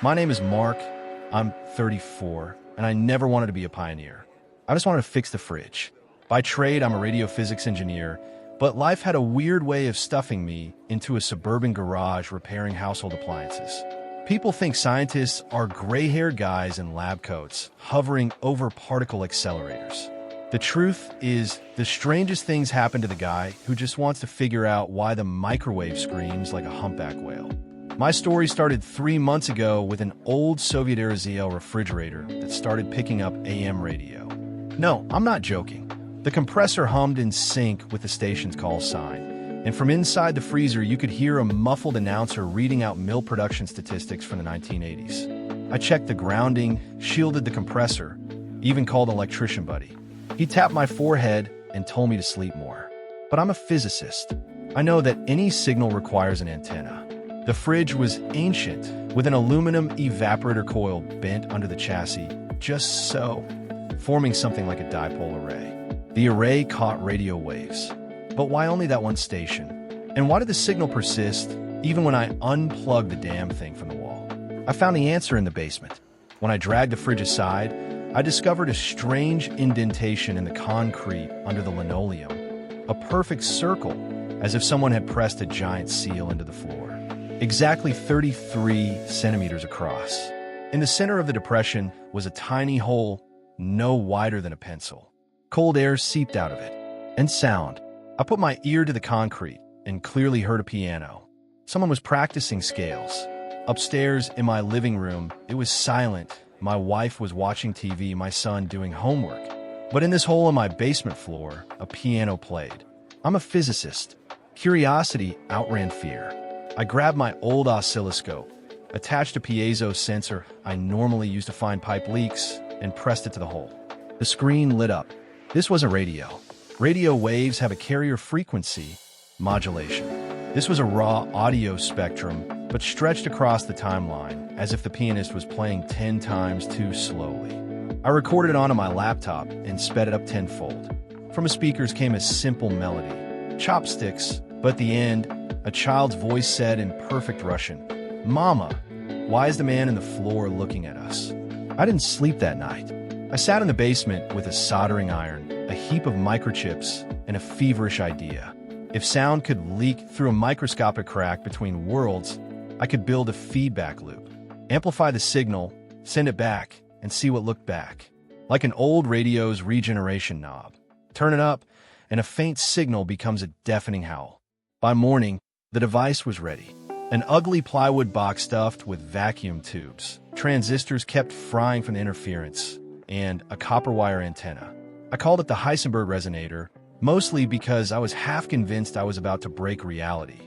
My name is Mark. I'm 34, and I never wanted to be a pioneer. I just wanted to fix the fridge. By trade, I'm a radio physics engineer, but life had a weird way of stuffing me into a suburban garage repairing household appliances. People think scientists are gray-haired guys in lab coats, hovering over particle accelerators. The truth is, the strangest things happen to the guy who just wants to figure out why the microwave screams like a humpback whale. My story started 3 months ago with an old Soviet-era ZL refrigerator that started picking up AM radio. No, I'm not joking. The compressor hummed in sync with the station's call sign, and from inside the freezer you could hear a muffled announcer reading out milk production statistics from the 1980s. I checked the grounding, shielded the compressor, even called an electrician buddy. He tapped my forehead and told me to sleep more. But I'm a physicist. I know that any signal requires an antenna. The fridge was ancient, with an aluminum evaporator coil bent under the chassis, just so, forming something like a dipole array. The array caught radio waves. But why only that one station? And why did the signal persist even when I unplugged the damn thing from the wall? I found the answer in the basement. When I dragged the fridge aside, I discovered a strange indentation in the concrete under the linoleum. A perfect circle, as if someone had pressed a giant seal into the floor. Exactly 33 centimeters across. In the center of the depression was a tiny hole no wider than a pencil. Cold air seeped out of it. And sound. I put my ear to the concrete and clearly heard a piano. Someone was practicing scales. Upstairs in my living room, it was silent. My wife was watching TV, my son doing homework. But in this hole in my basement floor, a piano played. I'm a physicist. Curiosity outran fear. I grabbed my old oscilloscope, attached a piezo sensor I normally use to find pipe leaks, and pressed it to the hole. The screen lit up. This was a radio. Radio waves have a carrier frequency modulation. This was a raw audio spectrum, but stretched across the timeline, as if the pianist was playing 10 times too slowly. I recorded it onto my laptop and sped it up tenfold. From the speakers came a simple melody. Chopsticks, but at the end, a child's voice said in perfect Russian, "Mama, why is the man in the floor looking at us?" I didn't sleep that night. I sat in the basement with a soldering iron, a heap of microchips, and a feverish idea. If sound could leak through a microscopic crack between worlds, I could build a feedback loop. Amplify the signal, send it back, and see what looked back. Like an old radio's regeneration knob. Turn it up, and a faint signal becomes a deafening howl. By morning, the device was ready. An ugly plywood box stuffed with vacuum tubes. Transistors kept frying from the interference, and a copper wire antenna. I called it the Heisenberg Resonator, mostly because I was half convinced I was about to break reality.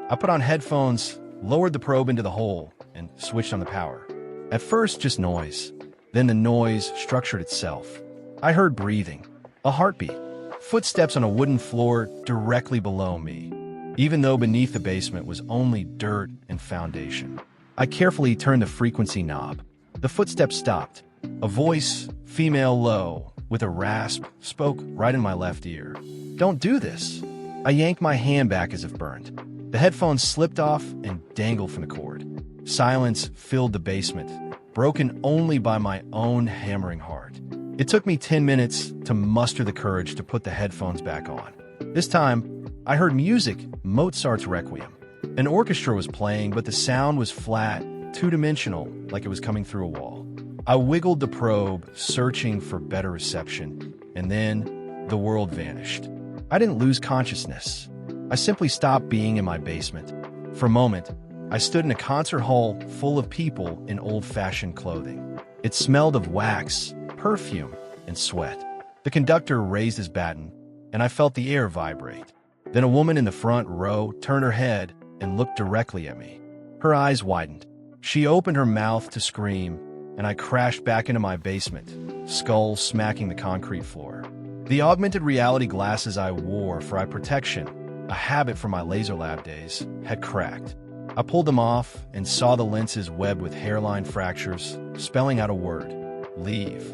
I put on headphones, lowered the probe into the hole, and switched on the power. At first, just noise. Then the noise structured itself. I heard breathing, a heartbeat, footsteps on a wooden floor directly below me, even though beneath the basement was only dirt and foundation. I carefully turned the frequency knob. The footsteps stopped. A voice, female low, with a rasp, spoke right in my left ear. "Don't do this." I yanked my hand back as if burned. The headphones slipped off and dangled from the cord. Silence filled the basement, broken only by my own hammering heart. It took me 10 minutes to muster the courage to put the headphones back on. This time, I heard music, Mozart's Requiem. An orchestra was playing, but the sound was flat, two-dimensional, like it was coming through a wall. I wiggled the probe, searching for better reception, and then the world vanished. I didn't lose consciousness. I simply stopped being in my basement. For a moment, I stood in a concert hall full of people in old-fashioned clothing. It smelled of wax, perfume, and sweat. The conductor raised his baton, and I felt the air vibrate. Then a woman in the front row turned her head and looked directly at me. Her eyes widened. She opened her mouth to scream, and I crashed back into my basement, skull smacking the concrete floor. The augmented reality glasses I wore for eye protection, a habit from my laser lab days, had cracked. I pulled them off and saw the lenses webbed with hairline fractures, spelling out a word: leave.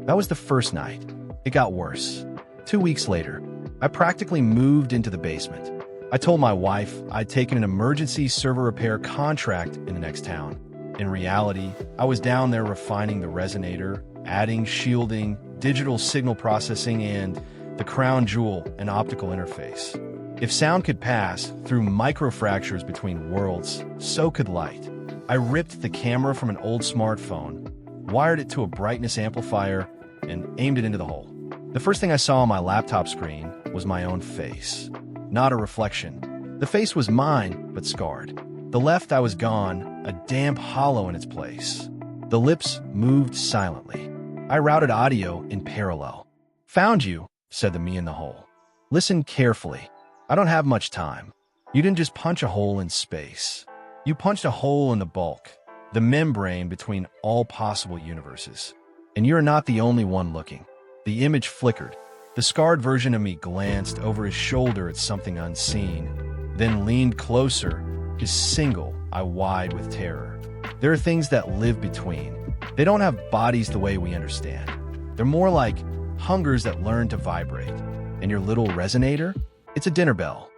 That was the first night. It got worse. 2 weeks later, I practically moved into the basement. I told my wife I'd taken an emergency server repair contract in the next town. In reality, I was down there refining the resonator, adding, shielding, digital signal processing, and the crown jewel, an optical interface. If sound could pass through microfractures between worlds, so could light. I ripped the camera from an old smartphone, wired it to a brightness amplifier, and aimed it into the hole. The first thing I saw on my laptop screen was my own face. Not a reflection. The face was mine, but scarred. The left eye was gone, a damp hollow in its place. The lips moved silently. I routed audio in parallel. "Found you," said the me in the hole. "Listen carefully. I don't have much time. You didn't just punch a hole in space. You punched a hole in the bulk, the membrane between all possible universes. And you're not the only one looking." The image flickered. The scarred version of me glanced over his shoulder at something unseen, then leaned closer, his single eye wide with terror. There are things that live between. They don't have bodies the way we understand. They're more like hungers that learn to vibrate. And your little resonator? It's a dinner bell.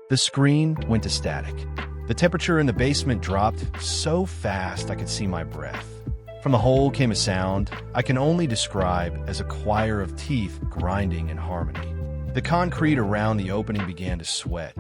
The screen went to static. The temperature in the basement dropped so fast I could see my breath. From the hole came a sound I can only describe as a choir of teeth grinding in harmony. The concrete around the opening began to sweat.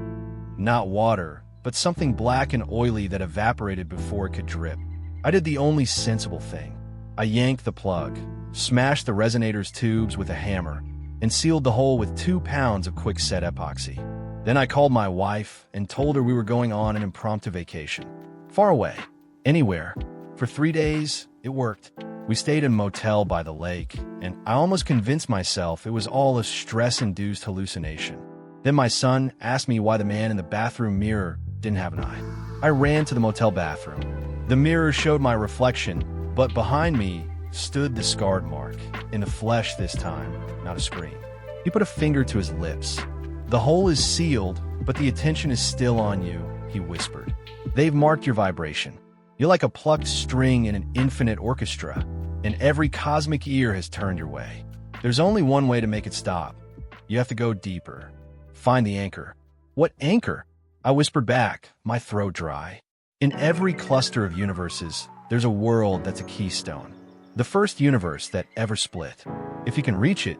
Not water, but something black and oily that evaporated before it could drip. I did the only sensible thing. I yanked the plug, smashed the resonator's tubes with a hammer, and sealed the hole with 2 pounds of quick-set epoxy. Then I called my wife and told her we were going on an impromptu vacation. Far away. Anywhere. For 3 days, it worked. We stayed in a motel by the lake, and I almost convinced myself it was all a stress-induced hallucination. Then my son asked me why the man in the bathroom mirror didn't have an eye. I ran to the motel bathroom. The mirror showed my reflection, but behind me stood the scarred Mark, in the flesh this time, not a screen. He put a finger to his lips. "The hole is sealed, but the attention is still on you," he whispered. "They've marked your vibration. You're like a plucked string in an infinite orchestra, and every cosmic ear has turned your way. There's only one way to make it stop. You have to go deeper. Find the anchor." "What anchor?" I whispered back, my throat dry. In every cluster of universes, there's a world that's a keystone. The first universe that ever split. If you can reach it,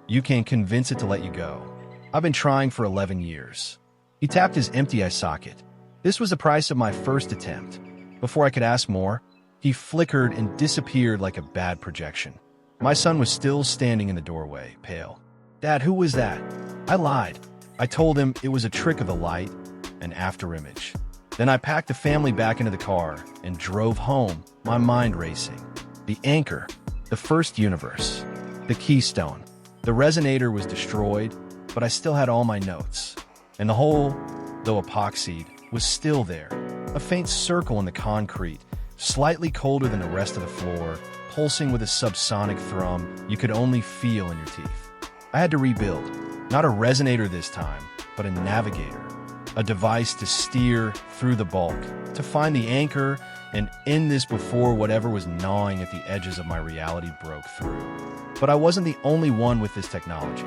you can convince it to let you go. I've been trying for 11 years. He tapped his empty eye socket. This was the price of my first attempt. Before I could ask more, he flickered and disappeared like a bad projection. My son was still standing in the doorway, pale. "Dad, who was that?" I lied. I told him it was a trick of the light, an afterimage. Then I packed the family back into the car and drove home, my mind racing. The anchor, the first universe, the keystone. The resonator was destroyed, but I still had all my notes. And the hole, though epoxied, was still there. A faint circle in the concrete, slightly colder than the rest of the floor, pulsing with a subsonic thrum you could only feel in your teeth. I had to rebuild. Not a resonator this time, but a navigator. A device to steer through the bulk, to find the anchor and end this before whatever was gnawing at the edges of my reality broke through. But I wasn't the only one with this technology.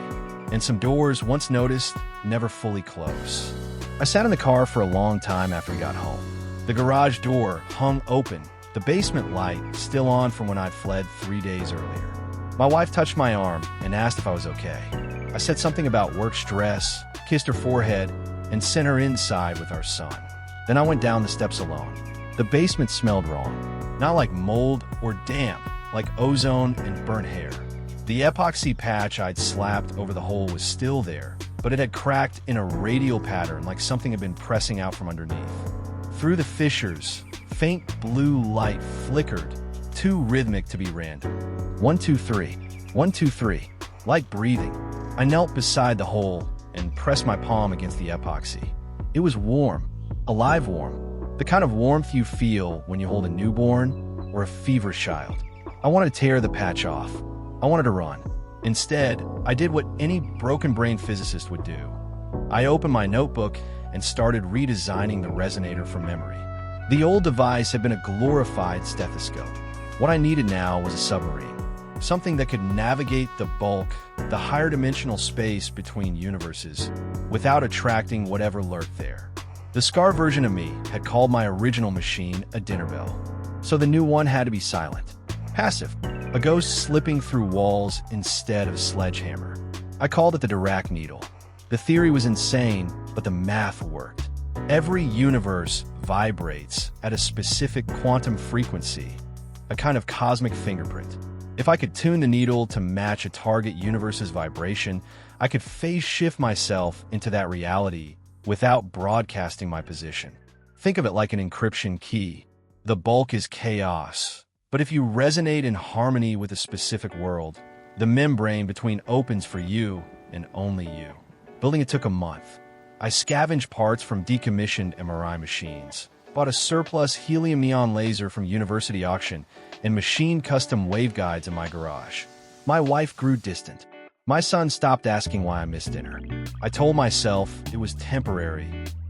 And some doors, once noticed, never fully close. I sat in the car for a long time after we got home. The garage door hung open, the basement light still on from when I'd fled 3 days earlier. My wife touched my arm and asked if I was okay. I said something about work stress, kissed her forehead, and sent her inside with our son. Then I went down the steps alone. The basement smelled wrong. Not like mold or damp, like ozone and burnt hair. The epoxy patch I'd slapped over the hole was still there, but it had cracked in a radial pattern like something had been pressing out from underneath. Through the fissures, faint blue light flickered, too rhythmic to be random. 1, 2, 3. 1, 2, 3. Like breathing. I knelt beside the hole and pressed my palm against the epoxy. It was warm, alive warm, the kind of warmth you feel when you hold a newborn or a feverish child. I wanted to tear the patch off. I wanted to run. Instead, I did what any broken-brained physicist would do. I opened my notebook and started redesigning the resonator from memory. The old device had been a glorified stethoscope. What I needed now was a submarine. Something that could navigate the bulk, the higher dimensional space between universes, without attracting whatever lurked there. The scar version of me had called my original machine a dinner bell. So the new one had to be silent. Passive. A ghost slipping through walls instead of a sledgehammer. I called it the Dirac needle. The theory was insane, but the math worked. Every universe vibrates at a specific quantum frequency, a kind of cosmic fingerprint. If I could tune the needle to match a target universe's vibration, I could phase shift myself into that reality without broadcasting my position. Think of it like an encryption key. The bulk is chaos, but if you resonate in harmony with a specific world, the membrane between opens for you and only you. Building it took a month. I scavenged parts from decommissioned MRI machines, bought a surplus helium neon laser from university auction, and machined custom waveguides in my garage. My wife grew distant. My son stopped asking why I missed dinner. I told myself it was temporary,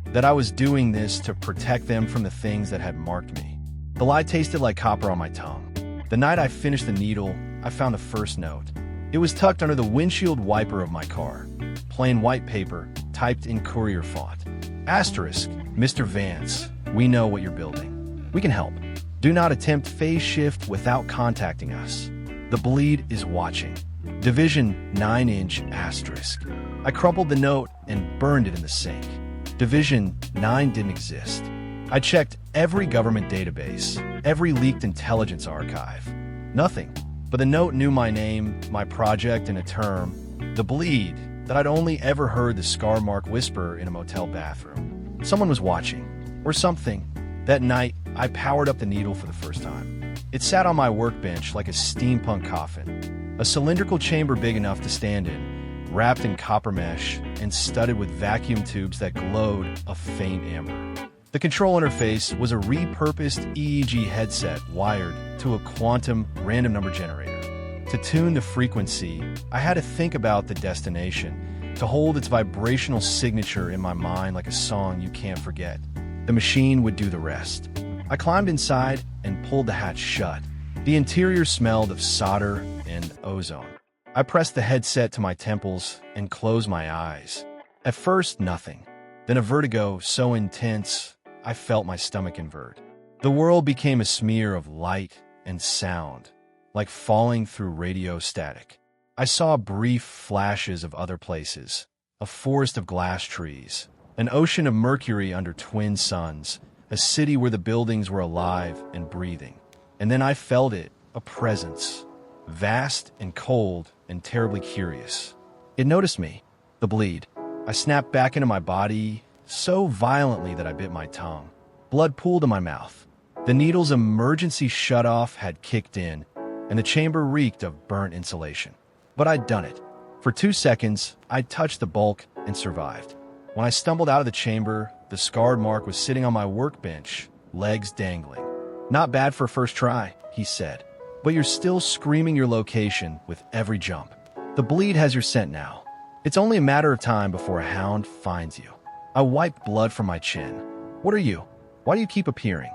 that I was doing this to protect them from the things that had marked me. The lie tasted like copper on my tongue. The night I finished the needle, I found the first note. It was tucked under the windshield wiper of my car. Plain white paper, typed in courier font. Asterisk, Mr. Vance, we know what you're building. We can help. Do not attempt phase shift without contacting us. The bleed is watching. Division 9-inch asterisk. I crumpled the note and burned it in the sink. Division 9 didn't exist. I checked every government database, every leaked intelligence archive. Nothing. But the note knew my name, my project, and a term. The bleed, that I'd only ever heard the scar mark whisper in a motel bathroom. Someone was watching. Or something. That night, I powered up the needle for the first time. It sat on my workbench like a steampunk coffin. A cylindrical chamber big enough to stand in, wrapped in copper mesh and studded with vacuum tubes that glowed a faint amber. The control interface was a repurposed EEG headset wired to a quantum random number generator. To tune the frequency, I had to think about the destination, to hold its vibrational signature in my mind like a song you can't forget. The machine would do the rest. I climbed inside and pulled the hatch shut. The interior smelled of solder and ozone. I pressed the headset to my temples and closed my eyes. At first, nothing. Then a vertigo so intense, I felt my stomach invert. The world became a smear of light and sound, like falling through radio static. I saw brief flashes of other places, a forest of glass trees, an ocean of mercury under twin suns, a city where the buildings were alive and breathing. And then I felt it, a presence, vast and cold and terribly curious. It noticed me, the bleed. I snapped back into my body so violently that I bit my tongue. Blood pooled in my mouth. The needle's emergency shutoff had kicked in, and the chamber reeked of burnt insulation. But I'd done it. For 2 seconds, I'd touched the bulk and survived. When I stumbled out of the chamber, the scarred mark was sitting on my workbench, legs dangling. Not bad for a first try, he said. But you're still screaming your location with every jump. The bleed has your scent now. It's only a matter of time before a hound finds you. I wiped blood from my chin. What are you? Why do you keep appearing?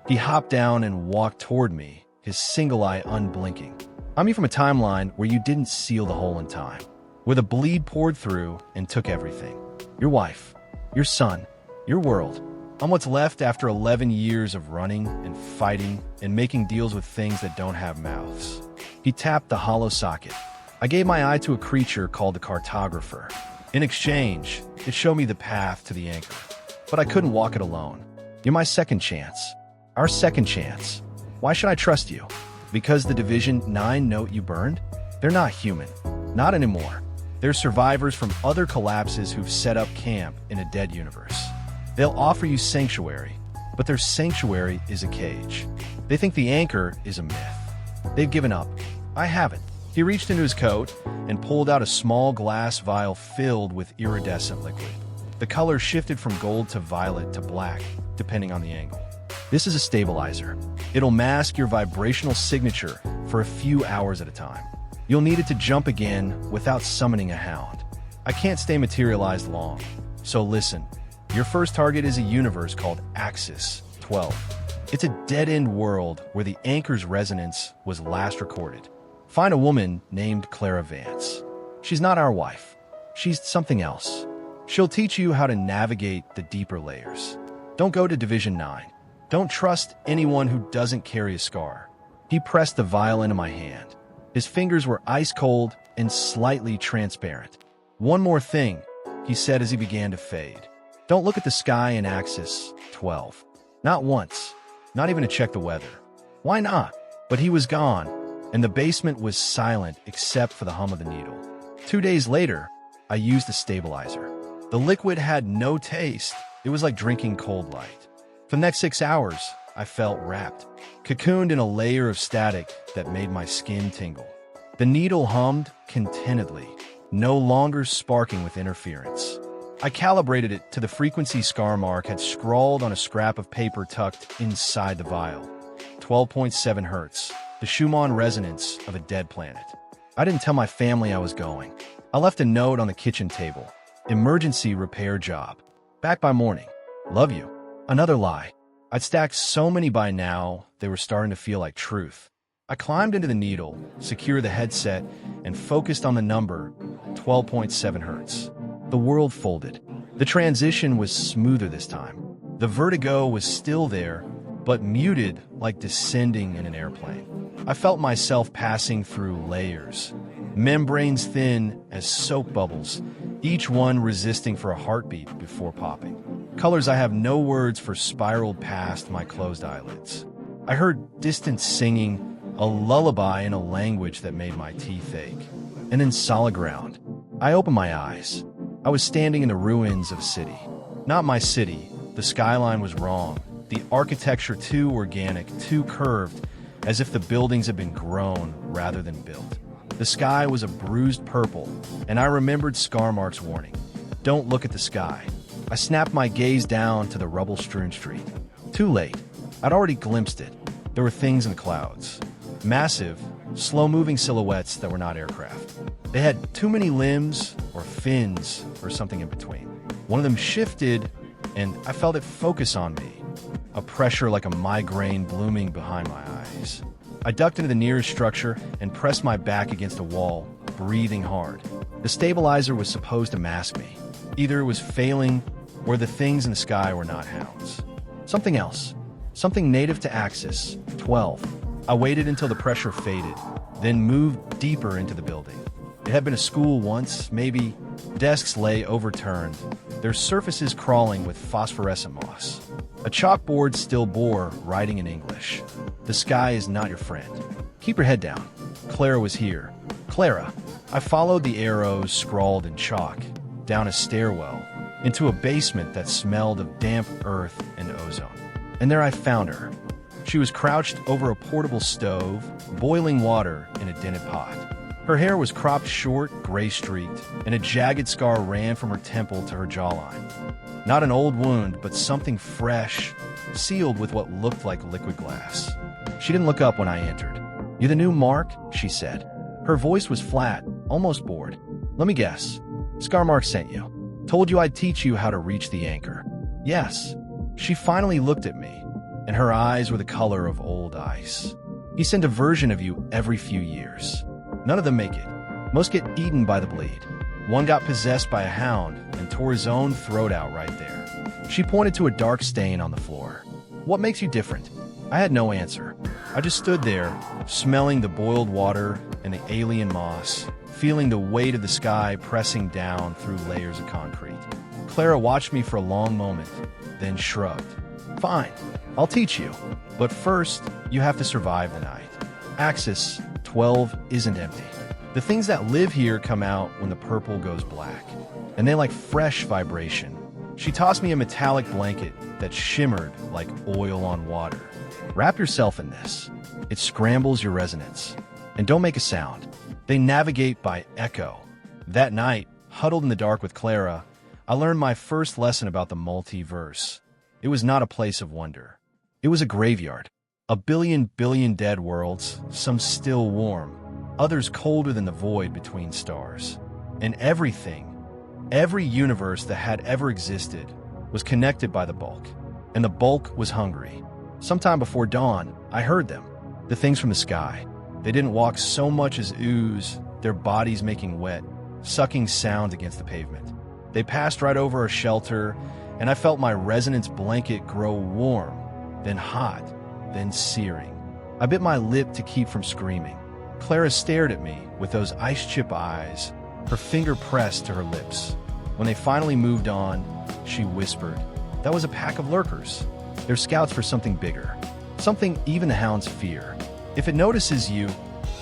He hopped down and walked toward me, his single eye unblinking. I'm from a timeline where you didn't seal the hole in time, where the bleed poured through and took everything. Your wife, your son, your world. I'm what's left after 11 years of running and fighting and making deals with things that don't have mouths. He tapped the hollow socket. I gave my eye to a creature called the cartographer. In exchange, it showed me the path to the anchor. But I couldn't walk it alone. You're my second chance. Our second chance. Why should I trust you? Because the Division 9 note you burned? They're not human. Not anymore. They're survivors from other collapses who've set up camp in a dead universe. They'll offer you sanctuary, but their sanctuary is a cage. They think the anchor is a myth. They've given up. I haven't. He reached into his coat and pulled out a small glass vial filled with iridescent liquid. The color shifted from gold to violet to black, depending on the angle. This is a stabilizer. It'll mask your vibrational signature for a few hours at a time. You'll need it to jump again without summoning a hound. I can't stay materialized long, so listen. Your first target is a universe called Axis 12. It's a dead-end world where the anchor's resonance was last recorded. Find a woman named Clara Vance. She's not our wife. She's something else. She'll teach you how to navigate the deeper layers. Don't go to Division 9. Don't trust anyone who doesn't carry a scar. He pressed the vial into my hand. His fingers were ice cold and slightly transparent. One more thing, he said as he began to fade. Don't look at the sky in axis 12. Not once. Not even to check the weather. Why not? But he was gone, and the basement was silent except for the hum of the needle. 2 days later, I used the stabilizer. The liquid had no taste. It was like drinking cold light. For the next 6 hours, I felt wrapped, cocooned in a layer of static that made my skin tingle. The needle hummed contentedly, no longer sparking with interference. I calibrated it to the frequency scar Mark had scrawled on a scrap of paper tucked inside the vial. 12.7 hertz, the Schumann resonance of a dead planet. I didn't tell my family I was going. I left a note on the kitchen table. Emergency repair job. Back by morning. Love you. Another lie. I'd stacked so many by now, they were starting to feel like truth. I climbed into the needle, secured the headset, and focused on the number, 12.7 hertz. The world folded. The transition was smoother this time. The vertigo was still there, but muted like descending in an airplane. I felt myself passing through layers, membranes thin as soap bubbles, each one resisting for a heartbeat before popping. Colors I have no words for spiraled past my closed eyelids. I heard distant singing, a lullaby in a language that made my teeth ache. And then solid ground. I opened my eyes. I was standing in the ruins of a city. Not my city. The skyline was wrong. The architecture too organic, too curved, as if the buildings had been grown rather than built. The sky was a bruised purple, and I remembered Scarmark's warning. Don't look at the sky. I snapped my gaze down to the rubble-strewn street. Too late. I'd already glimpsed it. There were things in the clouds. Massive, slow-moving silhouettes that were not aircraft. They had too many limbs, or fins, or something in between. One of them shifted, and I felt it focus on me. A pressure like a migraine blooming behind my eyes. I ducked into the nearest structure and pressed my back against a wall, breathing hard. The stabilizer was supposed to mask me. Either it was failing, or the things in the sky were not hounds. Something else. Something native to Axis 12. I waited until the pressure faded, then moved deeper into the building. It had been a school once, maybe. Desks lay overturned, their surfaces crawling with phosphorescent moss. A chalkboard still bore writing in English. The sky is not your friend. Keep your head down. Clara was here. Clara. I followed the arrows scrawled in chalk, down a stairwell, into a basement that smelled of damp earth and ozone. And there I found her. She was crouched over a portable stove, boiling water in a dented pot. Her hair was cropped short, gray-streaked, and a jagged scar ran from her temple to her jawline. Not an old wound, but something fresh, sealed with what looked like liquid glass. She didn't look up when I entered. "You the new Mark?" she said. Her voice was flat, almost bored. "Let me guess. Scarmark sent you. Told you I'd teach you how to reach the anchor." "Yes." She finally looked at me, and her eyes were the color of old ice. "He sent a version of you every few years. None of them make it. Most get eaten by the bleed. One got possessed by a hound and tore his own throat out right there." She pointed to a dark stain on the floor. "What makes you different?" I had no answer. I just stood there, smelling the boiled water and the alien moss, feeling the weight of the sky pressing down through layers of concrete. Clara watched me for a long moment, then shrugged. "Fine, I'll teach you. But first, you have to survive the night. Axis 12 isn't empty. The things that live here come out when the purple goes black, and they like fresh vibration." She tossed me a metallic blanket that shimmered like oil on water. "Wrap yourself in this. It scrambles your resonance. And don't make a sound. They navigate by echo." That night, huddled in the dark with Clara, I learned my first lesson about the multiverse. It was not a place of wonder. It was a graveyard. A billion dead worlds, some still warm, others colder than the void between stars. And everything, every universe that had ever existed, was connected by the bulk. And the bulk was hungry. Sometime before dawn, I heard them, the things from the sky. They didn't walk so much as ooze, their bodies making wet, sucking sound against the pavement. They passed right over our shelter, and I felt my resonance blanket grow warm, then hot, then searing. I bit my lip to keep from screaming. Clara stared at me with those ice chip eyes, her finger pressed to her lips. When they finally moved on, she whispered, "That was a pack of lurkers. They're scouts for something bigger, something even the hounds fear. If it notices you,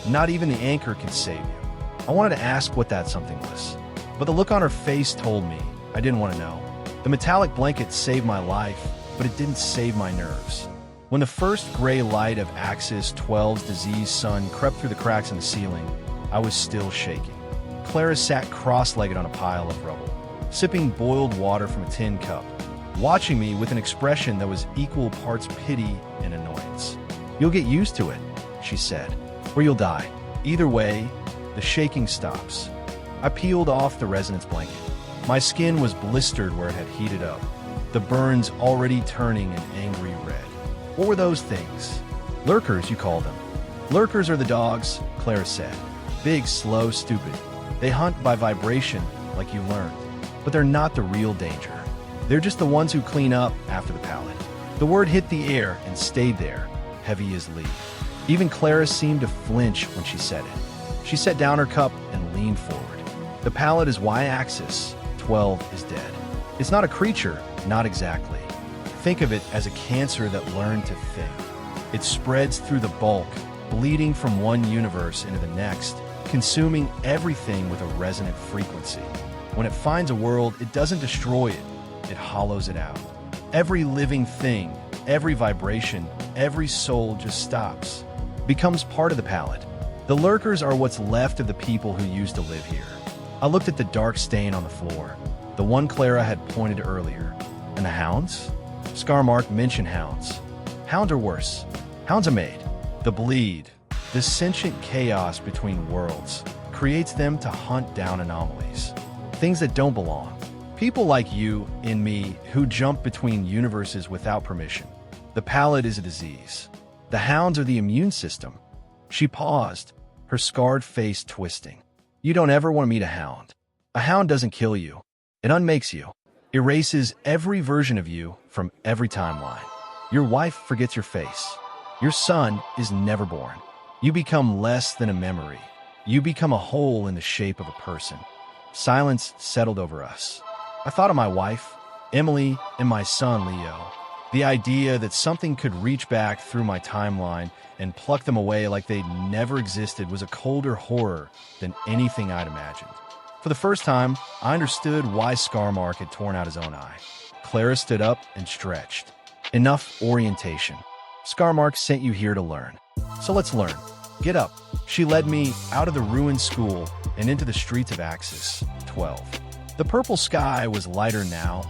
not even the anchor can save you." I wanted to ask what that something was, but the look on her face told me I didn't want to know. The metallic blanket saved my life, but it didn't save my nerves. When the first gray light of Axis 12's diseased sun crept through the cracks in the ceiling, I was still shaking. Clara sat cross-legged on a pile of rubble, sipping boiled water from a tin cup, watching me with an expression that was equal parts pity and annoyance. "You'll get used to it," she said, "or you'll die. Either way, the shaking stops." I peeled off the resonance blanket. My skin was blistered where it had heated up, the burns already turning an angry red. What were those things? Lurkers, you call them. Lurkers are the dogs, Clara said. Big, slow, stupid. They hunt by vibration, like you learned. But they're not the real danger. They're just the ones who clean up after the Pallid. The word hit the air and stayed there, heavy as lead. Even Clara seemed to flinch when she said it. She set down her cup and leaned forward. The Pallid is y-axis, 12 is dead. It's not a creature, not exactly. Think of it as a cancer that learned to think. It spreads through the bulk, bleeding from one universe into the next, consuming everything with a resonant frequency. When it finds a world, it doesn't destroy it, it hollows it out. Every living thing, every vibration, every soul just stops, becomes part of the Pallid. The lurkers are what's left of the people who used to live here. I looked at the dark stain on the floor, the one Clara had pointed earlier. And the hounds? Scarmark mentioned hounds. Hounds are worse. Hounds are made. The bleed, the sentient chaos between worlds, creates them to hunt down anomalies. Things that don't belong. People like you and me who jump between universes without permission. The Pallid is a disease. The hounds are the immune system. She paused, her scarred face twisting. You don't ever want to meet a hound. A hound doesn't kill you. It unmakes you. Erases every version of you from every timeline. Your wife forgets your face. Your son is never born. You become less than a memory. You become a hole in the shape of a person. Silence settled over us. I thought of my wife, Emily, and my son, Leo. The idea that something could reach back through my timeline and pluck them away like they'd never existed was a colder horror than anything I'd imagined. For the first time, I understood why Scarmark had torn out his own eye. Clara stood up and stretched. Enough orientation. Scarmark sent you here to learn. So let's learn. Get up. She led me out of the ruined school and into the streets of Axis 12. The purple sky was lighter now,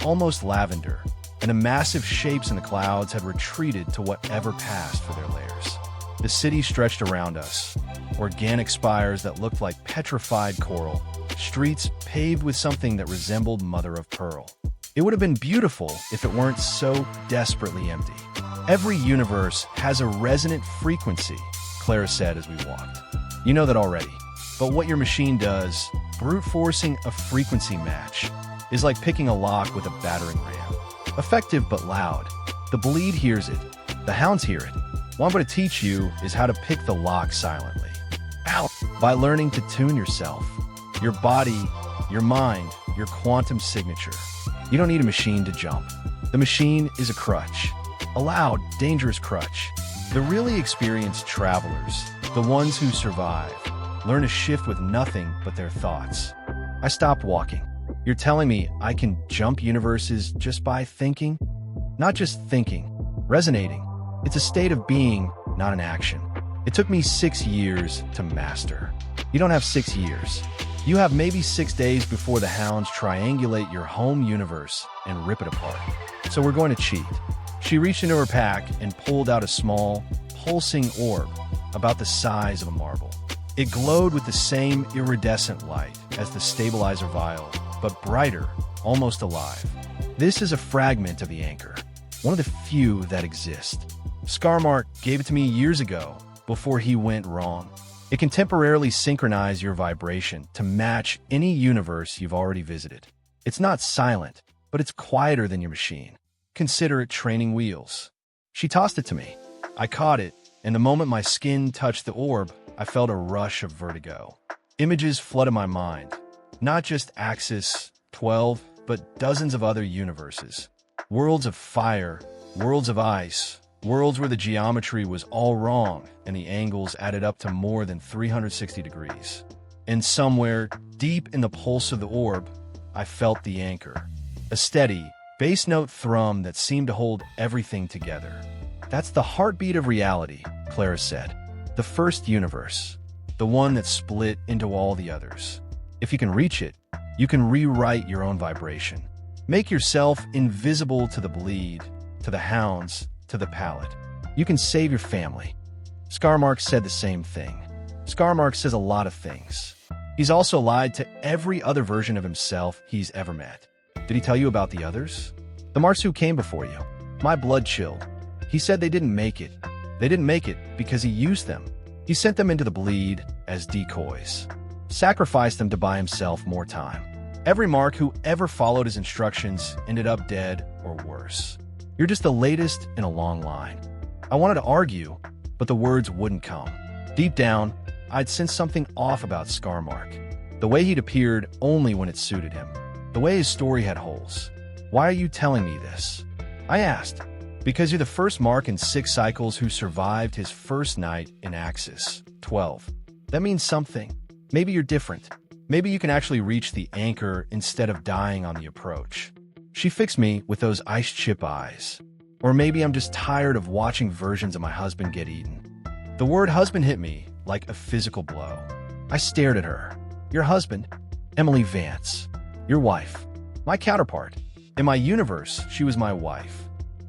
almost lavender, and the massive shapes in the clouds had retreated to whatever passed for their lairs. The city stretched around us, organic spires that looked like petrified coral, streets paved with something that resembled mother of pearl. It would have been beautiful if it weren't so desperately empty. Every universe has a resonant frequency, Clara said as we walked. You know that already. But what your machine does, brute forcing a frequency match, is like picking a lock with a battering ram. Effective but loud. The bleed hears it. The hounds hear it. What I'm going to teach you is how to pick the lock silently. Ow! By learning to tune yourself, your body, your mind, your quantum signature. You don't need a machine to jump. The machine is a crutch. A loud, dangerous crutch. The really experienced travelers, the ones who survive, learn to shift with nothing but their thoughts. I stopped walking. You're telling me I can jump universes just by thinking? Not just thinking, resonating. It's a state of being, not an action. It took me 6 years to master. You don't have 6 years. You have maybe 6 days before the hounds triangulate your home universe and rip it apart. So we're going to cheat. She reached into her pack and pulled out a small, pulsing orb about the size of a marble. It glowed with the same iridescent light as the stabilizer vial, but brighter, almost alive. This is a fragment of the anchor, one of the few that exist. Scarmark gave it to me years ago, before he went wrong. It can temporarily synchronize your vibration to match any universe you've already visited. It's not silent, but it's quieter than your machine. Consider it training wheels. She tossed it to me. I caught it, and the moment my skin touched the orb, I felt a rush of vertigo. Images flooded my mind. Not just Axis 12, but dozens of other universes. Worlds of fire, worlds of ice, worlds where the geometry was all wrong and the angles added up to more than 360 degrees. And somewhere, deep in the pulse of the orb, I felt the anchor. A steady, bass note thrum that seemed to hold everything together. That's the heartbeat of reality, Clara said. The first universe. The one that split into all the others. If you can reach it, you can rewrite your own vibration. Make yourself invisible to the bleed, to the hounds, to the Pallid. You can save your family. Scarmark said the same thing. Scarmark says a lot of things. He's also lied to every other version of himself he's ever met. Did he tell you about the others? The Marks who came before you. My blood chilled. He said they didn't make it. They didn't make it because he used them. He sent them into the bleed as decoys. Sacrificed them to buy himself more time. Every Mark who ever followed his instructions ended up dead or worse. You're just the latest in a long line. I wanted to argue, but the words wouldn't come. Deep down, I'd sensed something off about Scarmark. The way he'd appeared only when it suited him. The way his story had holes. Why are you telling me this? I asked. Because you're the first Mark in 6 cycles who survived his first night in Axis 12. That means something. Maybe you're different. Maybe you can actually reach the anchor instead of dying on the approach. She fixed me with those ice chip eyes. Or maybe I'm just tired of watching versions of my husband get eaten. The word husband hit me like a physical blow. I stared at her. Your husband? Emily Vance. Your wife. My counterpart. In my universe, she was my wife.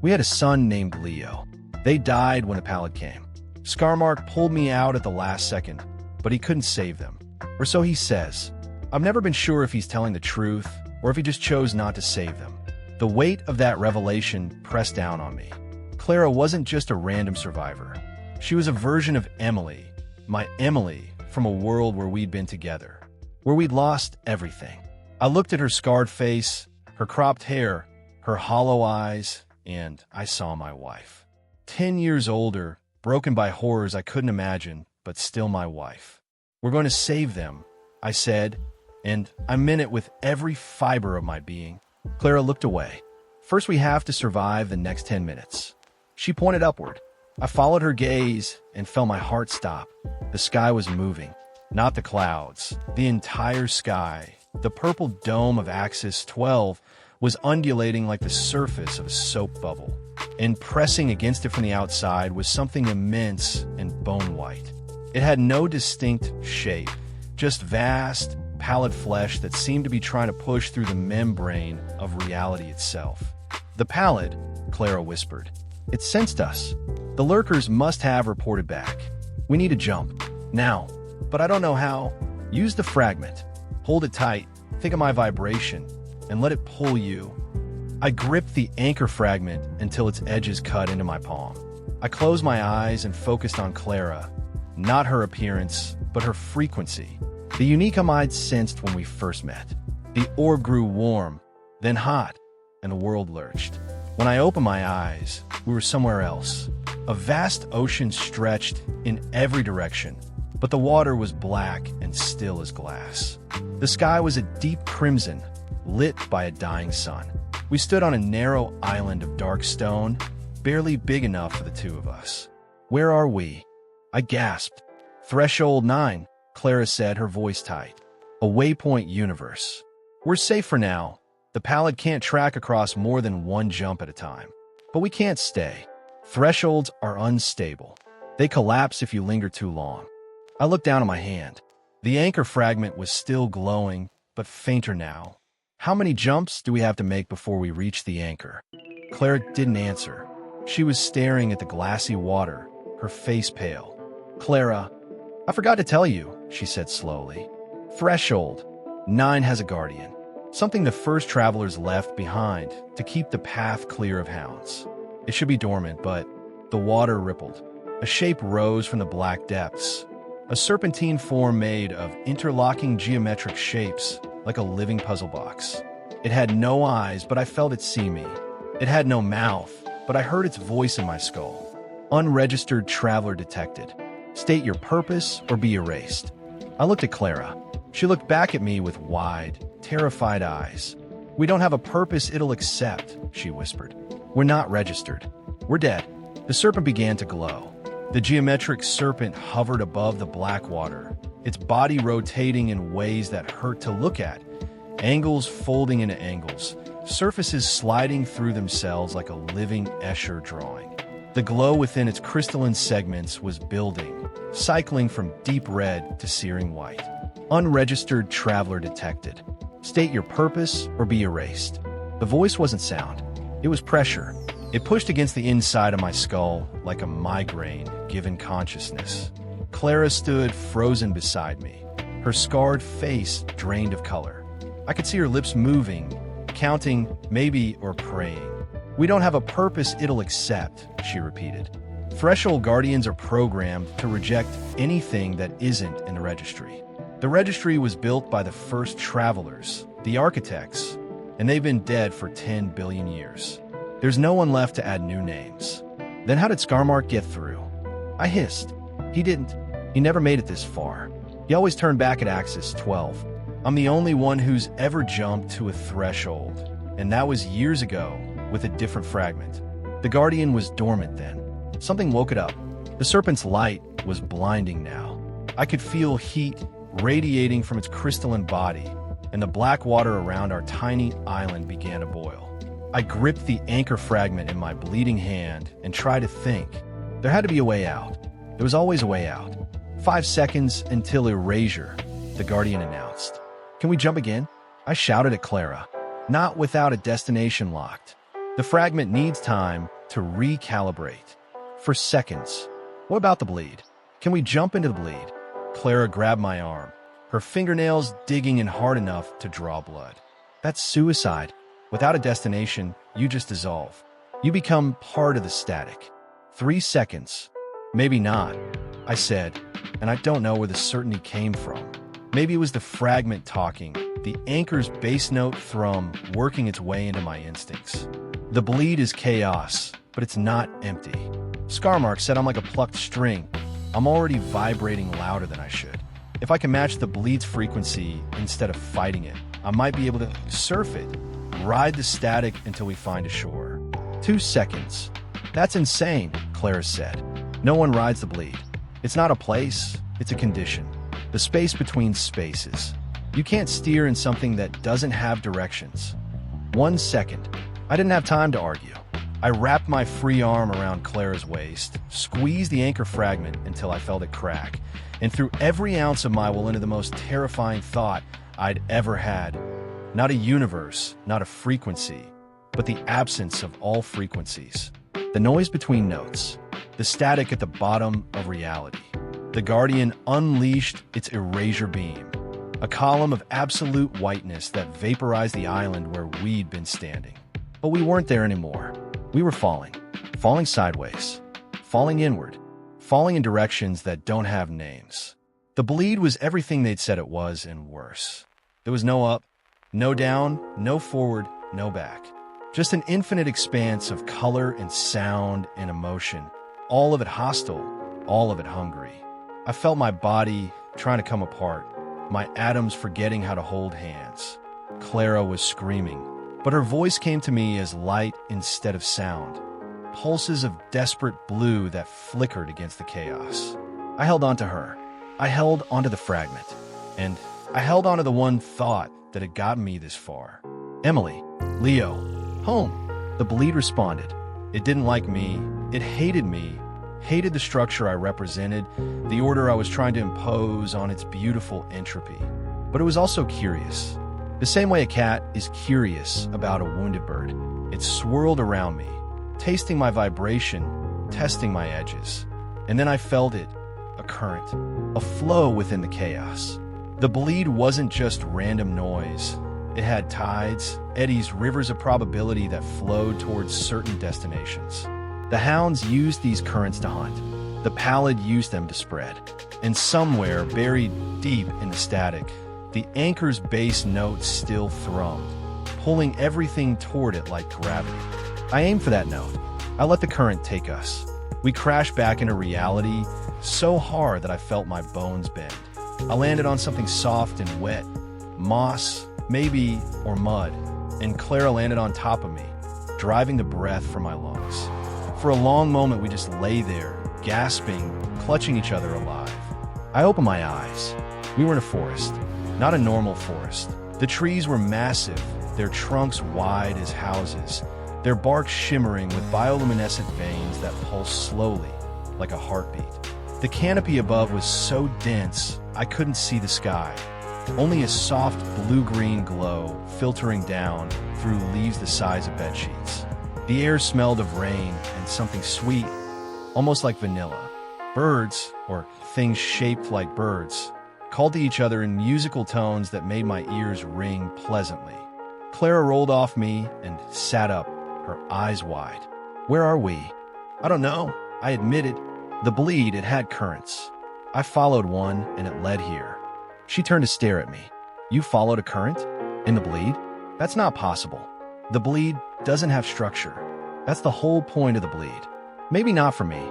We had a son named Leo. They died when the Pallid came. Scarmark pulled me out at the last second, but he couldn't save them. Or so he says. I've never been sure if he's telling the truth or if he just chose not to save them. The weight of that revelation pressed down on me. Clara wasn't just a random survivor. She was a version of Emily, my Emily from a world where we'd been together, where we'd lost everything. I looked at her scarred face, her cropped hair, her hollow eyes, and I saw my wife. 10 years older, broken by horrors I couldn't imagine, but still my wife. We're going to save them, I said, and I meant it with every fiber of my being. Clara looked away. First, we have to survive the next 10 minutes. She pointed upward. I followed her gaze and felt my heart stop. The sky was moving, not the clouds. The entire sky, the purple dome of Axis 12, was undulating like the surface of a soap bubble. And pressing against it from the outside was something immense and bone-white. It had no distinct shape, just vast, pallid flesh that seemed to be trying to push through the membrane of reality itself. The Pallid, Clara whispered. It sensed us. The lurkers must have reported back. We need to jump. Now. But I don't know how. Use the fragment. Hold it tight. Think of my vibration. And let it pull you. I gripped the anchor fragment until its edges cut into my palm. I closed my eyes and focused on Clara. Not her appearance, but her frequency. The unique I'd sensed when we first met. The orb grew warm, then hot, and the world lurched. When I opened my eyes, we were somewhere else. A vast ocean stretched in every direction, but the water was black and still as glass. The sky was a deep crimson, lit by a dying sun. We stood on a narrow island of dark stone, barely big enough for the two of us. Where are we? I gasped. Threshold 9, Clara said, her voice tight. A waypoint universe. We're safe for now. The Pallid can't track across more than one jump at a time. But we can't stay. Thresholds are unstable. They collapse if you linger too long. I looked down at my hand. The anchor fragment was still glowing, but fainter now. How many jumps do we have to make before we reach the anchor? Clara didn't answer. She was staring at the glassy water, her face pale. Clara, I forgot to tell you, she said slowly. Threshold 9 has a guardian. Something the first travelers left behind to keep the path clear of hounds. It should be dormant, but the water rippled. A shape rose from the black depths. A serpentine form made of interlocking geometric shapes, like a living puzzle box. It had no eyes, but I felt it see me. It had no mouth, but I heard its voice in my skull. Unregistered traveler detected. State your purpose or be erased. I looked at Clara. She looked back at me with wide, terrified eyes. We don't have a purpose it'll accept, she whispered. We're not registered. We're dead. The serpent began to glow. The geometric serpent hovered above the black water, its body rotating in ways that hurt to look at, angles folding into angles, surfaces sliding through themselves like a living Escher drawing. The glow within its crystalline segments was building, cycling from deep red to searing white. Unregistered traveler detected. State your purpose or be erased. The voice wasn't sound. It was pressure. It pushed against the inside of my skull like a migraine given consciousness. Clara stood frozen beside me, her scarred face drained of color. I could see her lips moving, counting, maybe, or praying. We don't have a purpose it'll accept, she repeated. Threshold Guardians are programmed to reject anything that isn't in the registry. The registry was built by the first travelers, the architects, and they've been dead for 10 billion years. There's no one left to add new names. Then how did Scarmark get through? I hissed. He didn't. He never made it this far. He always turned back at Axis 12. I'm the only one who's ever jumped to a threshold, and that was years ago with a different fragment. The Guardian was dormant then. Something woke it up. The serpent's light was blinding now. I could feel heat radiating from its crystalline body, and the black water around our tiny island began to boil. I gripped the anchor fragment in my bleeding hand and tried to think. There had to be a way out. There was always a way out. 5 seconds until erasure, the Guardian announced. Can we jump again? I shouted at Clara. Not without a destination locked. The fragment needs time to recalibrate. For seconds. What about the bleed? Can we jump into the bleed? Clara grabbed my arm, her fingernails digging in hard enough to draw blood. That's suicide. Without a destination, you just dissolve. You become part of the static. 3 seconds. Maybe not, I said, and I don't know where the certainty came from. Maybe it was the fragment talking, the anchor's bass note thrum working its way into my instincts. The bleed is chaos, but it's not empty. Scarmark said I'm like a plucked string. I'm already vibrating louder than I should. If I can match the bleed's frequency instead of fighting it, I might be able to surf it, ride the static until we find a shore. 2 seconds. That's insane, Clara said. No one rides the bleed. It's not a place, it's a condition. The space between spaces. You can't steer in something that doesn't have directions. 1 second. I didn't have time to argue. I wrapped my free arm around Clara's waist, squeezed the anchor fragment until I felt it crack, and threw every ounce of my will into the most terrifying thought I'd ever had. Not a universe, not a frequency, but the absence of all frequencies. The noise between notes, the static at the bottom of reality. The Guardian unleashed its erasure beam, a column of absolute whiteness that vaporized the island where we'd been standing. But we weren't there anymore. We were falling sideways, falling inward, falling in directions that don't have names. The bleed was everything they'd said it was and worse. There was no up, no down, no forward, no back. Just an infinite expanse of color and sound and emotion, all of it hostile, all of it hungry. I felt my body trying to come apart, my atoms forgetting how to hold hands. Clara was screaming, but her voice came to me as light instead of sound, pulses of desperate blue that flickered against the chaos. I held on to her. I held onto the fragment, and I held onto the one thought that had gotten me this far. Emily, Leo, home. The bleed responded. It didn't like me. It hated me, hated the structure I represented, the order I was trying to impose on its beautiful entropy. But it was also curious. The same way a cat is curious about a wounded bird. It swirled around me, tasting my vibration, testing my edges. And then I felt it, a current, a flow within the chaos. The bleed wasn't just random noise. It had tides, eddies, rivers of probability that flowed towards certain destinations. The hounds used these currents to hunt. The Pallid used them to spread. And somewhere, buried deep in the static, the anchor's bass note still thrummed, pulling everything toward it like gravity. I aimed for that note. I let the current take us. We crashed back into reality so hard that I felt my bones bend. I landed on something soft and wet, moss, maybe, or mud, and Clara landed on top of me, driving the breath from my lungs. For a long moment, we just lay there, gasping, clutching each other alive. I opened my eyes. We were in a forest, not a normal forest. The trees were massive, their trunks wide as houses, their bark shimmering with bioluminescent veins that pulse slowly, like a heartbeat. The canopy above was so dense, I couldn't see the sky. Only a soft blue-green glow filtering down through leaves the size of bedsheets. The air smelled of rain and something sweet, almost like vanilla. Birds, or things shaped like birds, called to each other in musical tones that made my ears ring pleasantly. Clara rolled off me and sat up, her eyes wide. Where are we? I don't know, I admitted. The bleed, it had currents. I followed one, and it led here. She turned to stare at me. You followed a current? In the bleed? That's not possible. The bleed doesn't have structure. That's the whole point of the bleed. Maybe not for me,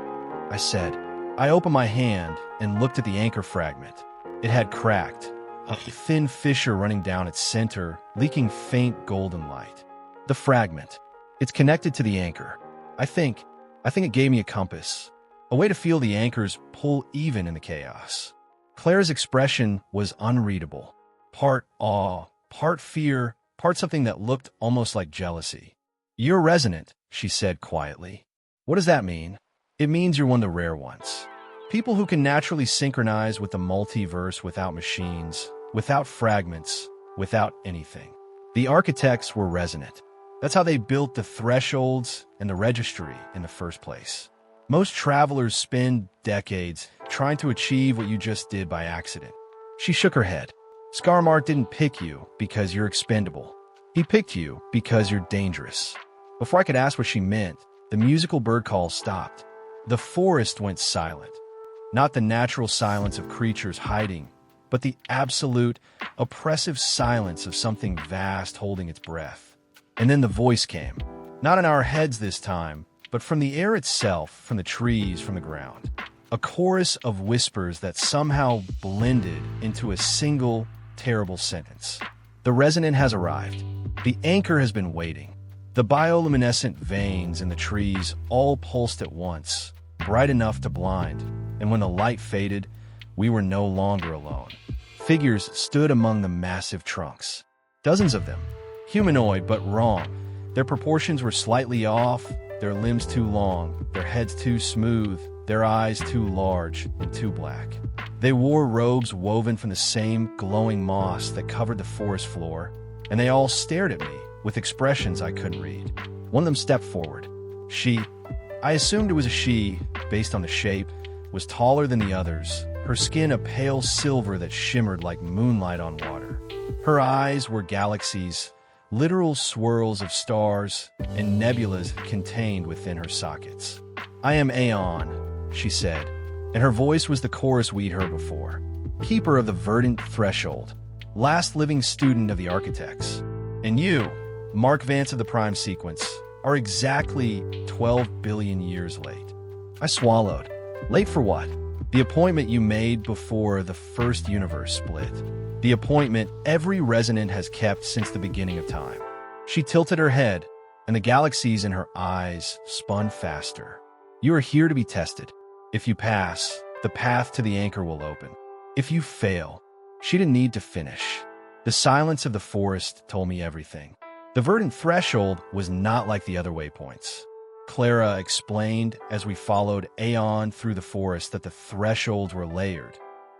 I said. I opened my hand and looked at the anchor fragment. It had cracked, a thin fissure running down its center, leaking faint golden light. The fragment. It's connected to the anchor. I think it gave me a compass, a way to feel the anchors pull even in the chaos. Claire's expression was unreadable. Part awe, part fear, part something that looked almost like jealousy. You're resonant, she said quietly. What does that mean? It means you're one of the rare ones. People who can naturally synchronize with the multiverse without machines, without fragments, without anything. The architects were resonant. That's how they built the thresholds and the registry in the first place. Most travelers spend decades trying to achieve what you just did by accident. She shook her head. Scarmark didn't pick you because you're expendable. He picked you because you're dangerous. Before I could ask what she meant, the musical bird call stopped. The forest went silent. Not the natural silence of creatures hiding, but the absolute, oppressive silence of something vast holding its breath. And then the voice came. Not in our heads this time, but from the air itself, from the trees, from the ground. A chorus of whispers that somehow blended into a single, terrible sentence. The resonant has arrived. The anchor has been waiting. The bioluminescent veins in the trees all pulsed at once, bright enough to blind, and when the light faded, we were no longer alone. Figures stood among the massive trunks. Dozens of them. Humanoid, but wrong. Their proportions were slightly off, their limbs too long, their heads too smooth, their eyes too large and too black. They wore robes woven from the same glowing moss that covered the forest floor, and they all stared at me with expressions I couldn't read. One of them stepped forward. I assumed it was a she, based on the shape, was taller than the others, her skin a pale silver that shimmered like moonlight on water. Her eyes were galaxies, literal swirls of stars and nebulas contained within her sockets. I am Aeon, she said, and her voice was the chorus we'd heard before. Keeper of the Verdant Threshold, last living student of the architects. And you, Mark Vance of the Prime Sequence, are exactly 12 billion years late. I swallowed. Late for what? The appointment you made before the first universe split. The appointment every resonant has kept since the beginning of time. She tilted her head, and the galaxies in her eyes spun faster. You are here to be tested. If you pass, the path to the anchor will open. If you fail, she didn't need to finish. The silence of the forest told me everything. The Verdant Threshold was not like the other waypoints. Clara explained as we followed Aeon through the forest that the thresholds were layered,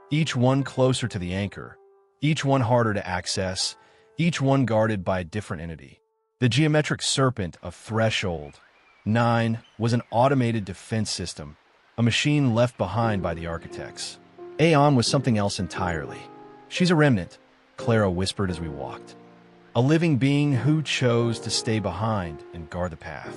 each one closer to the anchor, each one harder to access, each one guarded by a different entity. The geometric serpent of Threshold 9 was an automated defense system, a machine left behind by the architects. Aeon was something else entirely. She's a remnant, Clara whispered as we walked. A living being who chose to stay behind and guard the path.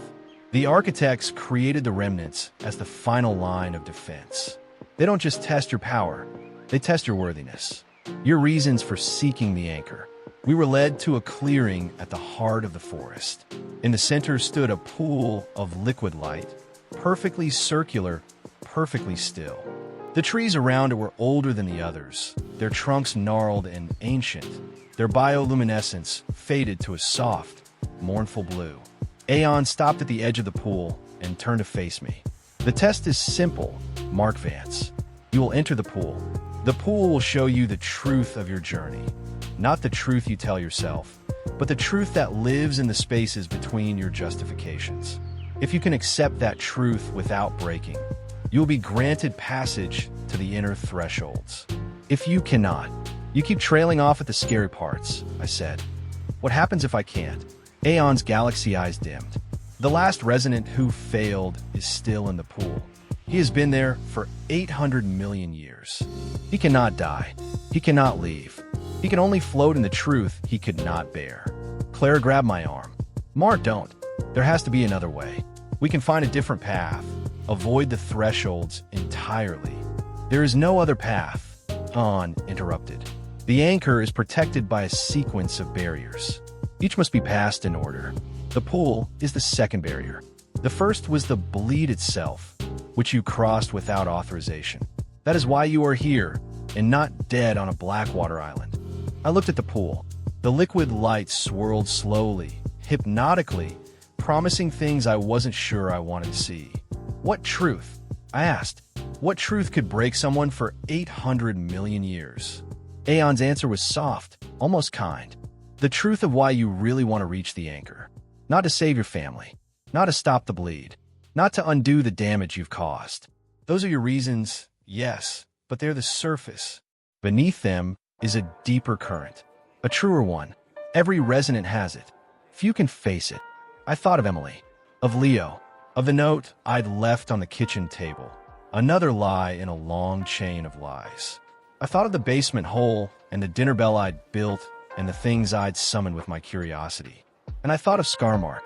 The architects created the remnants as the final line of defense. They don't just test your power, they test your worthiness, your reasons for seeking the anchor. We were led to a clearing at the heart of the forest. In the center stood a pool of liquid light, perfectly circular, perfectly still. The trees around it were older than the others, their trunks gnarled and ancient, their bioluminescence faded to a soft, mournful blue. Aeon stopped at the edge of the pool and turned to face me. The test is simple, Mark Vance. You will enter the pool. The pool will show you the truth of your journey. Not the truth you tell yourself, but the truth that lives in the spaces between your justifications. If you can accept that truth without breaking, you will be granted passage to the inner thresholds. If you cannot, you keep trailing off at the scary parts, I said. What happens if I can't? Aeon's galaxy eyes dimmed. The last resonant who failed is still in the pool. He has been there for 800 million years. He cannot die. He cannot leave. He can only float in the truth he could not bear. Claire grabbed my arm. Mark, don't. There has to be another way. We can find a different path. Avoid the thresholds entirely. There is no other path. On interrupted. The anchor is protected by a sequence of barriers. Each must be passed in order. The pool is the second barrier. The first was the bleed itself, which you crossed without authorization. That is why you are here, and not dead on a Blackwater island. I looked at the pool. The liquid light swirled slowly, hypnotically, promising things I wasn't sure I wanted to see. What truth? I asked. What truth could break someone for 800 million years? Aeon's answer was soft, almost kind. The truth of why you really want to reach the anchor. Not to save your family. Not to stop the bleed. Not to undo the damage you've caused. Those are your reasons, yes, but they're the surface. Beneath them is a deeper current. A truer one. Every resonant has it. Few can face it. I thought of Emily. Of Leo. Of the note I'd left on the kitchen table. Another lie in a long chain of lies. I thought of the basement hole and the dinner bell I'd built and the things I'd summoned with my curiosity. And I thought of Scarmark,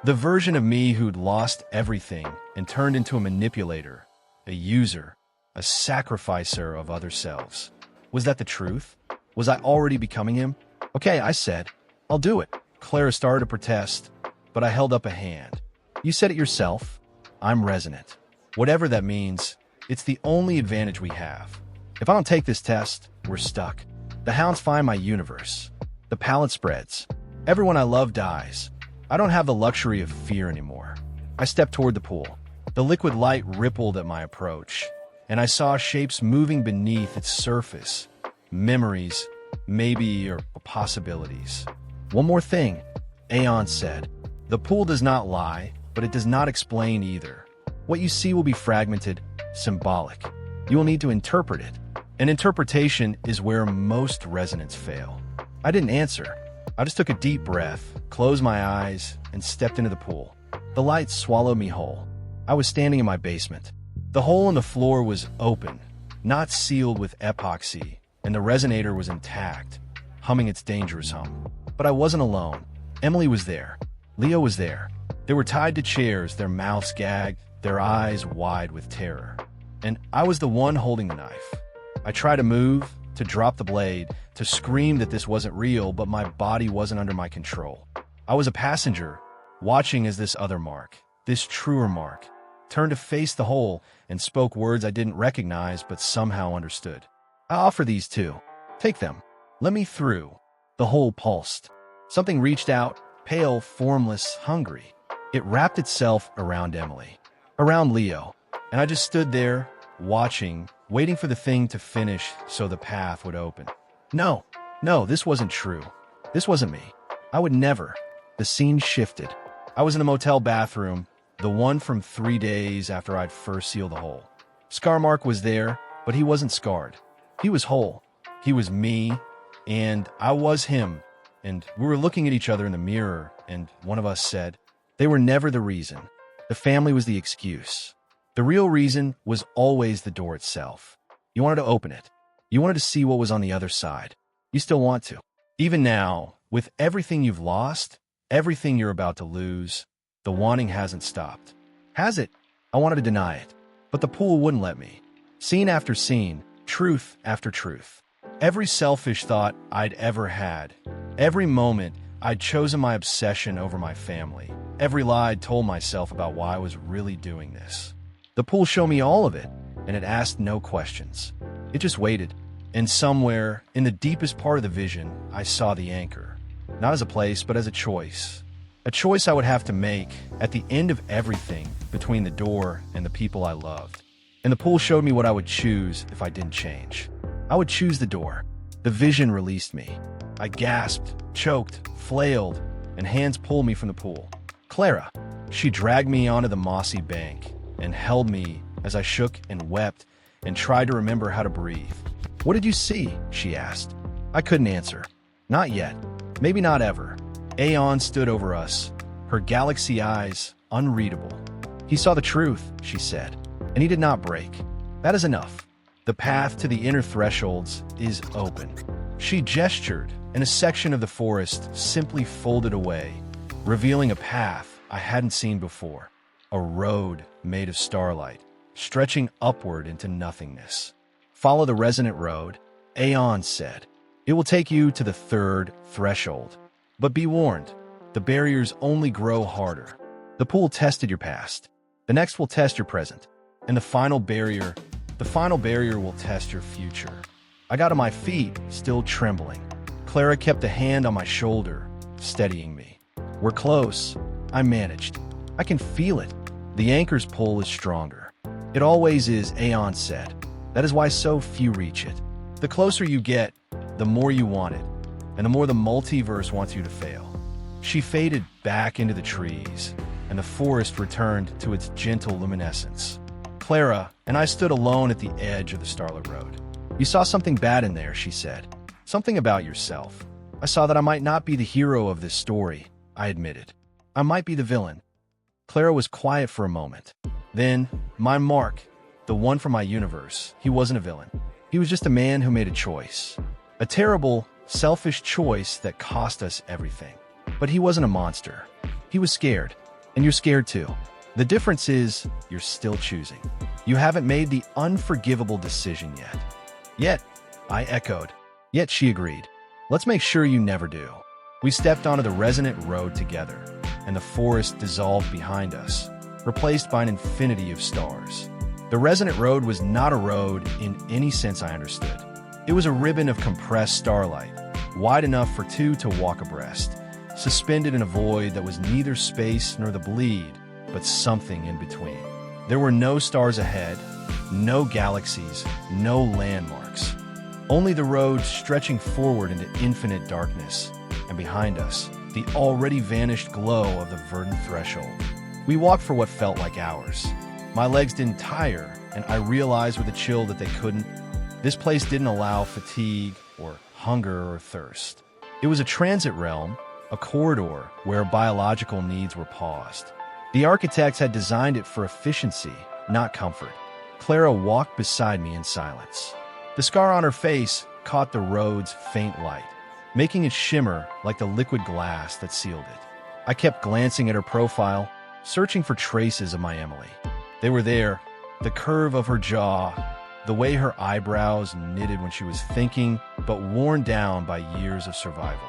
the version of me who'd lost everything and turned into a manipulator, a user, a sacrificer of other selves. Was that the truth? Was I already becoming him? Okay, I said, I'll do it. Clara started to protest, but I held up a hand. You said it yourself. I'm resonant. Whatever that means, it's the only advantage we have. If I don't take this test, we're stuck. The hounds find my universe. The Pallid spreads. Everyone I love dies. I don't have the luxury of fear anymore. I stepped toward the pool. The liquid light rippled at my approach, and I saw shapes moving beneath its surface. Memories, maybe, or possibilities. One more thing, Aeon said. The pool does not lie, but it does not explain either. What you see will be fragmented, symbolic. You will need to interpret it. And interpretation is where most resonants fail. I didn't answer. I just took a deep breath, closed my eyes, and stepped into the pool. The light swallowed me whole. I was standing in my basement. The hole in the floor was open, not sealed with epoxy, and the resonator was intact, humming its dangerous hum. But I wasn't alone. Emily was there. Leo was there. They were tied to chairs, their mouths gagged, their eyes wide with terror. And I was the one holding the knife. I tried to move, to drop the blade, to scream that this wasn't real, but my body wasn't under my control. I was a passenger, watching as this other Mark, this truer Mark, turned to face the hole and spoke words I didn't recognize but somehow understood. I offer these too. Take them. Let me through. The hole pulsed. Something reached out, pale, formless, hungry. It wrapped itself around Emily, around Leo, and I just stood there, watching, waiting for the thing to finish so the path would open. No, this wasn't true. This wasn't me. I would never. The scene shifted. I was in the motel bathroom, the one from 3 days after I'd first sealed the hole. Scarmark was there, but he wasn't scarred. He was whole. He was me, and I was him. And we were looking at each other in the mirror, and one of us said, they were never the reason. The family was the excuse. The real reason was always the door itself. You wanted to open it. You wanted to see what was on the other side. You still want to. Even now, with everything you've lost, everything you're about to lose, the wanting hasn't stopped. Has it? I wanted to deny it, but the pool wouldn't let me. Scene after scene, truth after truth. Every selfish thought I'd ever had, Every moment, I'd chosen my obsession over my family. Every lie I'd told myself about why I was really doing this. The pool showed me all of it, and it asked no questions. It just waited. And somewhere, in the deepest part of the vision, I saw the anchor. Not as a place, but as a choice. A choice I would have to make at the end of everything between the door and the people I loved. And the pool showed me what I would choose if I didn't change. I would choose the door. The vision released me. I gasped, choked, flailed, and hands pulled me from the pool. Clara. She dragged me onto the mossy bank and held me as I shook and wept and tried to remember how to breathe. What did you see? She asked. I couldn't answer. Not yet. Maybe not ever. Aeon stood over us, her galaxy eyes unreadable. He saw the truth, she said, and he did not break. That is enough. The path to the inner thresholds is open. She gestured, and a section of the forest simply folded away, revealing a path I hadn't seen before. A road made of starlight, stretching upward into nothingness. Follow the Resonant Road, Aeon said. It will take you to the third threshold. But be warned, the barriers only grow harder. The pool tested your past. The next will test your present. And the final barrier will test your future. I got on my feet, still trembling. Clara kept a hand on my shoulder, steadying me. We're close. I managed. I can feel it. The anchor's pull is stronger. It always is, Aeon said. That is why so few reach it. The closer you get, the more you want it, and the more the multiverse wants you to fail. She faded back into the trees, and the forest returned to its gentle luminescence. Clara and I stood alone at the edge of the starlit road. You saw something bad in there, she said. Something about yourself. I saw that I might not be the hero of this story, I admitted. I might be the villain. Clara was quiet for a moment. Then, my Mark, the one from my universe, he wasn't a villain. He was just a man who made a choice. A terrible, selfish choice that cost us everything. But he wasn't a monster. He was scared. And you're scared too. The difference is, you're still choosing. You haven't made the unforgivable decision yet. Yet, I echoed. Yet she agreed. Let's make sure you never do. We stepped onto the Resonant Road together, and the forest dissolved behind us, replaced by an infinity of stars. The Resonant Road was not a road in any sense I understood. It was a ribbon of compressed starlight, wide enough for two to walk abreast, suspended in a void that was neither space nor the bleed, but something in between. There were no stars ahead, no galaxies, no landmarks. Only the road stretching forward into infinite darkness, and behind us, the already vanished glow of the Verdant Threshold. We walked for what felt like hours. My legs didn't tire, and I realized with a chill that they couldn't. This place didn't allow fatigue or hunger or thirst. It was a transit realm, a corridor where biological needs were paused. The architects had designed it for efficiency, not comfort. Clara walked beside me in silence. The scar on her face caught the road's faint light, making it shimmer like the liquid glass that sealed it. I kept glancing at her profile, searching for traces of my Emily. They were there, the curve of her jaw, the way her eyebrows knitted when she was thinking, but worn down by years of survival.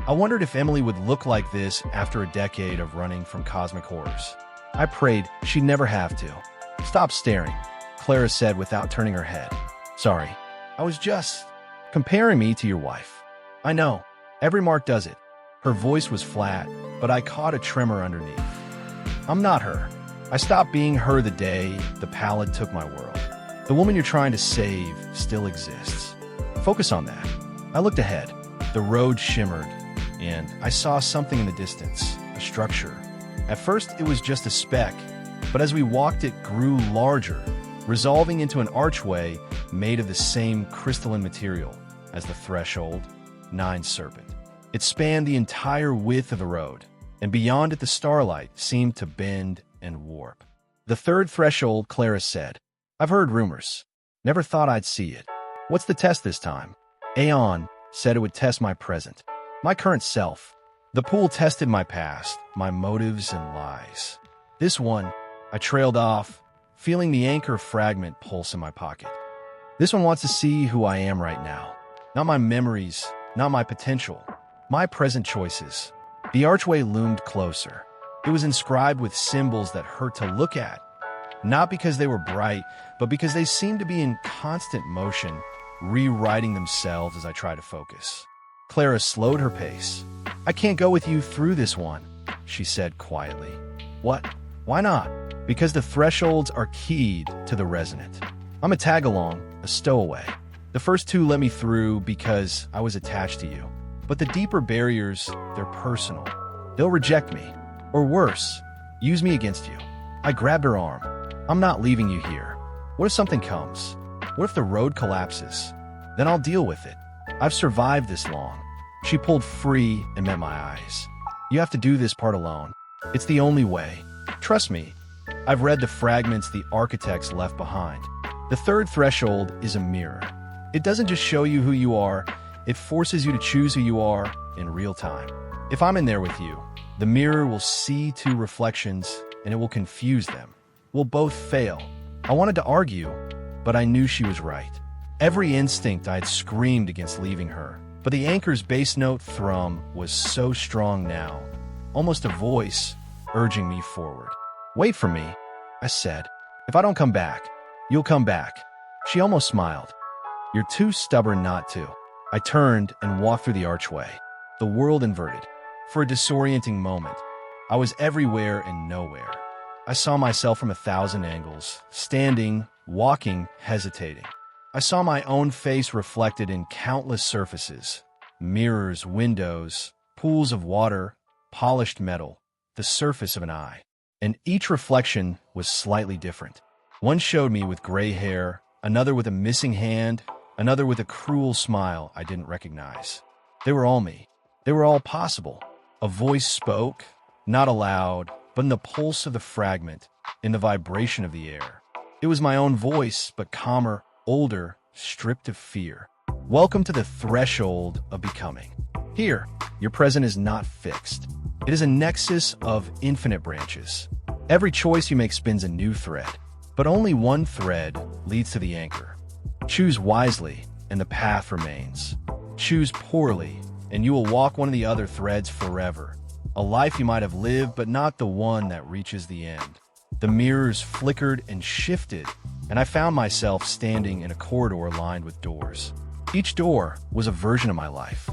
I wondered if Emily would look like this after a decade of running from cosmic horrors. I prayed she'd never have to. Stop staring, Clara said without turning her head. Sorry, I was just comparing me to your wife. I know, every Mark does it. Her voice was flat, but I caught a tremor underneath. I'm not her. I stopped being her the day the Pallid took my world. The woman you're trying to save still exists. Focus on that. I looked ahead. The road shimmered, and I saw something in the distance, a structure. At first, it was just a speck, but as we walked, it grew larger, resolving into an archway made of the same crystalline material as the threshold, Nine Serpent. It spanned the entire width of the road, and beyond it the starlight seemed to bend and warp. The third threshold, Clara said. I've heard rumors. Never thought I'd see it. What's the test this time? Aeon said it would test my present, my current self. The pool tested my past, my motives and lies. This one, I trailed off, feeling the anchor fragment pulse in my pocket. This one wants to see who I am right now. Not my memories, not my potential, My present choices. The archway loomed closer. It was inscribed with symbols that hurt to look at, not because they were bright, but because they seemed to be in constant motion, rewriting themselves as I tried to focus. Clara slowed her pace. "I can't go with you through this one," she said quietly. "What? Why not?" "Because the thresholds are keyed to the resonant. I'm a tag-along, a stowaway. The first two let me through because I was attached to you. But the deeper barriers, they're personal. They'll reject me. Or worse, use me against you." I grabbed her arm. "I'm not leaving you here. What if something comes? What if the road collapses? Then I'll deal with it. I've survived this long." She pulled free and met my eyes. "You have to do this part alone. It's the only way. Trust me. I've read the fragments the architects left behind. The third threshold is a mirror. It doesn't just show you who you are, it forces you to choose who you are in real time. If I'm in there with you, the mirror will see two reflections and it will confuse them. We'll both fail." I wanted to argue, but I knew she was right. Every instinct I had screamed against leaving her, but the anchor's bass note thrum was so strong now, almost a voice urging me forward. "Wait for me," I said. "If I don't come back, you'll come back." She almost smiled. "You're too stubborn not to." I turned and walked through the archway. The world inverted. For a disorienting moment, I was everywhere and nowhere. I saw myself from 1,000 angles, standing, walking, hesitating. I saw my own face reflected in countless surfaces, mirrors, windows, pools of water, polished metal, the surface of an eye. And each reflection was slightly different. One showed me with gray hair, another with a missing hand, another with a cruel smile I didn't recognize. They were all me. They were all possible. A voice spoke, not aloud, but in the pulse of the fragment, in the vibration of the air. It was my own voice, but calmer, older, stripped of fear. "Welcome to the threshold of becoming. Here, your present is not fixed. It is a nexus of infinite branches. Every choice you make spins a new thread, but only one thread leads to the anchor. Choose wisely, and the path remains. Choose poorly, and you will walk one of the other threads forever. A life you might have lived, but not the one that reaches the end." The mirrors flickered and shifted, and I found myself standing in a corridor lined with doors. Each door was a version of my life.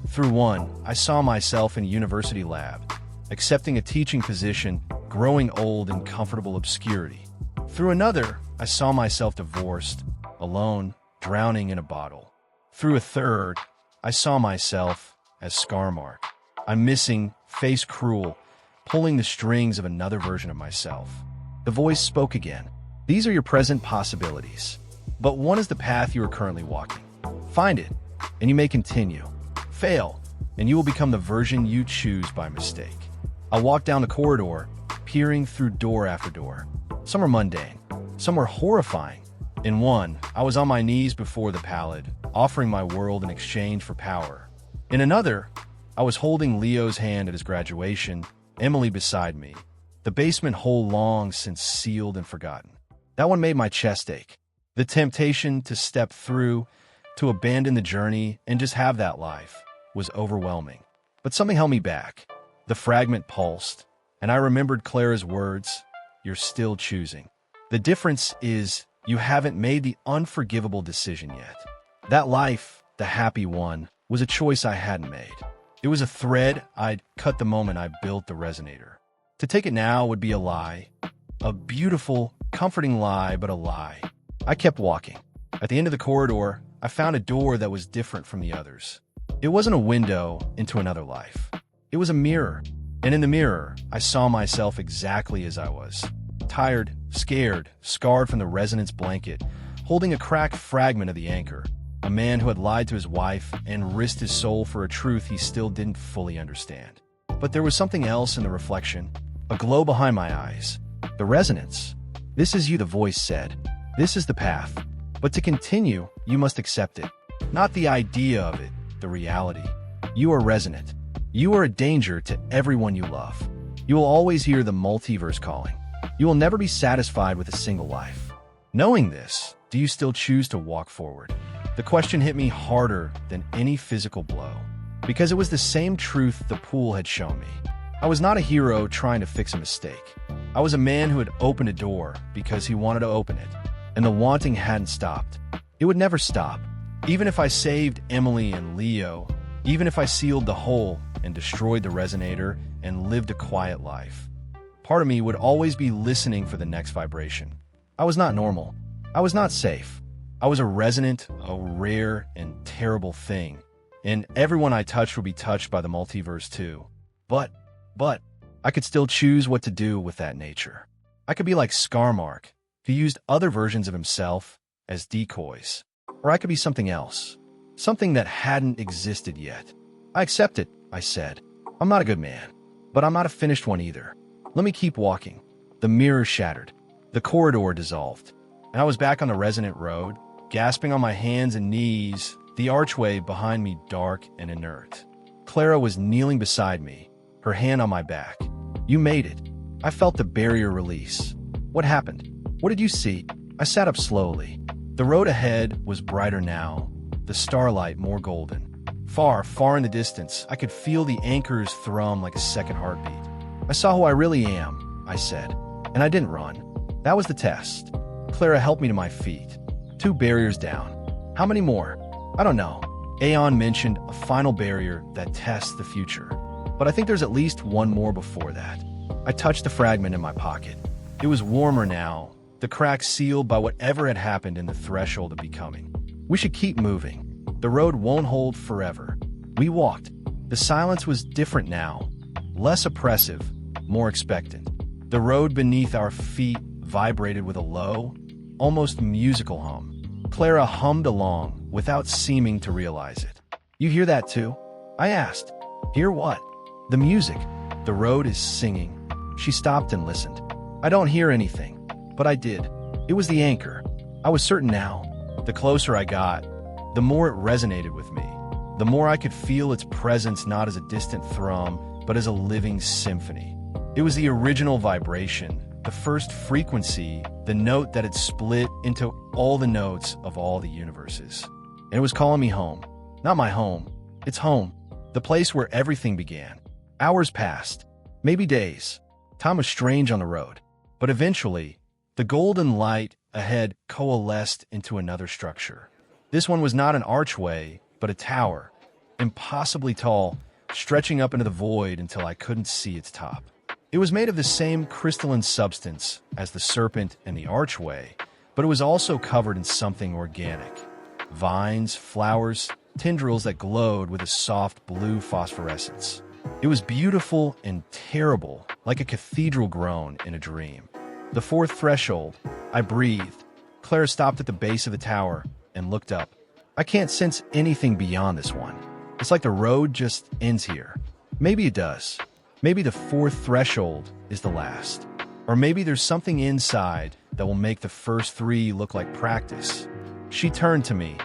Through one, I saw myself in a university lab, accepting a teaching position, growing old in comfortable obscurity. Through another, I saw myself divorced, alone, drowning in a bottle. Through a third, I saw myself as Scarmark. I'm missing, face cruel, pulling the strings of another version of myself. The voice spoke again. "These are your present possibilities, but one is the path you are currently walking. Find it, and you may continue. Fail, and you will become the version you choose by mistake." I walked down the corridor, peering through door after door. Some were mundane, some were horrifying. In one, I was on my knees before the Pallid, offering my world in exchange for power. In another, I was holding Leo's hand at his graduation, Emily beside me, the basement hole long since sealed and forgotten. That one made my chest ache. The temptation to step through, to abandon the journey and just have that life, was overwhelming. But something held me back. The fragment pulsed, and I remembered Clara's words, "You're still choosing. The difference is you haven't made the unforgivable decision yet." That life, the happy one, was a choice I hadn't made. It was a thread I'd cut the moment I built the resonator. To take it now would be a lie. A beautiful, comforting lie, but a lie. I kept walking. At the end of the corridor, I found a door that was different from the others. It wasn't a window into another life. It was a mirror. And in the mirror, I saw myself exactly as I was. Tired, scared, scarred from the resonance blanket, holding a cracked fragment of the anchor. A man who had lied to his wife and risked his soul for a truth he still didn't fully understand. But there was something else in the reflection, a glow behind my eyes. The resonance. "This is you," the voice said. "This is the path. But to continue, you must accept it. Not the idea of it, the reality. You are resonant. You are a danger to everyone you love. You will always hear the multiverse calling. You will never be satisfied with a single life. Knowing this, do you still choose to walk forward?" The question hit me harder than any physical blow. because it was the same truth the pool had shown me. I was not a hero trying to fix a mistake. I was a man who had opened a door because he wanted to open it, and the wanting hadn't stopped. It would never stop. Even if I saved Emily and Leo, even if I sealed the hole and destroyed the resonator and lived a quiet life, part of me would always be listening for the next vibration. I was not normal. I was not safe. I was a resonant, a rare and terrible thing, and everyone I touched would be touched by the multiverse too. But I could still choose what to do with that nature. I could be like Scarmark, who used other versions of himself as decoys. Or I could be something else, something that hadn't existed yet. I accept it, I said. I'm not a good man, but I'm not a finished one either. Let me keep walking. The mirror shattered. The corridor dissolved. And I was back on the Resonant Road, gasping on my hands and knees, the archway behind me dark and inert. Clara was kneeling beside me, her hand on my back. You made it. I felt the barrier release. What happened? What did you see? I sat up slowly. The road ahead was brighter now, the starlight more golden. Far, far in the distance, I could feel the anchors thrum like a second heartbeat. I saw who I really am, I said, and I didn't run. That was the test. Clara helped me to my feet. 2 barriers down. How many more? I don't know. Aeon mentioned a final barrier that tests the future, but I think there's at least one more before that. I touched the fragment in my pocket. It was warmer now, the crack sealed by whatever had happened in the threshold of becoming. We should keep moving. The road won't hold forever. We walked. The silence was different now, less oppressive, more expectant. The road beneath our feet vibrated with a low, almost musical hum. Clara hummed along without seeming to realize it. You hear that too? I asked. Hear what? The music. The road is singing. She stopped and listened. I don't hear anything, but I did. It was the anchor. I was certain now. The closer I got, the more it resonated with me. The more I could feel its presence not as a distant thrum, but as a living symphony. It was the original vibration, the first frequency, the note that had split into all the notes of all the universes. And it was calling me home. Not my home. It's home. The place where everything began. Hours passed. Maybe days. Time was strange on the road. But eventually, the golden light ahead coalesced into another structure. This one was not an archway, but a tower, impossibly tall, stretching up into the void until I couldn't see its top. It was made of the same crystalline substance as the serpent and the archway, but it was also covered in something organic. Vines, flowers, tendrils that glowed with a soft blue phosphorescence. It was beautiful and terrible, like a cathedral groan in a dream. The 4th threshold. I breathed. Clara stopped at the base of the tower and looked up. I can't sense anything beyond this one. It's like the road just ends here. Maybe it does. Maybe the 4th threshold is the last. Or maybe there's something inside that will make the first 3 look like practice. She turned to me,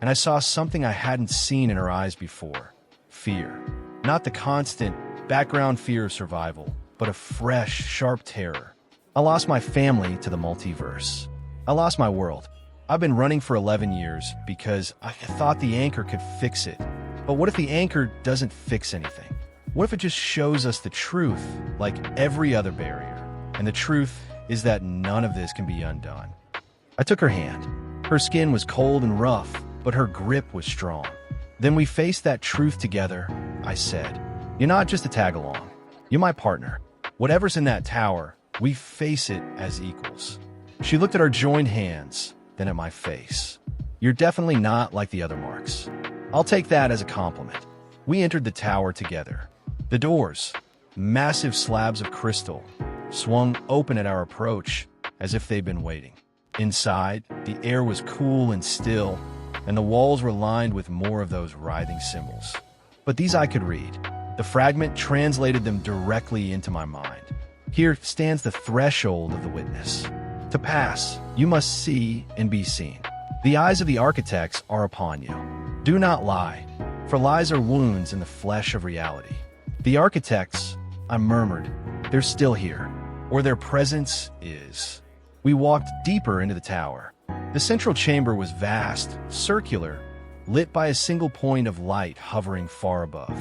and I saw something I hadn't seen in her eyes before. Fear. Not the constant, background fear of survival, but a fresh, sharp terror. I lost my family to the multiverse. I lost my world. I've been running for 11 years because I thought the anchor could fix it. But what if the anchor doesn't fix anything? What if it just shows us the truth, like every other barrier? And the truth is that none of this can be undone. I took her hand. Her skin was cold and rough, but her grip was strong. Then we faced that truth together, I said. You're not just a tag-along. You're my partner. Whatever's in that tower, we face it as equals. She looked at our joined hands, then at my face. You're definitely not like the other Marks. I'll take that as a compliment. We entered the tower together. The doors, massive slabs of crystal, swung open at our approach as if they'd been waiting. Inside, the air was cool and still, and the walls were lined with more of those writhing symbols. But these I could read. The fragment translated them directly into my mind. Here stands the threshold of the witness. To pass, you must see and be seen. The eyes of the architects are upon you. Do not lie, for lies are wounds in the flesh of reality. The architects, I murmured, they're still here, or their presence is. We walked deeper into the tower. The central chamber was vast, circular, lit by a single point of light hovering far above.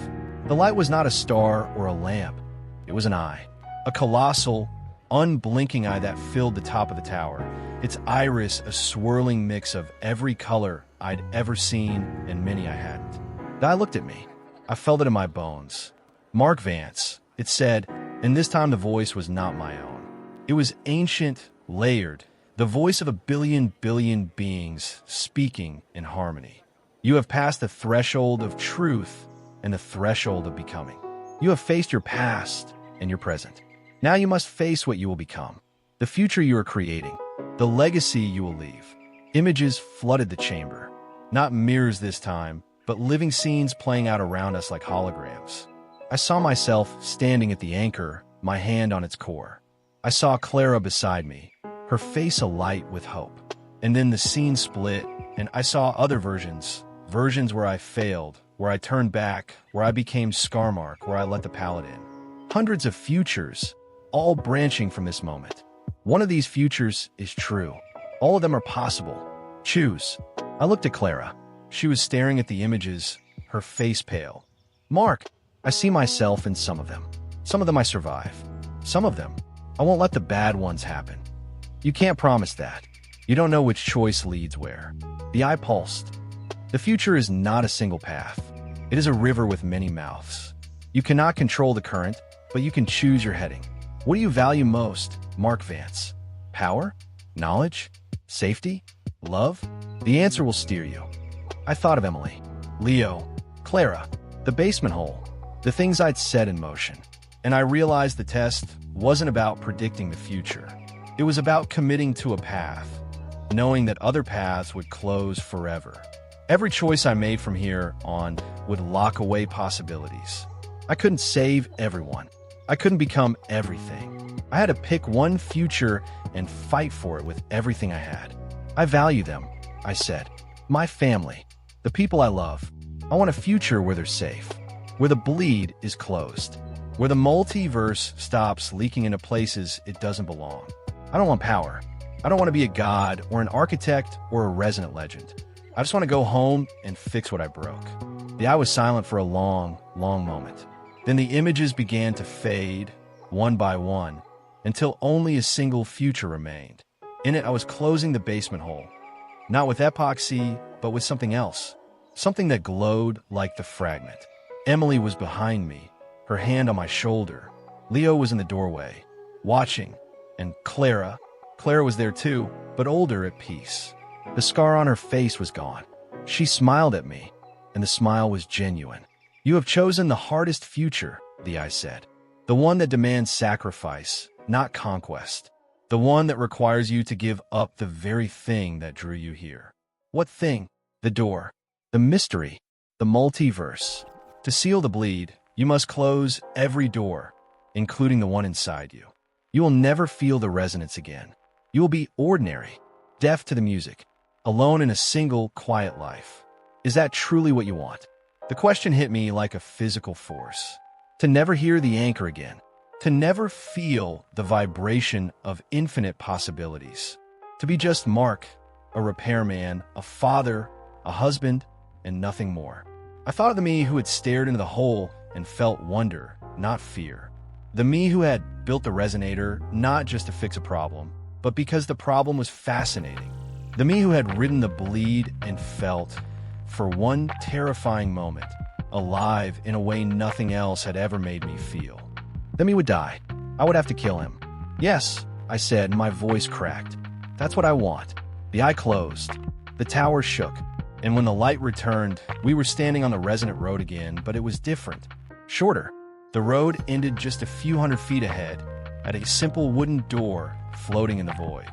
The light was not a star or a lamp. It was an eye. A colossal, unblinking eye that filled the top of the tower. Its iris a swirling mix of every color I'd ever seen and many I hadn't. The eye looked at me. I felt it in my bones. Mark Vance, it said, and this time the voice was not my own. It was ancient, layered, the voice of a billion beings speaking in harmony. You have passed the threshold of truth and the threshold of becoming. You have faced your past and your present. Now you must face what you will become, the future you are creating, the legacy you will leave. Images flooded the chamber, not mirrors this time, but living scenes playing out around us like holograms. I saw myself standing at the anchor, my hand on its core. I saw Clara beside me, her face alight with hope. And then the scene split, and I saw other versions where I failed, where I turned back, where I became Scarmark, where I let the Pallid in. Hundreds of futures, all branching from this moment. One of these futures is true. All of them are possible. Choose. I looked at Clara. She was staring at the images, her face pale. Mark, I see myself in some of them. Some of them I survive. Some of them, I won't let the bad ones happen. You can't promise that. You don't know which choice leads where. The eye pulsed. The future is not a single path. It is a river with many mouths. You cannot control the current, but you can choose your heading. What do you value most, Mark Vance? Power? Knowledge? Safety? Love? The answer will steer you. I thought of Emily, Leo, Clara, the basement hole, the things I'd set in motion. And I realized the test wasn't about predicting the future. It was about committing to a path, knowing that other paths would close forever. Every choice I made from here on would lock away possibilities. I couldn't save everyone. I couldn't become everything. I had to pick one future and fight for it with everything I had. I value them, I said. My family, the people I love. I want a future where they're safe, where the bleed is closed, where the multiverse stops leaking into places it doesn't belong. I don't want power. I don't want to be a god or an architect or a resonant legend. I just want to go home and fix what I broke. The eye was silent for a long moment. Then the images began to fade, one by one, until only a single future remained. In it, I was closing the basement hole. Not with epoxy, but with something else. Something that glowed like the fragment. Emily was behind me, her hand on my shoulder. Leo was in the doorway, watching. And Clara was there too, but older, at peace. The scar on her face was gone. She smiled at me, and the smile was genuine. You have chosen the hardest future, the eye said. The one that demands sacrifice, not conquest. The one that requires you to give up the very thing that drew you here. What thing? The door. The mystery. The multiverse. To seal the bleed, you must close every door, including the one inside you. You will never feel the resonance again. You will be ordinary, deaf to the music, alone in a single, quiet life. Is that truly what you want? The question hit me like a physical force. To never hear the anchor again. To never feel the vibration of infinite possibilities. To be just Mark, a repairman, a father, a husband, and nothing more. I thought of the me who had stared into the hole and felt wonder, not fear. The me who had built the resonator not just to fix a problem, but because the problem was fascinating. The me who had ridden the bleed and felt, for one terrifying moment, alive in a way nothing else had ever made me feel. The me would die. I would have to kill him. Yes, I said, and my voice cracked. That's what I want. The eye closed. The tower shook. And when the light returned, we were standing on the Resonant Road again, but it was different. Shorter. The road ended just a few hundred feet ahead, at a simple wooden door floating in the void.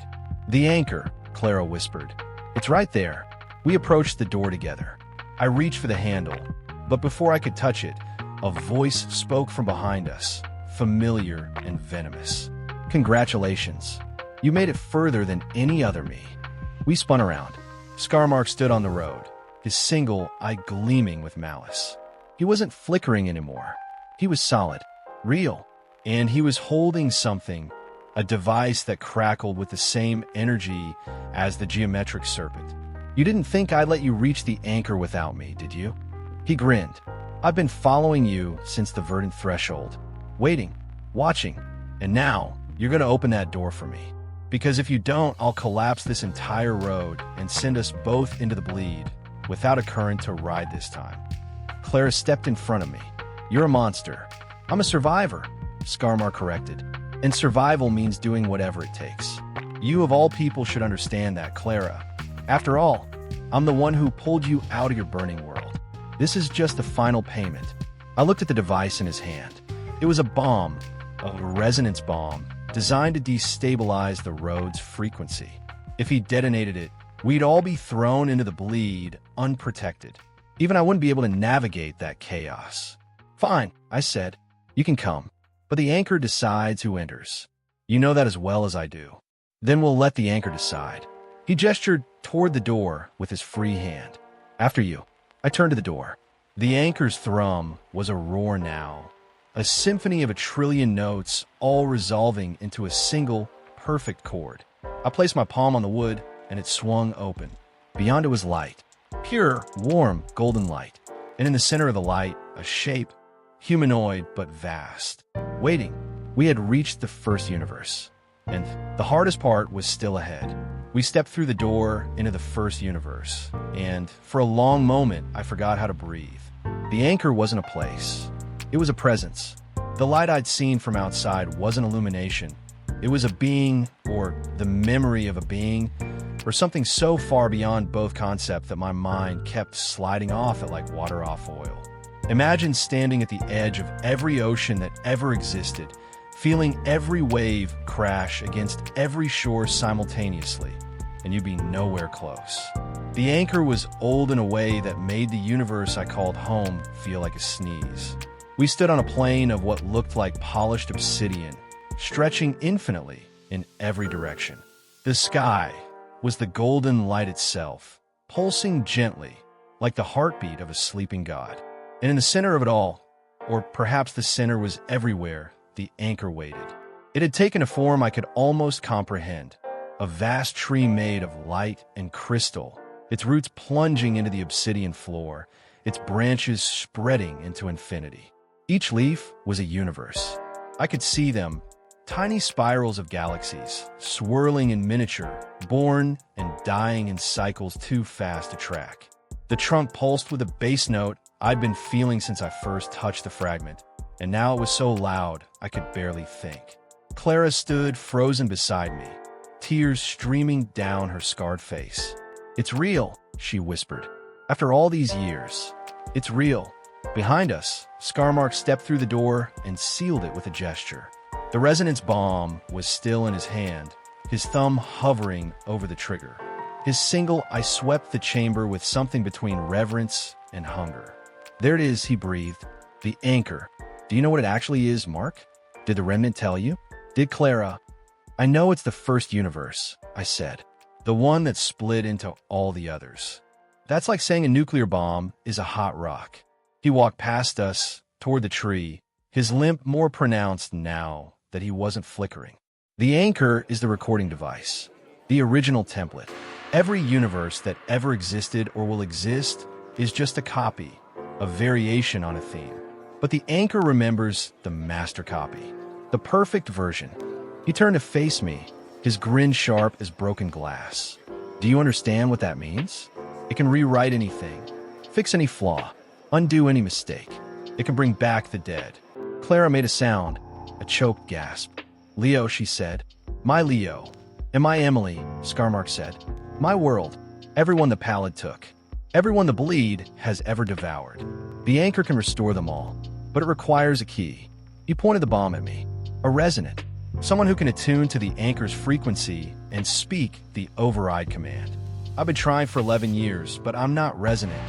The anchor, Clara whispered. It's right there. We approached the door together. I reached for the handle, but before I could touch it, a voice spoke from behind us, familiar and venomous. Congratulations. You made it further than any other me. We spun around. Scarmark stood on the road, his single eye gleaming with malice. He wasn't flickering anymore. He was solid, real, and he was holding something, a device that crackled with the same energy as the geometric serpent. You didn't think I'd let you reach the anchor without me, did you? He grinned. I've been following you since the Verdant Threshold. Waiting, watching, and now you're gonna open that door for me. Because if you don't, I'll collapse this entire road and send us both into the bleed, without a current to ride this time. Clara stepped in front of me. You're a monster. I'm a survivor, Skarmar corrected. And survival means doing whatever it takes. You of all people should understand that, Clara. After all, I'm the one who pulled you out of your burning world. This is just the final payment. I looked at the device in his hand. It was a bomb, a resonance bomb, designed to destabilize the road's frequency. If he detonated it, we'd all be thrown into the bleed, unprotected. Even I wouldn't be able to navigate that chaos. Fine, I said. You can come. But the anchor decides who enters. You know that as well as I do. Then we'll let the anchor decide. He gestured toward the door with his free hand. After you. I turned to the door. The anchor's thrum was a roar now. A symphony of 1,000,000,000 notes, all resolving into a single, perfect chord. I placed my palm on the wood, and it swung open. Beyond it was light. Pure, warm, golden light. And in the center of the light, a shape, humanoid but vast. Waiting. We had reached the first universe. And the hardest part was still ahead. We stepped through the door into the first universe. And for a long moment, I forgot how to breathe. The anchor wasn't a place. It was a presence. The light I'd seen from outside wasn't illumination. It was a being, or the memory of a being, or something so far beyond both concepts that my mind kept sliding off it like water off oil. Imagine standing at the edge of every ocean that ever existed, feeling every wave crash against every shore simultaneously, and you'd be nowhere close. The anchor was old in a way that made the universe I called home feel like a sneeze. We stood on a plane of what looked like polished obsidian, stretching infinitely in every direction. The sky was the golden light itself, pulsing gently, like the heartbeat of a sleeping god. And in the center of it all, or perhaps the center was everywhere, the anchor waited. It had taken a form I could almost comprehend, a vast tree made of light and crystal, its roots plunging into the obsidian floor, its branches spreading into infinity. Each leaf was a universe. I could see them, tiny spirals of galaxies, swirling in miniature, born and dying in cycles too fast to track. The trunk pulsed with a bass note I'd been feeling since I first touched the fragment, and now it was so loud I could barely think. Clara stood frozen beside me, tears streaming down her scarred face. "It's real," she whispered. "After all these years, it's real." Behind us, Skarmark stepped through the door and sealed it with a gesture. The resonance bomb was still in his hand, his thumb hovering over the trigger. His single eye swept the chamber with something between reverence and hunger. "There it is," he breathed. "The anchor. Do you know what it actually is, Mark? Did the remnant tell you? Did Clara?" "I know it's the first universe," I said. "The one that split into all the others. That's like saying a nuclear bomb is a hot rock." He walked past us, toward the tree, his limp more pronounced now that he wasn't flickering. "The anchor is the recording device, the original template. Every universe that ever existed or will exist is just a copy, a variation on a theme. But the anchor remembers the master copy, the perfect version." He turned to face me, his grin sharp as broken glass. "Do you understand what that means? It can rewrite anything, fix any flaw, undo any mistake. It can bring back the dead." Clara made a sound, a choked gasp. "Leo," she said. "My Leo. And my Emily," Skarmark said. "My world. Everyone the Pallid took. Everyone the bleed has ever devoured. The anchor can restore them all, but it requires a key." He pointed the bomb at me. "A resonant. Someone who can attune to the anchor's frequency and speak the override command. I've been trying for 11 years, but I'm not resonant.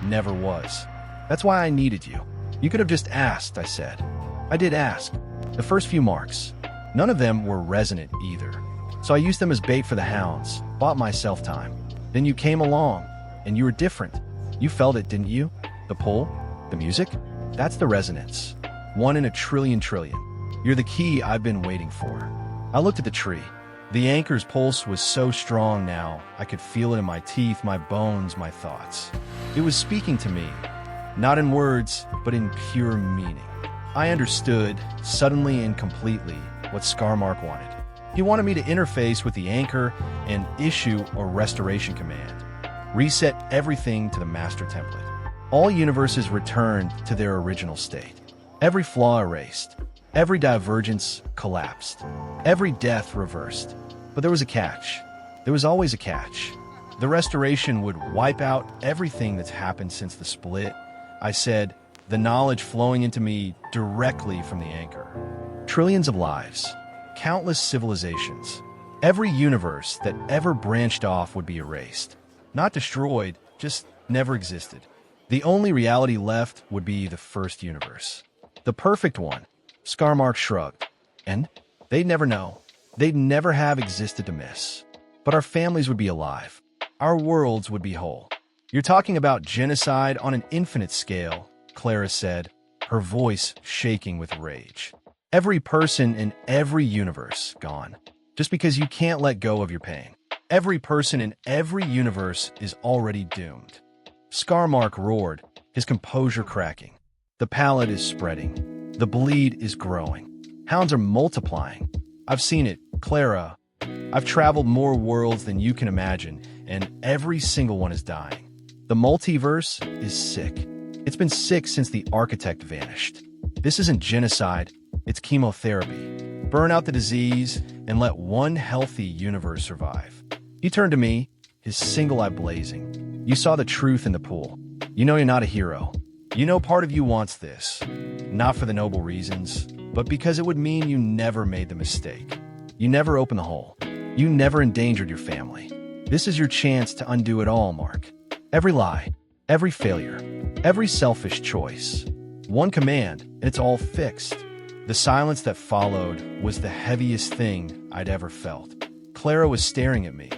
Never was. That's why I needed you." "You could have just asked," I said. I did ask. The first few marks. None of them were resonant either. So I used them as bait for the hounds, bought myself time. Then you came along, and you were different. You felt it, didn't you? The pull? The music? That's the resonance. 1 in a trillion trillion. You're the key I've been waiting for." I looked at the tree. The anchor's pulse was so strong now, I could feel it in my teeth, my bones, my thoughts. It was speaking to me, not in words, but in pure meaning. I understood, suddenly and completely, what Scarmark wanted. He wanted me to interface with the anchor and issue a restoration command. Reset everything to the master template. All universes returned to their original state. Every flaw erased. Every divergence collapsed. Every death reversed. But there was a catch. There was always a catch. The restoration would wipe out everything that's happened since the split. I said, the knowledge flowing into me directly from the anchor. Trillions of lives. Countless civilizations. Every universe that ever branched off would be erased. Not destroyed, just never existed. The only reality left would be the first universe. The perfect one. Scarmark shrugged. And they'd never know. They'd never have existed to miss. But our families would be alive. Our worlds would be whole. You're talking about genocide on an infinite scale, Clara said, her voice shaking with rage. Every person in every universe gone. Just because you can't let go of your pain. Every person in every universe is already doomed. Scarmark roared, his composure cracking. The Pallid is spreading. The bleed is growing. Hounds are multiplying. I've seen it, Clara. I've traveled more worlds than you can imagine, and every single one is dying. The multiverse is sick. It's been sick since the architect vanished. This isn't genocide, it's chemotherapy. Burn out the disease and let one healthy universe survive. He turned to me, his single eye blazing. You saw the truth in the pool. You know you're not a hero. You know part of you wants this. Not for the noble reasons, but because it would mean you never made the mistake. You never opened the hole. You never endangered your family. This is your chance to undo it all, Mark. Every lie, every failure, every selfish choice. One command, and it's all fixed. The silence that followed was the heaviest thing I'd ever felt. Clara was staring at me,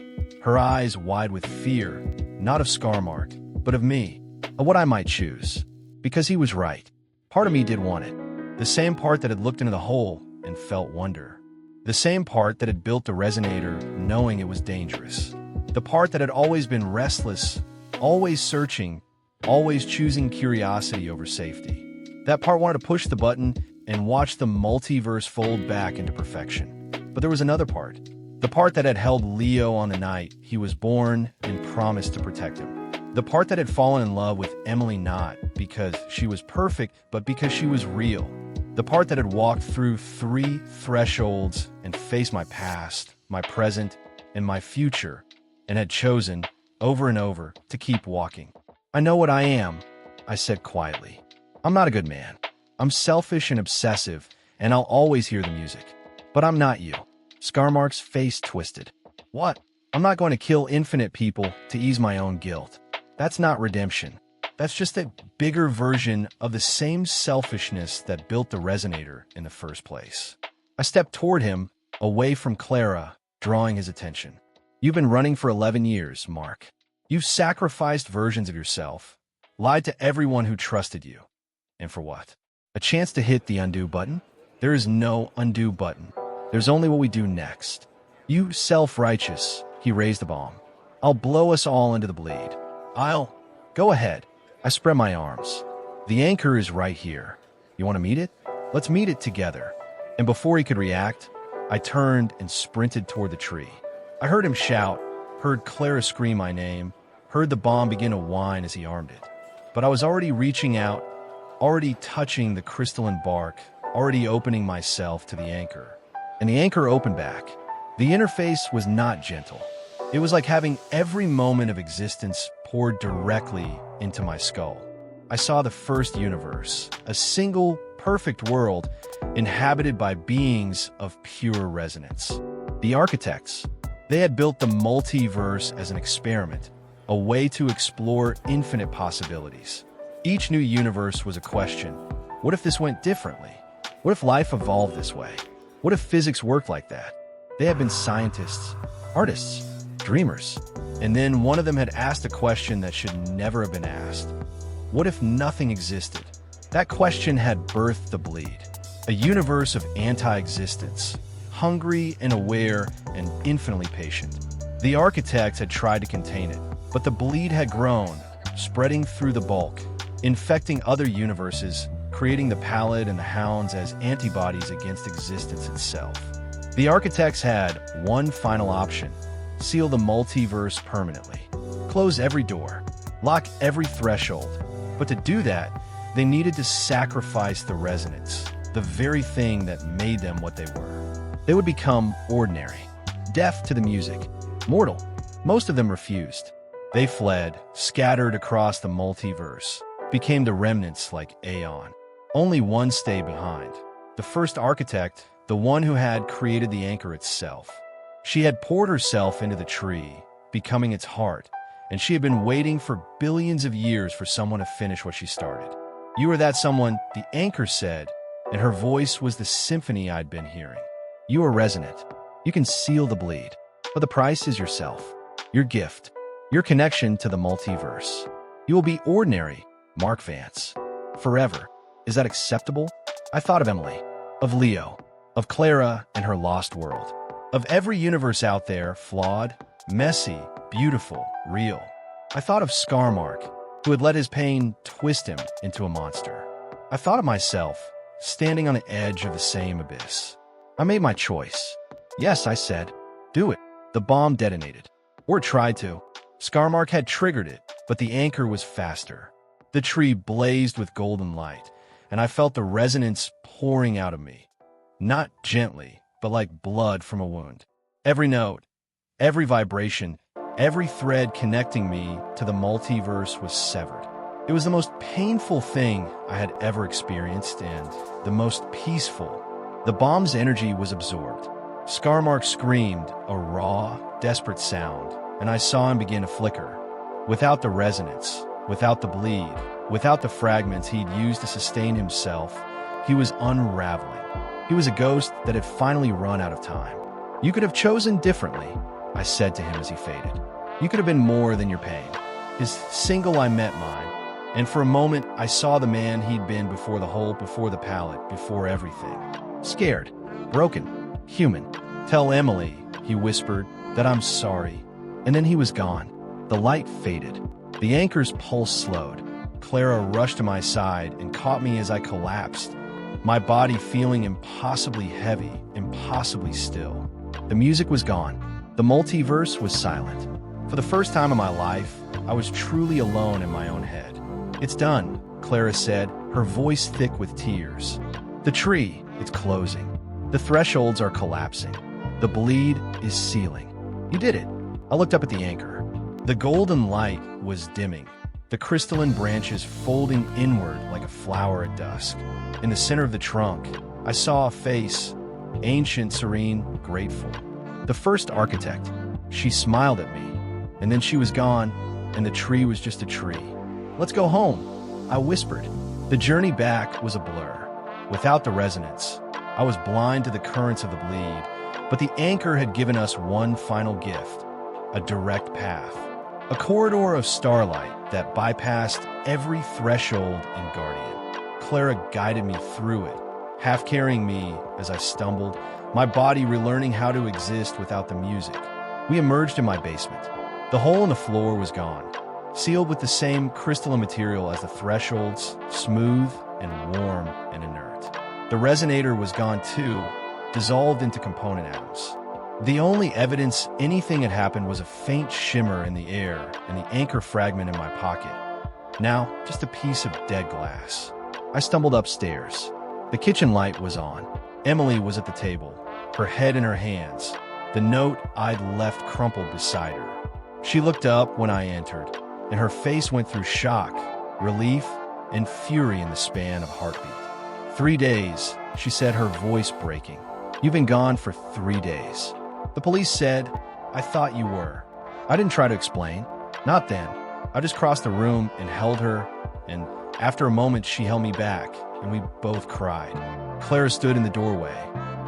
her eyes wide with fear, not of Scarmark, but of me, of what I might choose. Because he was right. Part of me did want it. The same part that had looked into the hole and felt wonder. The same part that had built the resonator knowing it was dangerous. The part that had always been restless, always searching, always choosing curiosity over safety. That part wanted to push the button and watch the multiverse fold back into perfection. But there was another part. The part that had held Leo on the night he was born and promised to protect him. The part that had fallen in love with Emily not because she was perfect, but because she was real. The part that had walked through 3 thresholds and faced my past, my present, and my future, and had chosen, over and over, to keep walking. I know what I am, I said quietly. I'm not a good man. I'm selfish and obsessive, and I'll always hear the music. But I'm not you. Scarmark's face twisted. What? I'm not going to kill infinite people to ease my own guilt. That's not redemption. That's just a bigger version of the same selfishness that built the resonator in the first place. I stepped toward him, away from Clara, drawing his attention. You've been running for 11 years, Mark. You've sacrificed versions of yourself, lied to everyone who trusted you. And for what? A chance to hit the undo button? There is no undo button. There's only what we do next. You self-righteous, he raised a bomb. I'll blow us all into the bleed. Go ahead. I spread my arms. The anchor is right here. You want to meet it? Let's meet it together. And before he could react, I turned and sprinted toward the tree. I heard him shout, heard Clara scream my name, heard the bomb begin to whine as he armed it. But I was already reaching out, already touching the crystalline bark, already opening myself to the anchor. And the anchor opened back. The interface was not gentle. It was like having every moment of existence poured directly into my skull. I saw the first universe, a single, perfect world inhabited by beings of pure resonance. The architects, they had built the multiverse as an experiment, a way to explore infinite possibilities. Each new universe was a question. What if this went differently? What if life evolved this way? What if physics worked like that? They had been scientists, artists, dreamers. And then one of them had asked a question that should never have been asked. What if nothing existed? That question had birthed the bleed. A universe of anti-existence, hungry and aware and infinitely patient. The architects had tried to contain it, but the bleed had grown, spreading through the bulk, infecting other universes, creating the Pallid and the Hounds as antibodies against existence itself. The architects had one final option: seal the multiverse permanently, close every door, lock every threshold. But to do that, they needed to sacrifice the resonance, the very thing that made them what they were. They would become ordinary, deaf to the music, mortal. Most of them refused. They fled, scattered across the multiverse, became the remnants like Aeon. Only one stayed behind. The first architect, the one who had created the anchor itself. She had poured herself into the tree, becoming its heart, and she had been waiting for billions of years for someone to finish what she started. "You are that someone," the anchor said, and her voice was the symphony I'd been hearing. "You are resonant. You can seal the bleed. But the price is yourself, your gift, your connection to the multiverse. You will be ordinary, Mark Vance, forever. Is that acceptable?" I thought of Emily, of Leo, of Clara and her lost world, of every universe out there, flawed, messy, beautiful, real. I thought of Scarmark, who had let his pain twist him into a monster. I thought of myself, standing on the edge of the same abyss. I made my choice. "Yes," I said. "Do it." The bomb detonated. Or it tried to. Scarmark had triggered it, but the anchor was faster. The tree blazed with golden light, and I felt the resonance pouring out of me. Not gently, but like blood from a wound. Every note, every vibration, every thread connecting me to the multiverse was severed. It was the most painful thing I had ever experienced and the most peaceful. The bomb's energy was absorbed. Scarmark screamed, a raw, desperate sound, and I saw him begin to flicker. Without the resonance, without the bleed, without the fragments he'd used to sustain himself, he was unraveling. He was a ghost that had finally run out of time. "You could have chosen differently," I said to him as he faded. "You could have been more than your pain." His single eye met mine, and for a moment I saw the man he'd been before the hole, before the pallet, before everything. Scared, broken, human. "Tell Emily," he whispered, "that I'm sorry." And then he was gone. The light faded. The anchor's pulse slowed. Clara rushed to my side and caught me as I collapsed, my body feeling impossibly heavy, impossibly still. The music was gone. The multiverse was silent. For the first time in my life, I was truly alone in my own head. "It's done," Clara said, her voice thick with tears. "The tree, it's closing. The thresholds are collapsing. The bleed is sealing. You did it." I looked up at the anchor. The golden light was dimming, the crystalline branches folding inward like a flower at dusk. In the center of the trunk, I saw a face, ancient, serene, grateful. The first architect. She smiled at me, and then she was gone, and the tree was just a tree. "Let's go home," I whispered. The journey back was a blur. Without the resonance, I was blind to the currents of the bleed, but the anchor had given us one final gift, a direct path, a corridor of starlight that bypassed every threshold and guardian. Clara guided me through it, half carrying me as I stumbled, my body relearning how to exist without the music. We emerged in my basement. The hole in the floor was gone, sealed with the same crystalline material as the thresholds, smooth and warm and inert. The resonator was gone too, dissolved into component atoms. The only evidence anything had happened was a faint shimmer in the air and the anchor fragment in my pocket. Now, just a piece of dead glass. I stumbled upstairs. The kitchen light was on. Emily was at the table, her head in her hands, the note I'd left crumpled beside her. She looked up when I entered, and her face went through shock, relief, and fury in the span of heartbeat. 3 days, she said, her voice breaking. "You've been gone for 3 days. The police said, I thought you were." I didn't try to explain. Not then. I just crossed the room and held her, and after a moment she held me back, and we both cried. Clara stood in the doorway,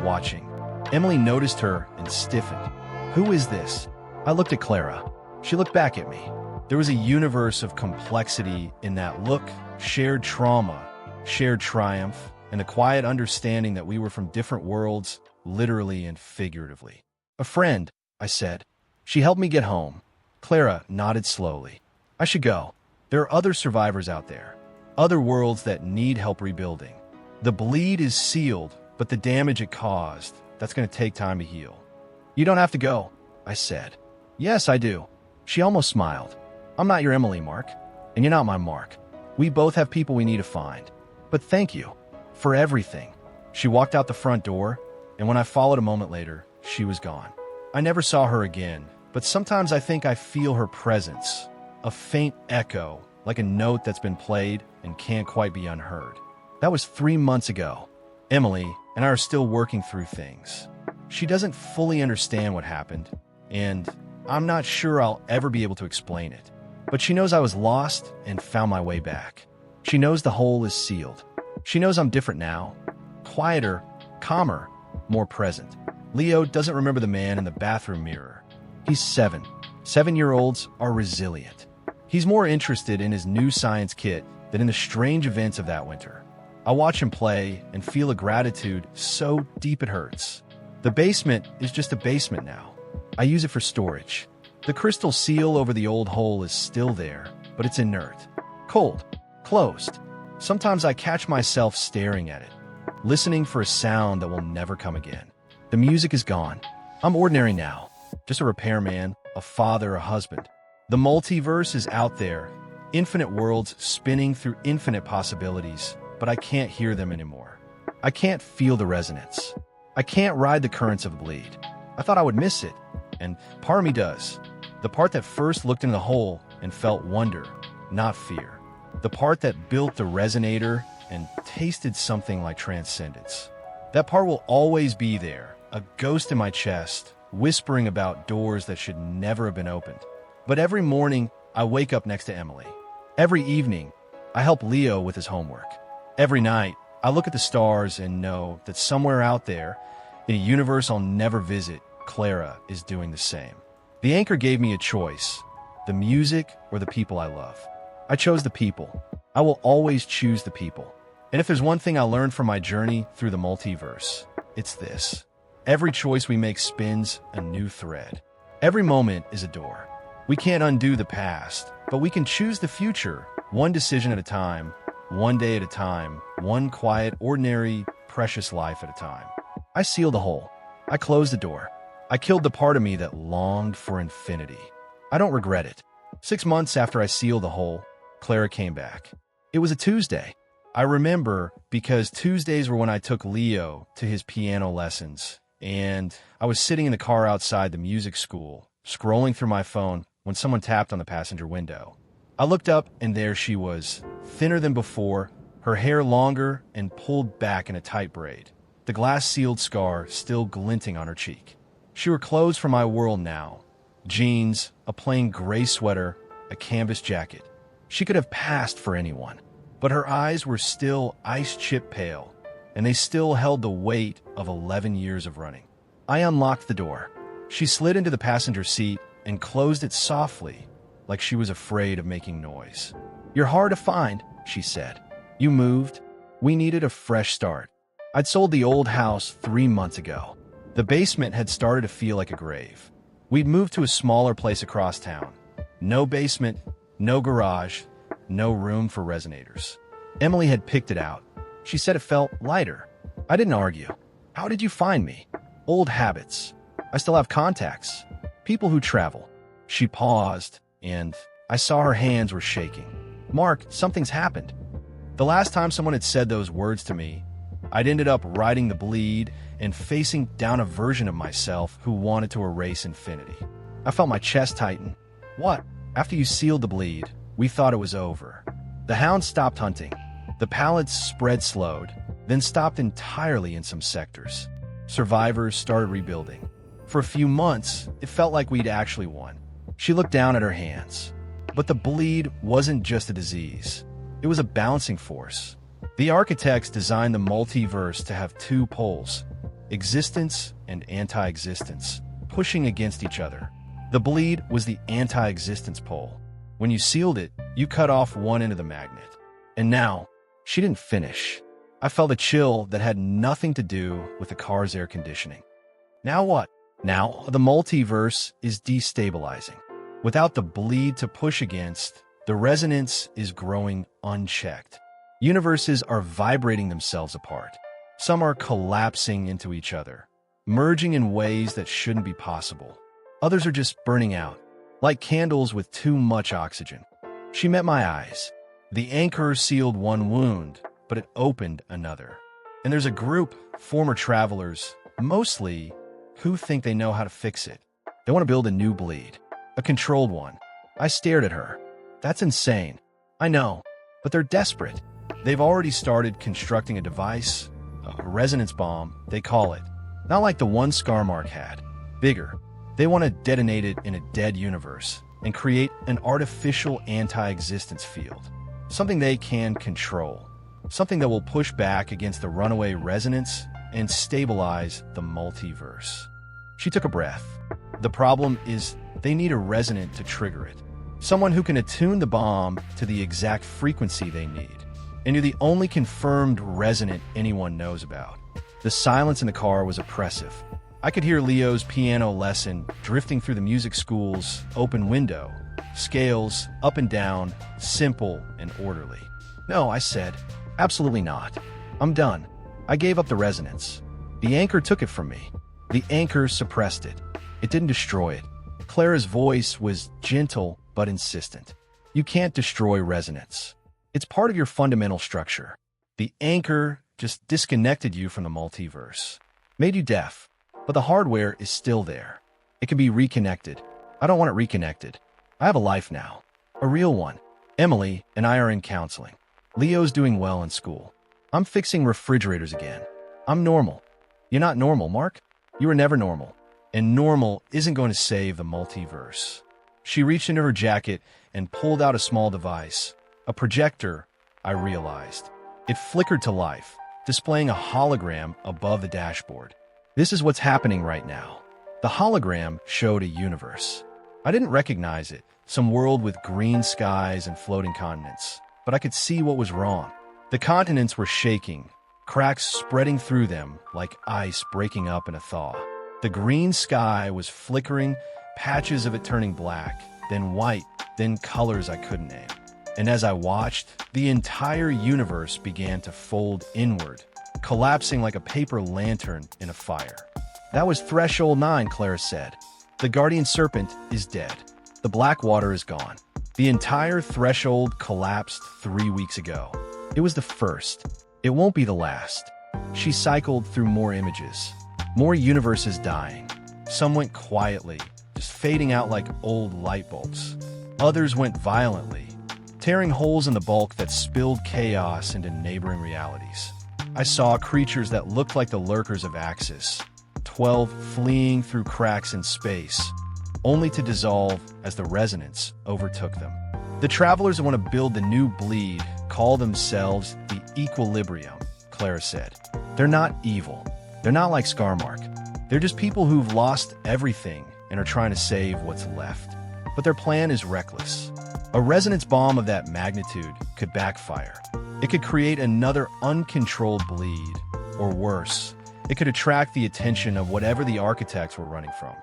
watching. Emily noticed her and stiffened. "Who is this?" I looked at Clara. She looked back at me. There was a universe of complexity in that look, shared trauma, shared triumph, and the quiet understanding that we were from different worlds, literally and figuratively. A friend, I said. She helped me get home. Clara nodded slowly. I should go. There are other survivors out there. Other worlds that need help rebuilding. The bleed is sealed, but the damage it caused, that's going to take time to heal. You don't have to go, I said. Yes, I do. She almost smiled. I'm not your Emily, Mark. And you're not my Mark. We both have people we need to find. But thank you for everything. She walked out the front door, and when I followed a moment later, she was gone. I never saw her again, but sometimes I think I feel her presence, a faint echo, like a note that's been played and can't quite be unheard. That was 3 months ago. Emily and I are still working through things. She doesn't fully understand what happened, and I'm not sure I'll ever be able to explain it. But she knows I was lost and found my way back. She knows the hole is sealed. She knows I'm different now. Quieter, calmer, more present. Leo doesn't remember the man in the bathroom mirror. He's 7. 7-year-olds are resilient. He's more interested in his new science kit than in the strange events of that winter. I watch him play and feel a gratitude so deep it hurts. The basement is just a basement now. I use it for storage. The crystal seal over the old hole is still there, but it's inert. Cold. Closed. Sometimes I catch myself staring at it, listening for a sound that will never come again. The music is gone. I'm ordinary now. Just a repairman, a father, a husband. The multiverse is out there. Infinite worlds spinning through infinite possibilities, but I can't hear them anymore. I can't feel the resonance. I can't ride the currents of the bleed. I thought I would miss it, and part of me does. The part that first looked into the hole and felt wonder, not fear. The part that built the resonator and tasted something like transcendence. That part will always be there, a ghost in my chest, whispering about doors that should never have been opened. But every morning, I wake up next to Emily. Every evening, I help Leo with his homework. Every night, I look at the stars and know that somewhere out there, in a universe I'll never visit, Clara is doing the same. The anchor gave me a choice, the music or the people I love. I chose the people. I will always choose the people. And if there's one thing I learned from my journey through the multiverse, it's this. Every choice we make spins a new thread. Every moment is a door. We can't undo the past, but we can choose the future, one decision at a time, one day at a time, one quiet, ordinary, precious life at a time. I sealed the hole. I closed the door. I killed the part of me that longed for infinity. I don't regret it. 6 months after I sealed the hole, Clara came back. It was a Tuesday. I remember because Tuesdays were when I took Leo to his piano lessons, and I was sitting in the car outside the music school, scrolling through my phone when someone tapped on the passenger window. I looked up, and there she was, thinner than before, her hair longer and pulled back in a tight braid, the glass-sealed scar still glinting on her cheek. She wore clothes from my world now. Jeans, a plain gray sweater, a canvas jacket. She could have passed for anyone, but her eyes were still ice-chip pale, and they still held the weight of 11 years of running. I unlocked the door. She slid into the passenger seat and closed it softly, like she was afraid of making noise. "You're hard to find," she said. "You moved. We needed a fresh start." I'd sold the old house 3 months ago. The basement had started to feel like a grave. We'd moved to a smaller place across town. No basement, no garage, no room for resonators. Emily had picked it out. She said it felt lighter. I didn't argue. "How did you find me?" "Old habits. I still have contacts. People who travel." She paused, and I saw her hands were shaking. "Mark, something's happened." The last time someone had said those words to me, I'd ended up riding the bleed and facing down a version of myself who wanted to erase infinity. I felt my chest tighten. "What?" "After you sealed the bleed, we thought it was over. The hounds stopped hunting. The Pallid spread slowed, then stopped entirely in some sectors. Survivors started rebuilding. For a few months, it felt like we'd actually won." She looked down at her hands. But the bleed wasn't just a disease. It was a balancing force. The architects designed the multiverse to have 2 poles, existence and anti-existence, pushing against each other. The bleed was the anti-existence pole. When you sealed it, you cut off one end of the magnet. And now, she didn't finish. I felt a chill that had nothing to do with the car's air conditioning. Now what? Now, the multiverse is destabilizing. Without the bleed to push against, the resonance is growing unchecked. Universes are vibrating themselves apart. Some are collapsing into each other, merging in ways that shouldn't be possible. Others are just burning out, like candles with too much oxygen. She met my eyes. The anchor sealed one wound, but it opened another. And there's a group, former travelers, mostly, who think they know how to fix it. They want to build a new bleed, a controlled one. I stared at her. That's insane. I know, but they're desperate. They've already started constructing a device, a resonance bomb, they call it. Not like the one Scarmark had. Bigger. They want to detonate it in a dead universe and create an artificial anti-existence field. Something they can control. Something that will push back against the runaway resonance and stabilize the multiverse. She took a breath. The problem is they need a resonant to trigger it. Someone who can attune the bomb to the exact frequency they need. And you're the only confirmed resonant anyone knows about. The silence in the car was oppressive. I could hear Leo's piano lesson drifting through the music school's open window. Scales, up and down, simple and orderly. No, I said, absolutely not. I'm done. I gave up the resonance. The anchor took it from me. The anchor suppressed it. It didn't destroy it. Clara's voice was gentle but insistent. You can't destroy resonance. It's part of your fundamental structure. The anchor just disconnected you from the multiverse. Made you deaf. But the hardware is still there. It can be reconnected. I don't want it reconnected. I have a life now. A real one. Emily and I are in counseling. Leo's doing well in school. I'm fixing refrigerators again. I'm normal. You're not normal, Mark. You were never normal. And normal isn't going to save the multiverse. She reached into her jacket and pulled out a small device. A projector, I realized. It flickered to life, displaying a hologram above the dashboard. This is what's happening right now. The hologram showed a universe. I didn't recognize it, some world with green skies and floating continents. But I could see what was wrong. The continents were shaking, cracks spreading through them like ice breaking up in a thaw. The green sky was flickering, patches of it turning black, then white, then colors I couldn't name. And as I watched, the entire universe began to fold inward, collapsing like a paper lantern in a fire. That was Threshold 9, Clara said. The guardian serpent is dead. The black water is gone. The entire threshold collapsed 3 weeks ago. It was the first. It won't be the last. She cycled through more images. More universes dying. Some went quietly, just fading out like old light bulbs. Others went violently, tearing holes in the bulk that spilled chaos into neighboring realities. I saw creatures that looked like the lurkers of Axis, 12 fleeing through cracks in space, only to dissolve as the resonance overtook them. The travelers that want to build the new bleed call themselves the Equilibrium, Clara said. They're not evil. They're not like Scarmark. They're just people who've lost everything and are trying to save what's left. But their plan is reckless. A resonance bomb of that magnitude could backfire. It could create another uncontrolled bleed, or worse, it could attract the attention of whatever the architects were running from.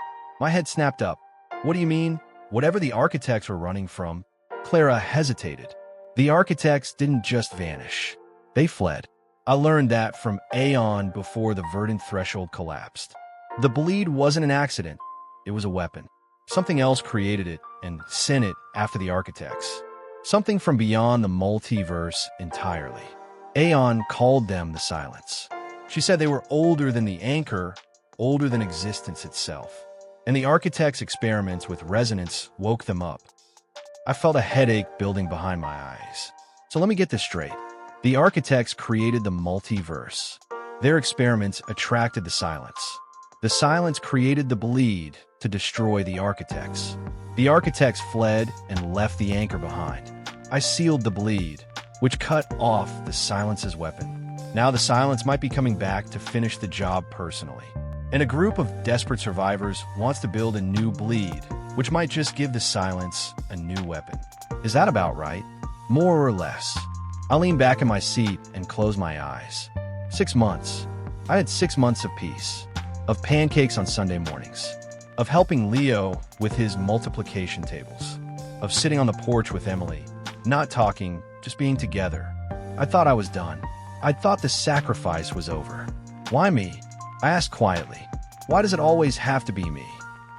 My head snapped up. What do you mean? Whatever the architects were running from? Clara hesitated. The architects didn't just vanish. They fled. I learned that from Aeon before the Verdant Threshold collapsed. The bleed wasn't an accident. It was a weapon. Something else created it and sent it after the architects. Something from beyond the multiverse entirely. Aeon called them the Silence. She said they were older than the anchor, older than existence itself. And the architects' experiments with resonance woke them up. I felt a headache building behind my eyes. So let me get this straight. The architects created the multiverse. Their experiments attracted the Silence. The Silence created the bleed to destroy the architects. The architects fled and left the anchor behind. I sealed the bleed, which cut off the Silence's weapon. Now the Silence might be coming back to finish the job personally. And a group of desperate survivors wants to build a new bleed, which might just give the Silence a new weapon. Is that about right? More or less? I leaned back in my seat and closed my eyes. 6 months. I had 6 months of peace, of pancakes on Sunday mornings, of helping Leo with his multiplication tables, of sitting on the porch with Emily, not talking, just being together. I thought I was done. I thought the sacrifice was over. Why me? I asked quietly. Why does it always have to be me?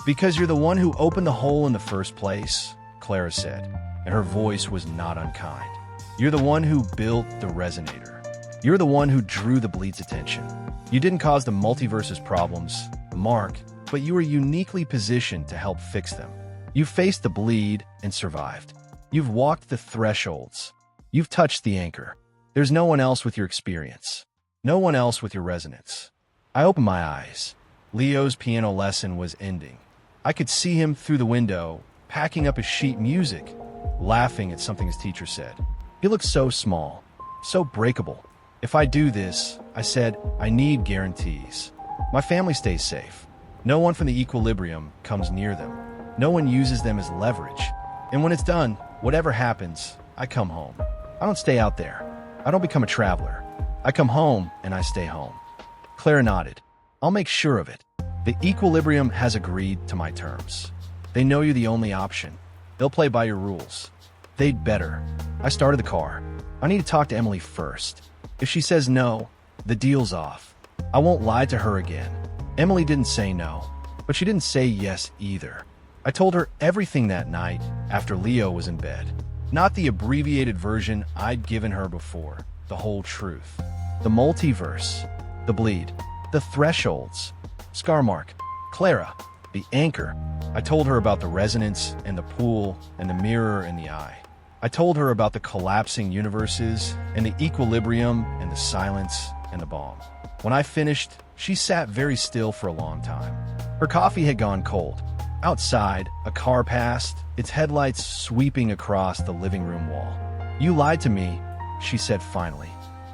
Because you're the one who opened the hole in the first place, Clara said, and her voice was not unkind. You're the one who built the resonator. You're the one who drew the bleed's attention. You didn't cause the multiverse's problems, Mark, but you were uniquely positioned to help fix them. You faced the bleed and survived. You've walked the thresholds. You've touched the anchor. There's no one else with your experience. No one else with your resonance. I opened my eyes. Leo's piano lesson was ending. I could see him through the window, packing up his sheet music, laughing at something his teacher said. He looked so small, so breakable. If I do this, I said, I need guarantees. My family stays safe. No one from the equilibrium comes near them. No one uses them as leverage. And when it's done, whatever happens, I come home. I don't stay out there. I don't become a traveler. I come home and I stay home. Clara nodded. I'll make sure of it. The equilibrium has agreed to my terms. They know you're the only option. They'll play by your rules. They'd better. I started the car. I need to talk to Emily first. If she says no, the deal's off. I won't lie to her again. Emily didn't say no, but she didn't say yes either. I told her everything that night after Leo was in bed. Not the abbreviated version I'd given her before, the whole truth. The multiverse, the bleed, the thresholds, Scarmark, Clara, the anchor. I told her about the resonance and the pool and the mirror in the eye. I told her about the collapsing universes and the equilibrium and the silence and the bomb. When I finished, she sat very still for a long time. Her coffee had gone cold. Outside, a car passed, its headlights sweeping across the living room wall. You lied to me, she said finally.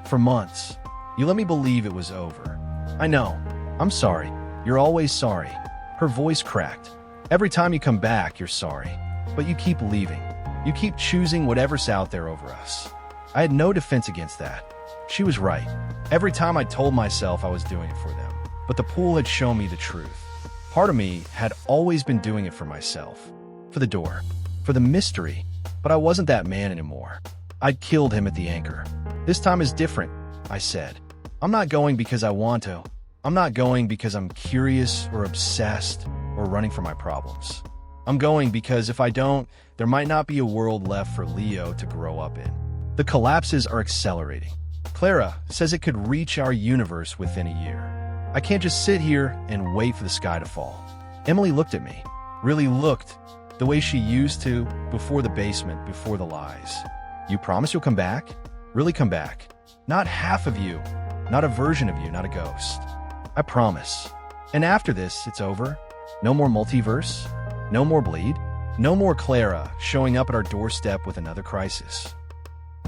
For months. You let me believe it was over. I know. I'm sorry. You're always sorry. Her voice cracked. Every time you come back, you're sorry. But you keep leaving. You keep choosing whatever's out there over us. I had no defense against that. She was right. Every time I told myself I was doing it for them. But the pool had shown me the truth. Part of me had always been doing it for myself. For the door. For the mystery. But I wasn't that man anymore. I'd killed him at the anchor. This time is different, I said. I'm not going because I want to. I'm not going because I'm curious or obsessed or running from my problems. I'm going because if I don't, there might not be a world left for Leo to grow up in. The collapses are accelerating. Clara says it could reach our universe within a year. I can't just sit here and wait for the sky to fall. Emily looked at me, really looked, the way she used to before the basement, before the lies. You promise you'll come back? Really come back? Not half of you, not a version of you, not a ghost. I promise. And after this, it's over. No more multiverse, no more bleed, no more Clara showing up at our doorstep with another crisis.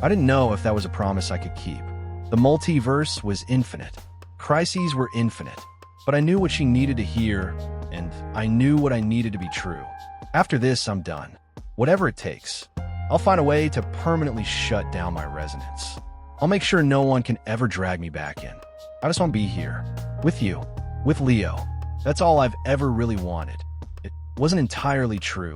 I didn't know if that was a promise I could keep. The multiverse was infinite. Crises were infinite. But I knew what she needed to hear, and I knew what I needed to be true. After this, I'm done. Whatever it takes. I'll find a way to permanently shut down my resonance. I'll make sure no one can ever drag me back in. I just want to be here. With you. With Leo. That's all I've ever really wanted. It wasn't entirely true,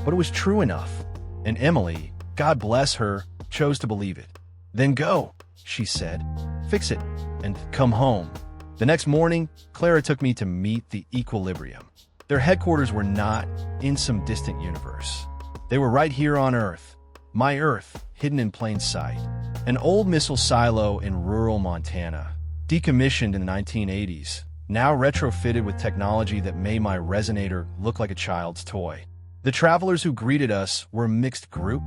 but it was true enough. And Emily, God bless her, chose to believe it. Then go, she said. Fix it, and come home. The next morning, Clara took me to meet the equilibrium. Their headquarters were not in some distant universe. They were right here on Earth. My Earth, hidden in plain sight. An old missile silo in rural Montana, decommissioned in the 1980s, now retrofitted with technology that made my resonator look like a child's toy. The travelers who greeted us were a mixed group,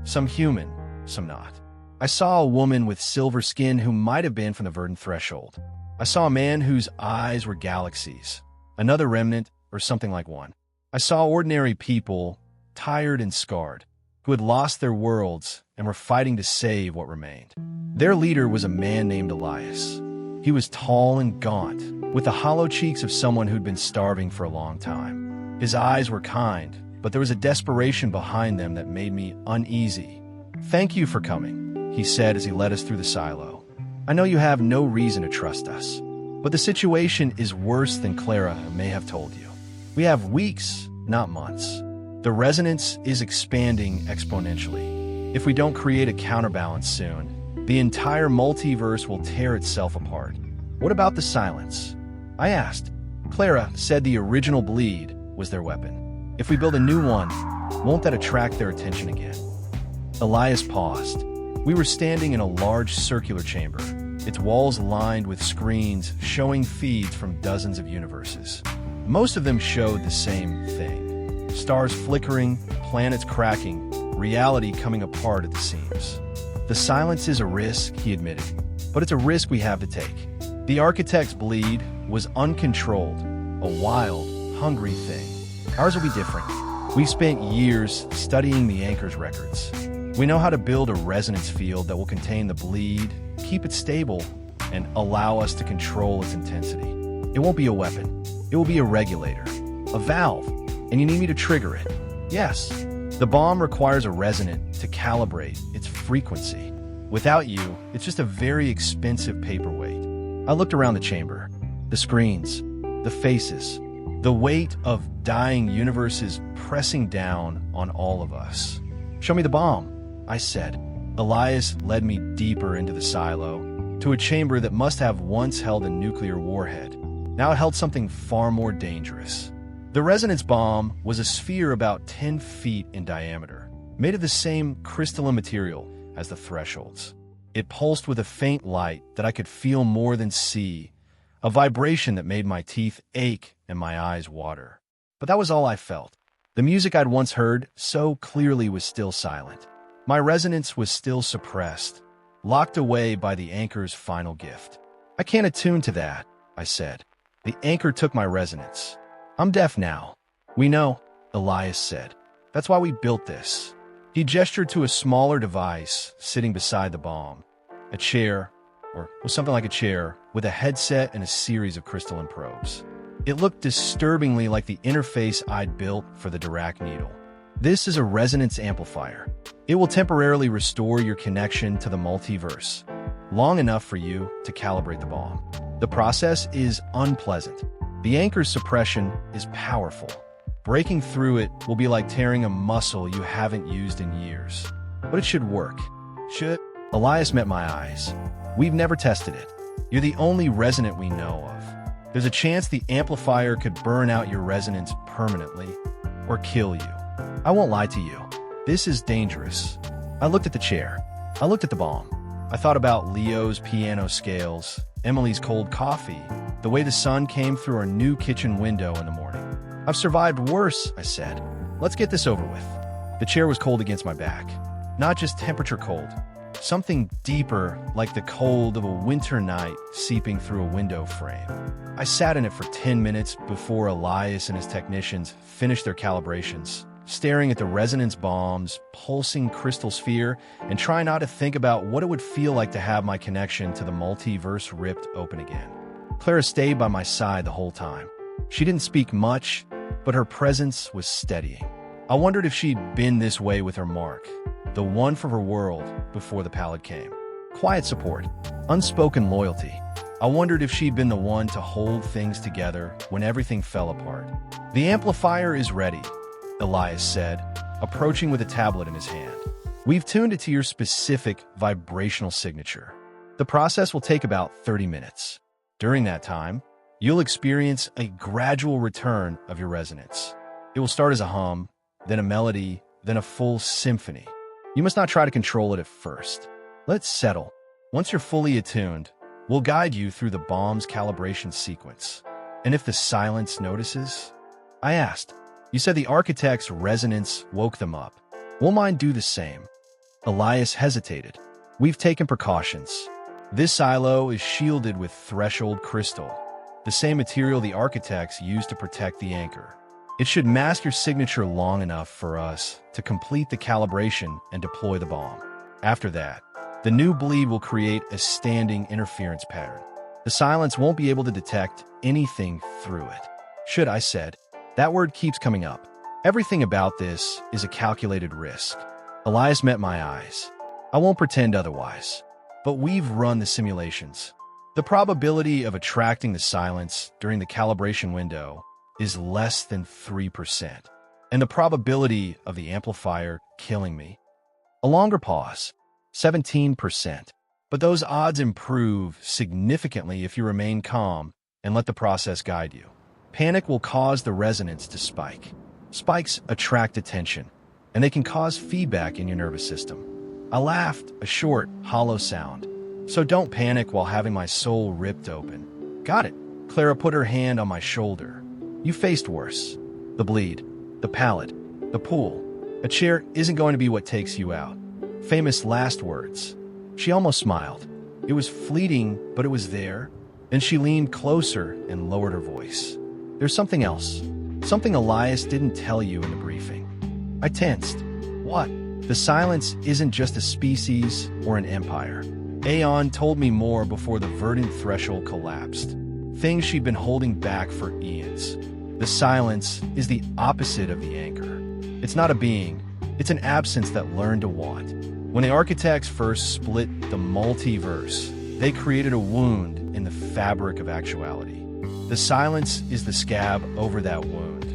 some human, some not. I saw a woman with silver skin who might have been from the Verdant Threshold. I saw a man whose eyes were galaxies, another remnant or something like one. I saw ordinary people, tired and scarred, who had lost their worlds and were fighting to save what remained. Their leader was a man named Elias. He was tall and gaunt, with the hollow cheeks of someone who'd been starving for a long time. His eyes were kind, but there was a desperation behind them that made me uneasy. "Thank you for coming," he said as he led us through the silo. "I know you have no reason to trust us, but the situation is worse than Clara may have told you. We have weeks, not months. The resonance is expanding exponentially. If we don't create a counterbalance soon, the entire multiverse will tear itself apart." "What about the silence?" I asked. Clara said the original bleed was their weapon. "If we build a new one, won't that attract their attention again?" Elias paused. We were standing in a large circular chamber, its walls lined with screens showing feeds from dozens of universes. Most of them showed the same thing: stars flickering, planets cracking, reality coming apart at the seams. "The silence is a risk," he admitted, "but it's a risk we have to take." The architect's bleed was uncontrolled, a wild, hungry thing. Ours will be different. We've spent years studying the Anchor's records. We know how to build a resonance field that will contain the bleed, keep it stable, and allow us to control its intensity. It won't be a weapon. It will be a regulator, a valve, and you need me to trigger it. Yes, the bomb requires a resonant to calibrate its frequency. Without you, it's just a very expensive paperweight. I looked around the chamber. The screens, the faces, the weight of dying universes pressing down on all of us. "Show me the bomb," I said. Elias led me deeper into the silo, to a chamber that must have once held a nuclear warhead. Now it held something far more dangerous. The resonance bomb was a sphere about 10 feet in diameter, made of the same crystalline material as the thresholds. It pulsed with a faint light that I could feel more than see, a vibration that made my teeth ache and my eyes water. But that was all I felt. The music I'd once heard so clearly was still silent. My resonance was still suppressed, locked away by the Anchor's final gift. "I can't attune to that," I said. "The Anchor took my resonance. I'm deaf now." "We know," Elias said. "That's why we built this." He gestured to a smaller device sitting beside the bomb, a chair, or something like a chair, with a headset and a series of crystalline probes. It looked disturbingly like the interface I'd built for the Dirac needle. "This is a resonance amplifier. It will temporarily restore your connection to the multiverse, long enough for you to calibrate the bomb. The process is unpleasant. The Anchor's suppression is powerful. Breaking through it will be like tearing a muscle you haven't used in years. But it should work." "Should?" Elias met my eyes. "We've never tested it. You're the only resonant we know of. There's a chance the amplifier could burn out your resonance permanently, or kill you. I won't lie to you. This is dangerous." I looked at the chair. I looked at the bomb. I thought about Leo's piano scales, Emily's cold coffee, the way the sun came through our new kitchen window in the morning. "I've survived worse," I said. "Let's get this over with." The chair was cold against my back. Not just temperature cold. Something deeper, like the cold of a winter night seeping through a window frame. I sat in it for 10 minutes before Elias and his technicians finished their calibrations, staring at the resonance bomb's pulsing crystal sphere and trying not to think about what it would feel like to have my connection to the multiverse ripped open again. Clara stayed by my side the whole time. She didn't speak much, but her presence was steadying. I wondered if she'd been this way with her Mark, the one from her world before the Pallid came. Quiet support, unspoken loyalty. I wondered if she'd been the one to hold things together when everything fell apart. "The amplifier is ready," Elias said, approaching with a tablet in his hand. "We've tuned it to your specific vibrational signature. The process will take about 30 minutes. During that time, you'll experience a gradual return of your resonance. It will start as a hum, then a melody, then a full symphony. You must not try to control it at first. Let's settle. Once you're fully attuned, we'll guide you through the bomb's calibration sequence." "And if the silence notices?" I asked. "You said the architect's resonance woke them up. Will mine do the same?" Elias hesitated. "We've taken precautions. This silo is shielded with threshold crystal, the same material the architects used to protect the Anchor. It should mask your signature long enough for us to complete the calibration and deploy the bomb. After that, the new bleed will create a standing interference pattern. The silence won't be able to detect anything through it." "Should," I said. That word keeps coming up. Everything about this is a calculated risk. Elias met my eyes. I won't pretend otherwise. But we've run the simulations. The probability of attracting the silence during the calibration window is less than 3%, and the probability of the amplifier killing me, a longer pause, 17%. But those odds improve significantly if you remain calm and let the process guide you. Panic will cause the resonance to spike. Spikes attract attention, and they can cause feedback in your nervous system. I laughed, a short, hollow sound. So don't panic while having my soul ripped open. Got it. Clara put her hand on my shoulder. You faced worse. The bleed, the pallid, the pool. A chair isn't going to be what takes you out. Famous last words. She almost smiled. It was fleeting, but it was there. Then she leaned closer and lowered her voice. There's something else. Something Elias didn't tell you in the briefing. I tensed. What? The silence isn't just a species or an empire. Aeon told me more before the Verdant Threshold collapsed. Things she'd been holding back for eons. The silence is the opposite of the anchor. It's not a being. It's an absence that learned to want. When the architects first split the multiverse, they created a wound in the fabric of actuality. The silence is the scab over that wound.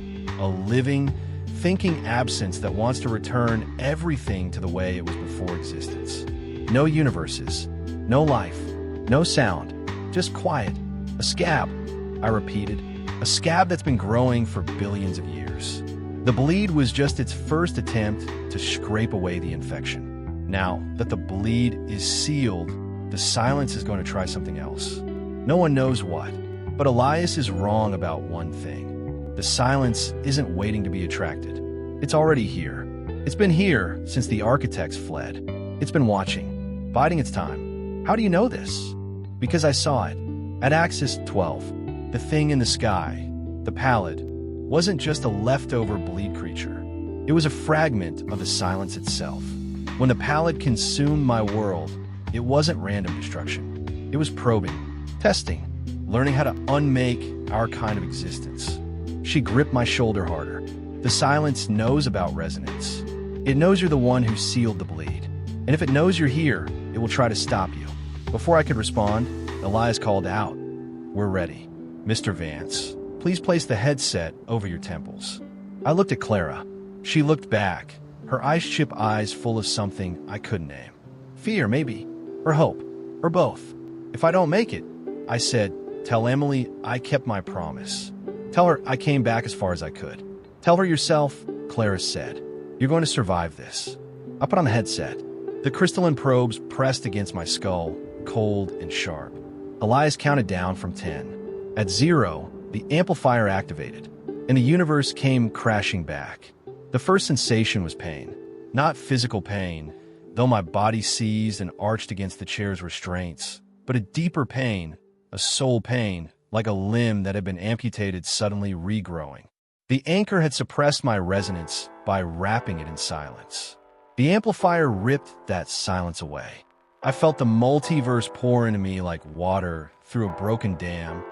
A living, thinking absence that wants to return everything to the way it was before existence. No universes. No life, no sound, just quiet. A scab, I repeated, a scab that's been growing for billions of years. The bleed was just its first attempt to scrape away the infection. Now that the bleed is sealed, the silence is going to try something else. No one knows what, but Elias is wrong about one thing. The silence isn't waiting to be attracted. It's already here. It's been here since the architects fled. It's been watching, biding its time. How do you know this? Because I saw it. At Axis 12, the thing in the sky, the Pallid, wasn't just a leftover bleed creature. It was a fragment of the silence itself. When the Pallid consumed my world, it wasn't random destruction. It was probing, testing, learning how to unmake our kind of existence. She gripped my shoulder harder. The silence knows about resonance. It knows you're the one who sealed the bleed. And if it knows you're here, it will try to stop you. Before I could respond, Elias called out, "We're ready. Mr. Vance, please place the headset over your temples." I looked at Clara. She looked back, her ice chip eyes full of something I couldn't name. Fear, maybe, or hope, or both. If I don't make it, I said, tell Emily I kept my promise. Tell her I came back as far as I could. Tell her yourself, Clara said. You're going to survive this. I put on the headset. The crystalline probes pressed against my skull, cold and sharp. Elias counted down from 10. At 0, the amplifier activated, and the universe came crashing back. The first sensation was pain. Not physical pain, though my body seized and arched against the chair's restraints, but a deeper pain, a soul pain, like a limb that had been amputated suddenly regrowing. The anchor had suppressed my resonance by wrapping it in silence. The amplifier ripped that silence away. I felt the multiverse pour into me like water through a broken dam,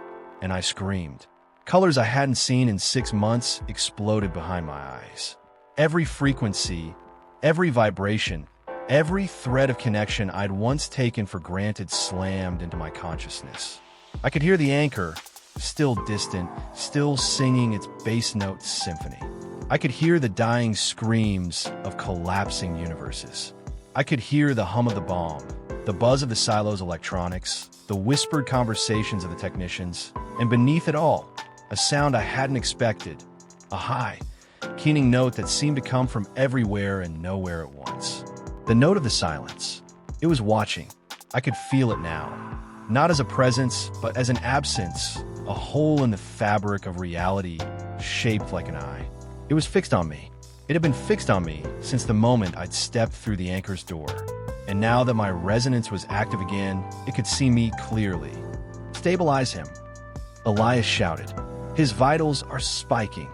and I screamed. Colors I hadn't seen in 6 months exploded behind my eyes. Every frequency, every vibration, every thread of connection I'd once taken for granted slammed into my consciousness. I could hear the anchor, still distant, still singing its bass note symphony. I could hear the dying screams of collapsing universes. I could hear the hum of the bomb, the buzz of the silo's electronics, the whispered conversations of the technicians, and beneath it all, a sound I hadn't expected, a high, keening note that seemed to come from everywhere and nowhere at once. The note of the silence. It was watching. I could feel it now. Not as a presence, but as an absence, a hole in the fabric of reality shaped like an eye. It was fixed on me. It had been fixed on me since the moment I'd stepped through the anchor's door. And now that my resonance was active again, it could see me clearly. Stabilize him, Elias shouted. His vitals are spiking.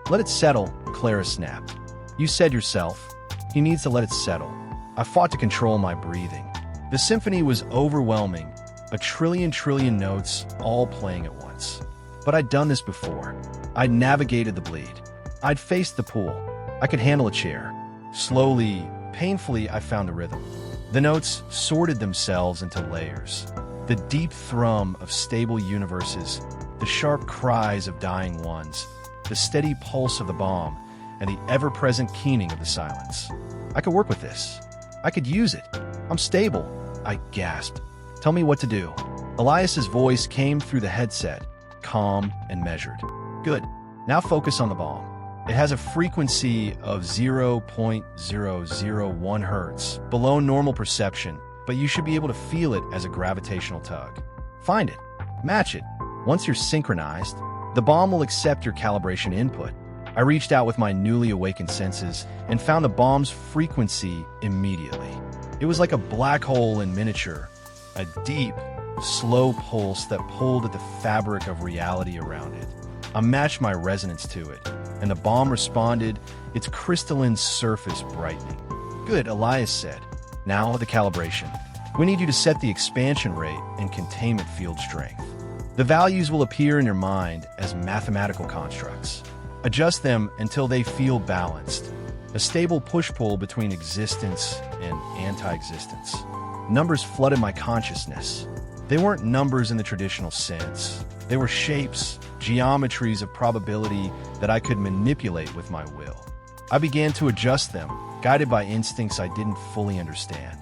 Let it settle, Clara snapped. You said yourself, he needs to let it settle. I fought to control my breathing. The symphony was overwhelming, a trillion notes all playing at once. But I'd done this before. I'd navigated the bleed. I'd faced the pool. I could handle a chair. Slowly, painfully, I found a rhythm. The notes sorted themselves into layers. The deep thrum of stable universes, the sharp cries of dying ones, the steady pulse of the bomb, and the ever-present keening of the silence. I could work with this. I could use it. I'm stable, I gasped. Tell me what to do. Elias's voice came through the headset, calm and measured. Good. Now focus on the bomb. It has a frequency of 0.001 hertz, below normal perception, but you should be able to feel it as a gravitational tug. Find it. Match it. Once you're synchronized, the bomb will accept your calibration input. I reached out with my newly awakened senses and found the bomb's frequency immediately. It was like a black hole in miniature, a deep, slow pulse that pulled at the fabric of reality around it. I matched my resonance to it, and the bomb responded, its crystalline surface brightening. Good, Elias said. Now the calibration. We need you to set the expansion rate and containment field strength. The values will appear in your mind as mathematical constructs. Adjust them until they feel balanced, a stable push-pull between existence and anti-existence. Numbers flooded my consciousness. They weren't numbers in the traditional sense. They were shapes, geometries of probability that I could manipulate with my will. I began to adjust them, guided by instincts I didn't fully understand.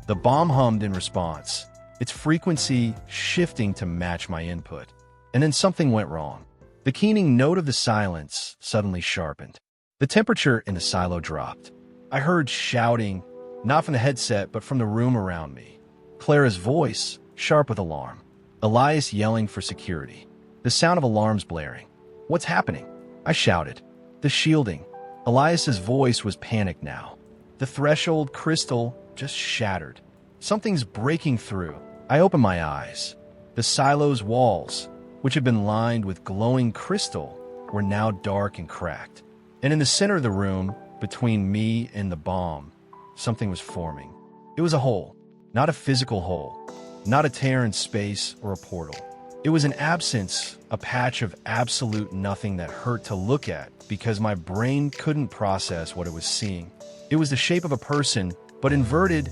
The bomb hummed in response, its frequency shifting to match my input. And then something went wrong. The keening note of the silence suddenly sharpened. The temperature in the silo dropped. I heard shouting, not from the headset, but from the room around me. Clara's voice, sharp with alarm. Elias yelling for security. The sound of alarms blaring. What's happening? I shouted. The shielding. Elias's voice was panicked now. The threshold crystal just shattered. Something's breaking through. I opened my eyes. The silo's walls, which had been lined with glowing crystal, were now dark and cracked. And in the center of the room, between me and the bomb, something was forming. It was a hole, not a physical hole, not a tear in space or a portal. It was an absence, a patch of absolute nothing that hurt to look at because my brain couldn't process what it was seeing. It was the shape of a person, but inverted,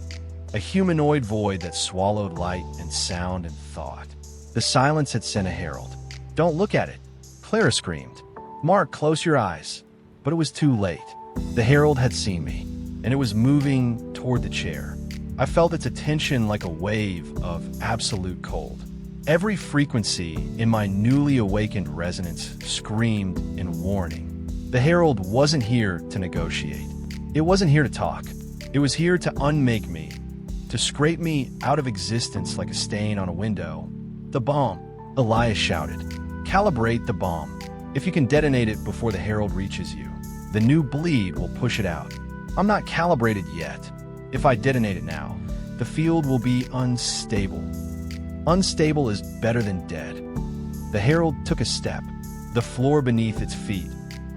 a humanoid void that swallowed light and sound and thought. The silence had sent a herald. Don't look at it, Clara screamed. Mark, close your eyes. But it was too late. The herald had seen me, and it was moving toward the chair. I felt its attention like a wave of absolute cold. Every frequency in my newly awakened resonance screamed in warning. The herald wasn't here to negotiate. It wasn't here to talk. It was here to unmake me, to scrape me out of existence like a stain on a window. The bomb, Elias shouted. Calibrate the bomb. If you can detonate it before the herald reaches you, the new bleed will push it out. I'm not calibrated yet. If I detonate it now, the field will be unstable. Unstable is better than dead. The herald took a step. The floor beneath its feet,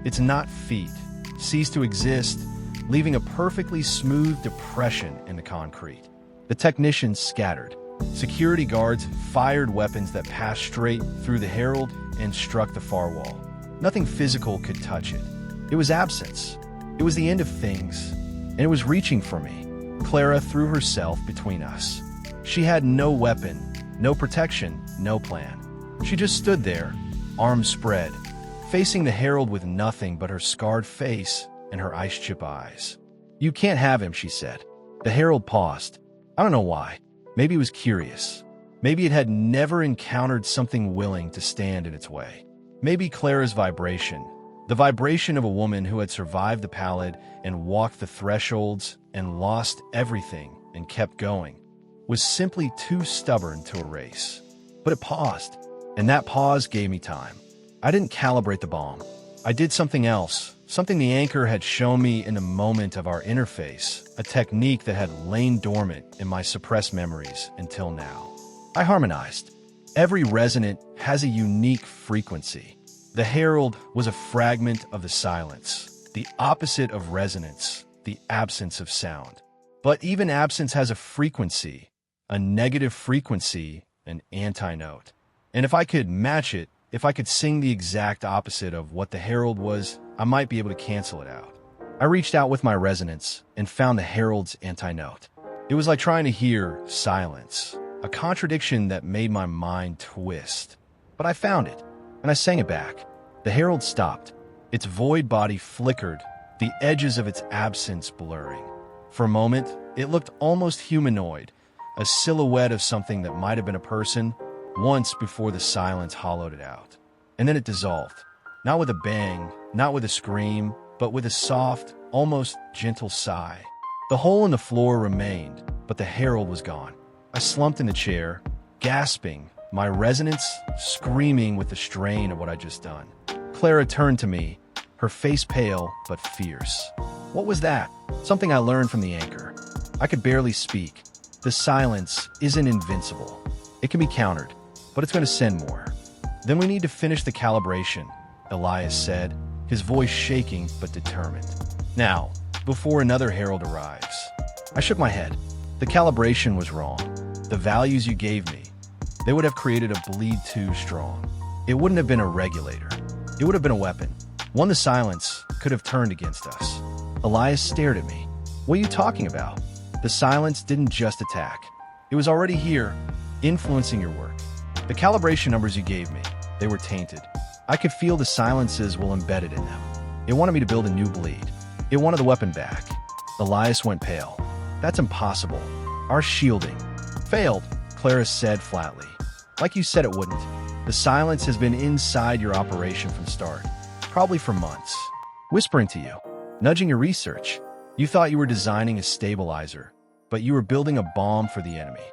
its not feet, ceased to exist, leaving a perfectly smooth depression in the concrete. The technicians scattered. Security guards fired weapons that passed straight through the herald and struck the far wall. Nothing physical could touch it. It was absence. It was the end of things, and it was reaching for me. Clara threw herself between us. She had no weapon, no protection, no plan. She just stood there, arms spread, facing the herald with nothing but her scarred face and her ice-chip eyes. You can't have him, she said. The herald paused. I don't know why. Maybe it was curious. Maybe it had never encountered something willing to stand in its way. Maybe Clara's vibration, the vibration of a woman who had survived the Pallid and walked the thresholds and lost everything and kept going, was simply too stubborn to erase. But it paused, and that pause gave me time. I didn't calibrate the bomb. I did something else, something the anchor had shown me in the moment of our interface, a technique that had lain dormant in my suppressed memories until now. I harmonized. Every resonant has a unique frequency. The herald was a fragment of the silence, the opposite of resonance, the absence of sound. But even absence has a frequency, a negative frequency, an anti-note. And if I could match it, if I could sing the exact opposite of what the herald was, I might be able to cancel it out. I reached out with my resonance and found the herald's anti-note. It was like trying to hear silence, a contradiction that made my mind twist. But I found it, and I sang it back. The herald stopped. Its void body flickered, the edges of its absence blurring. For a moment, it looked almost humanoid, a silhouette of something that might have been a person, once before the silence hollowed it out. And then it dissolved. Not with a bang, not with a scream, but with a soft, almost gentle sigh. The hole in the floor remained, but the herald was gone. I slumped in the chair, gasping, my resonance screaming with the strain of what I'd just done. Clara turned to me, her face pale but fierce. What was that? Something I learned from the anchor. I could barely speak. The silence isn't invincible. It can be countered, but it's going to send more. Then we need to finish the calibration, Elias said, his voice shaking but determined. Now, before another herald arrives. I shook my head. The calibration was wrong. The values you gave me, they would have created a bleed too strong. It wouldn't have been a regulator. It would have been a weapon. One the silence could have turned against us. Elias stared at me. What are you talking about? The silence didn't just attack. It was already here, influencing your work. The calibration numbers you gave me, they were tainted. I could feel the silences were embedded in them. It wanted me to build a new bleed. It wanted the weapon back. Elias went pale. That's impossible. Our shielding failed, Clara said flatly. Like you said it wouldn't. The silence has been inside your operation from the start, probably for months. Whispering to you, nudging your research. You thought you were designing a stabilizer, but you were building a bomb for the enemy.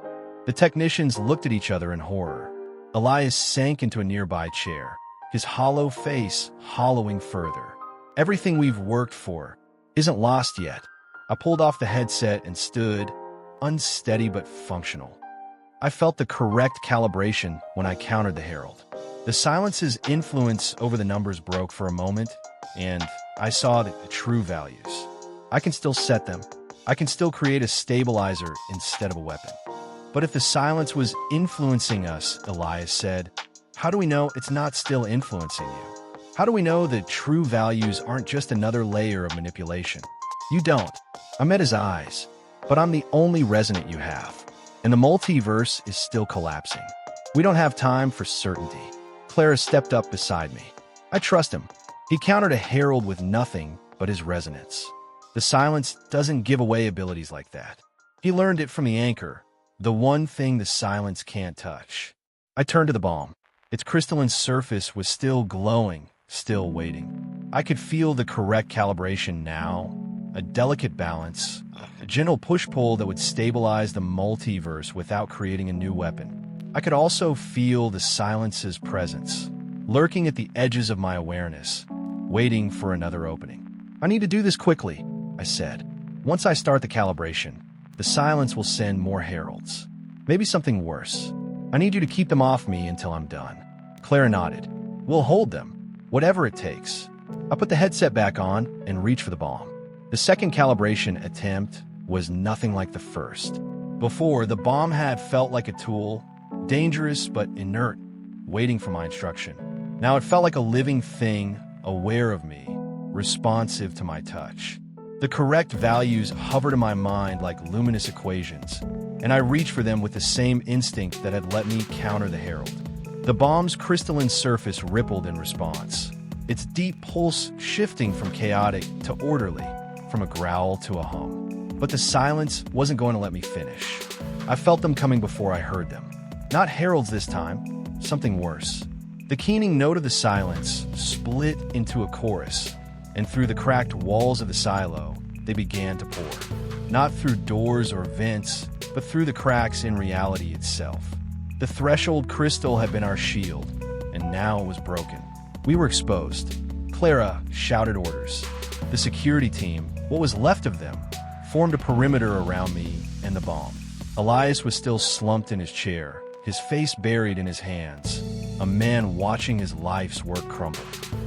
The technicians looked at each other in horror. Elias sank into a nearby chair, his hollow face hollowing further. Everything we've worked for isn't lost yet. I pulled off the headset and stood, unsteady but functional. I felt the correct calibration when I countered the herald. The silence's influence over the numbers broke for a moment, and I saw the true values. I can still set them. I can still create a stabilizer instead of a weapon. But if the silence was influencing us, Elias said, how do we know it's not still influencing you? How do we know that true values aren't just another layer of manipulation? You don't. I met his eyes, but I'm the only resonant you have. And the multiverse is still collapsing. We don't have time for certainty. Clara stepped up beside me. I trust him. He countered a herald with nothing but his resonance. The silence doesn't give away abilities like that. He learned it from the anchor, the one thing the silence can't touch. I turned to the bomb. Its crystalline surface was still glowing, still waiting. I could feel the correct calibration now, a delicate balance, a gentle push-pull that would stabilize the multiverse without creating a new weapon. I could also feel the silence's presence, lurking at the edges of my awareness, waiting for another opening. I need to do this quickly, I said. Once I start the calibration, the silence will send more heralds. Maybe something worse. I need you to keep them off me until I'm done. Clara nodded. We'll hold them, whatever it takes. I put the headset back on and reached for the bomb. The second calibration attempt was nothing like the first. Before, the bomb had felt like a tool, dangerous but inert, waiting for my instruction. Now it felt like a living thing, aware of me, responsive to my touch. The correct values hovered in my mind like luminous equations, and I reached for them with the same instinct that had let me counter the herald. The bomb's crystalline surface rippled in response, its deep pulse shifting from chaotic to orderly, from a growl to a hum. But the silence wasn't going to let me finish. I felt them coming before I heard them. Not heralds this time, something worse. The keening note of the silence split into a chorus, and through the cracked walls of the silo, they began to pour. Not through doors or vents, but through the cracks in reality itself. The threshold crystal had been our shield, and now it was broken. We were exposed. Clara shouted orders. The security team, what was left of them, formed a perimeter around me and the bomb. Elias was still slumped in his chair, his face buried in his hands, a man watching his life's work crumble.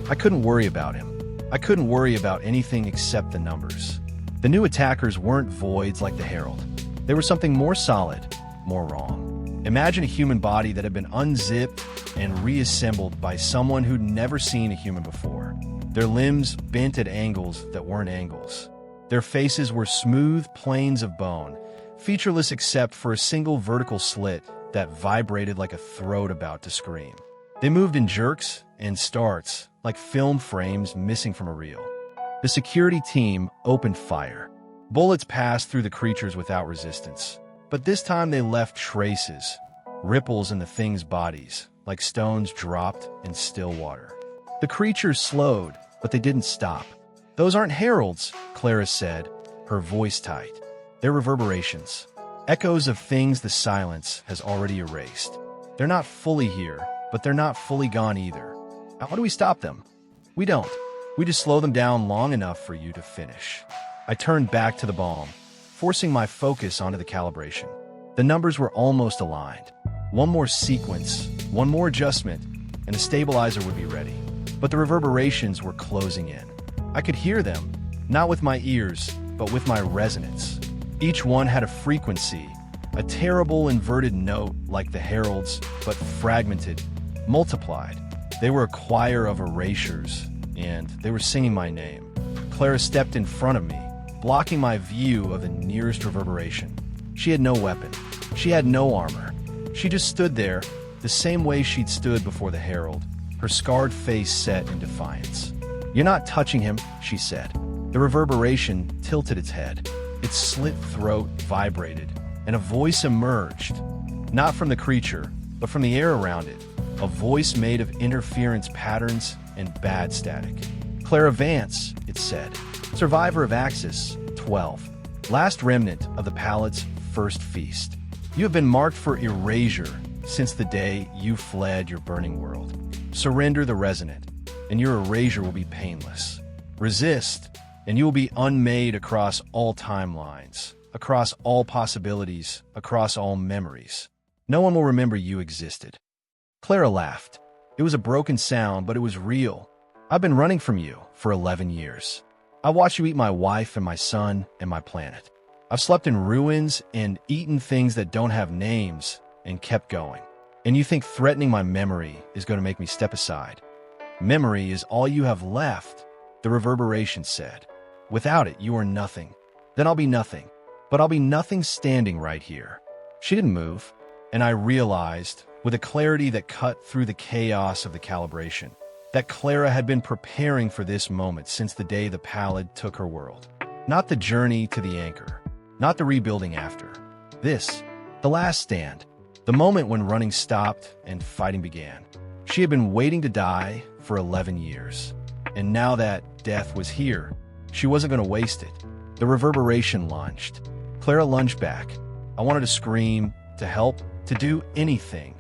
I couldn't worry about him. I couldn't worry about anything except the numbers. The new attackers weren't voids like the Herald. They were something more solid, more wrong. Imagine a human body that had been unzipped and reassembled by someone who'd never seen a human before. Their limbs bent at angles that weren't angles. Their faces were smooth planes of bone, featureless except for a single vertical slit that vibrated like a throat about to scream. They moved in jerks and starts, like film frames missing from a reel. The security team opened fire. Bullets passed through the creatures without resistance, but this time they left traces, ripples in the thing's bodies, like stones dropped in still water. The creatures slowed, but they didn't stop. "Those aren't heralds," Clara said, her voice tight. "They're reverberations, echoes of things the silence has already erased. They're not fully here, but they're not fully gone either. How do we stop them? We don't. We just slow them down long enough for you to finish." I turned back to the bomb, forcing my focus onto the calibration. The numbers were almost aligned. One more sequence, one more adjustment, and the stabilizer would be ready. But the reverberations were closing in. I could hear them, not with my ears, but with my resonance. Each one had a frequency, a terrible inverted note like the heralds, but fragmented, multiplied. They were a choir of erasures, and they were singing my name. Clara stepped in front of me, blocking my view of the nearest reverberation. She had no weapon. She had no armor. She just stood there, the same way she'd stood before the herald, her scarred face set in defiance. "You're not touching him," she said. The reverberation tilted its head. Its slit throat vibrated, and a voice emerged, not from the creature, but from the air around it, a voice made of interference patterns and bad static. "Clara Vance," it said, "survivor of Axis 12, last remnant of the Pallid's first feast. You have been marked for erasure since the day you fled your burning world. Surrender the resonant, and your erasure will be painless. Resist, and you will be unmade across all timelines, across all possibilities, across all memories. No one will remember you existed." Clara laughed. It was a broken sound, but it was real. "I've been running from you for 11 years. I watched you eat my wife and my son and my planet. I've slept in ruins and eaten things that don't have names and kept going. And you think threatening my memory is going to make me step aside? Memory is all you have left," the reverberation said. "Without it, you are nothing. Then I'll be nothing. But I'll be nothing standing right here." She didn't move, and I realized, with a clarity that cut through the chaos of the calibration, that Clara had been preparing for this moment since the day the Pallid took her world. Not the journey to the anchor, not the rebuilding after. This, the last stand, the moment when running stopped and fighting began. She had been waiting to die for 11 years. And now that death was here, she wasn't going to waste it. The reverberation lunged. Clara lunged back. I wanted to scream, to help, to do anything.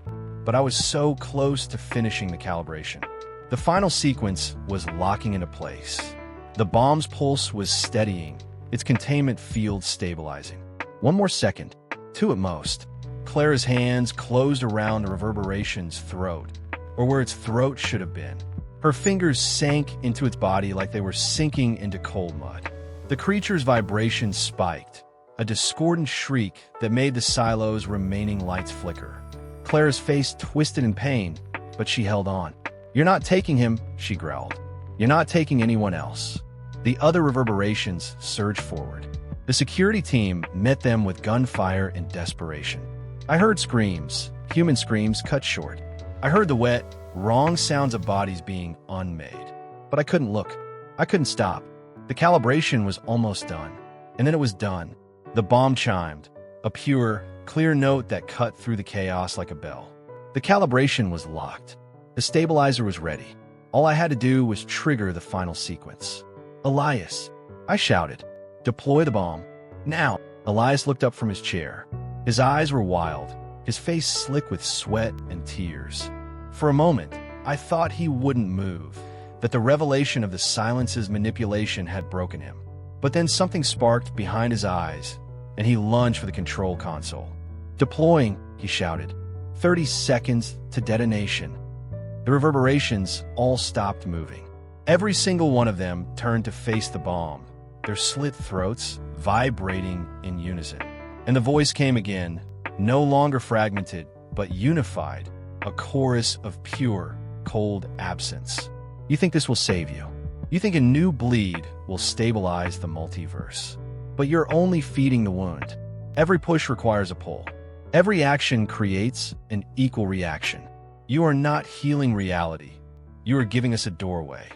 But I was so close to finishing the calibration. The final sequence was locking into place. The bomb's pulse was steadying, its containment field stabilizing. One more second, two at most. Clara's hands closed around the reverberation's throat, or where its throat should have been. Her fingers sank into its body like they were sinking into cold mud. The creature's vibrations spiked, a discordant shriek that made the silo's remaining lights flicker. Clara's face twisted in pain, but she held on. "You're not taking him," she growled. "You're not taking anyone else." The other reverberations surged forward. The security team met them with gunfire and desperation. I heard screams, human screams cut short. I heard the wet, wrong sounds of bodies being unmade. But I couldn't look. I couldn't stop. The calibration was almost done. And then it was done. The bomb chimed, a pure, clear note that cut through the chaos like a bell. The calibration was locked. The stabilizer was ready. All I had to do was trigger the final sequence. "Elias," I shouted. "Deploy the bomb. Now." Elias looked up from his chair. His eyes were wild, his face slick with sweat and tears. For a moment, I thought he wouldn't move, that the revelation of the silence's manipulation had broken him. But then something sparked behind his eyes, and he lunged for the control console. "Deploying," he shouted. 30 seconds to detonation. The reverberations all stopped moving. Every single one of them turned to face the bomb, their slit throats vibrating in unison. And the voice came again, no longer fragmented, but unified, a chorus of pure, cold absence. "You think this will save you? You think a new bleed will stabilize the multiverse? But you're only feeding the wound. Every push requires a pull. Every action creates an equal reaction. You are not healing reality. You are giving us a doorway.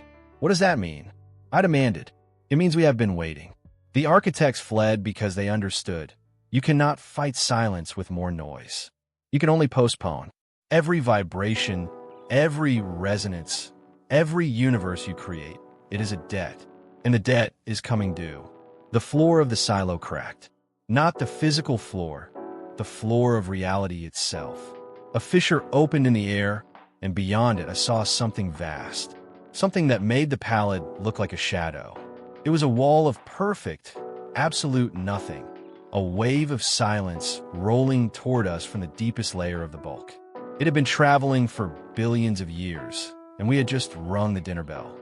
What does that mean? I demanded. It means we have been waiting. The architects fled because they understood. You cannot fight silence with more noise. You can only postpone. Every vibration, every resonance, every universe you create, it is a debt. And the debt is coming due. The floor of the silo cracked. Not the physical floor, the floor of reality itself. A fissure opened in the air, and beyond it I saw something vast. Something that made the Pallid look like a shadow. It was a wall of perfect, absolute nothing. A wave of silence rolling toward us from the deepest layer of the bulk. It had been traveling for billions of years, and we had just rung the dinner bell.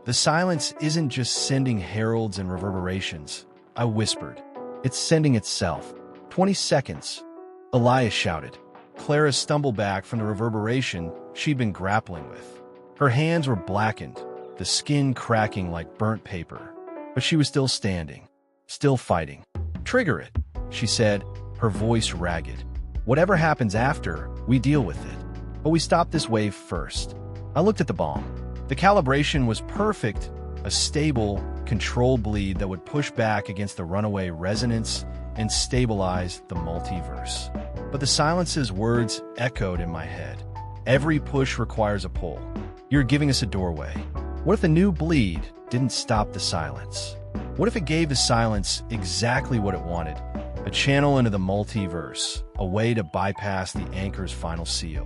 The silence isn't just sending heralds and reverberations, I whispered. It's sending itself. 20 seconds. Elias shouted. Clara stumbled back from the reverberation she'd been grappling with. Her hands were blackened, the skin cracking like burnt paper. But she was still standing, still fighting. Trigger it, she said, her voice ragged. Whatever happens after, we deal with it. But we stop this wave first. I looked at the bomb. The calibration was perfect, a stable, controlled bleed that would push back against the runaway resonance and stabilize the multiverse. But the silence's words echoed in my head. Every push requires a pull. You're giving us a doorway. What if the new bleed didn't stop the silence? What if it gave the silence exactly what it wanted? A channel into the multiverse, a way to bypass the anchor's final seal.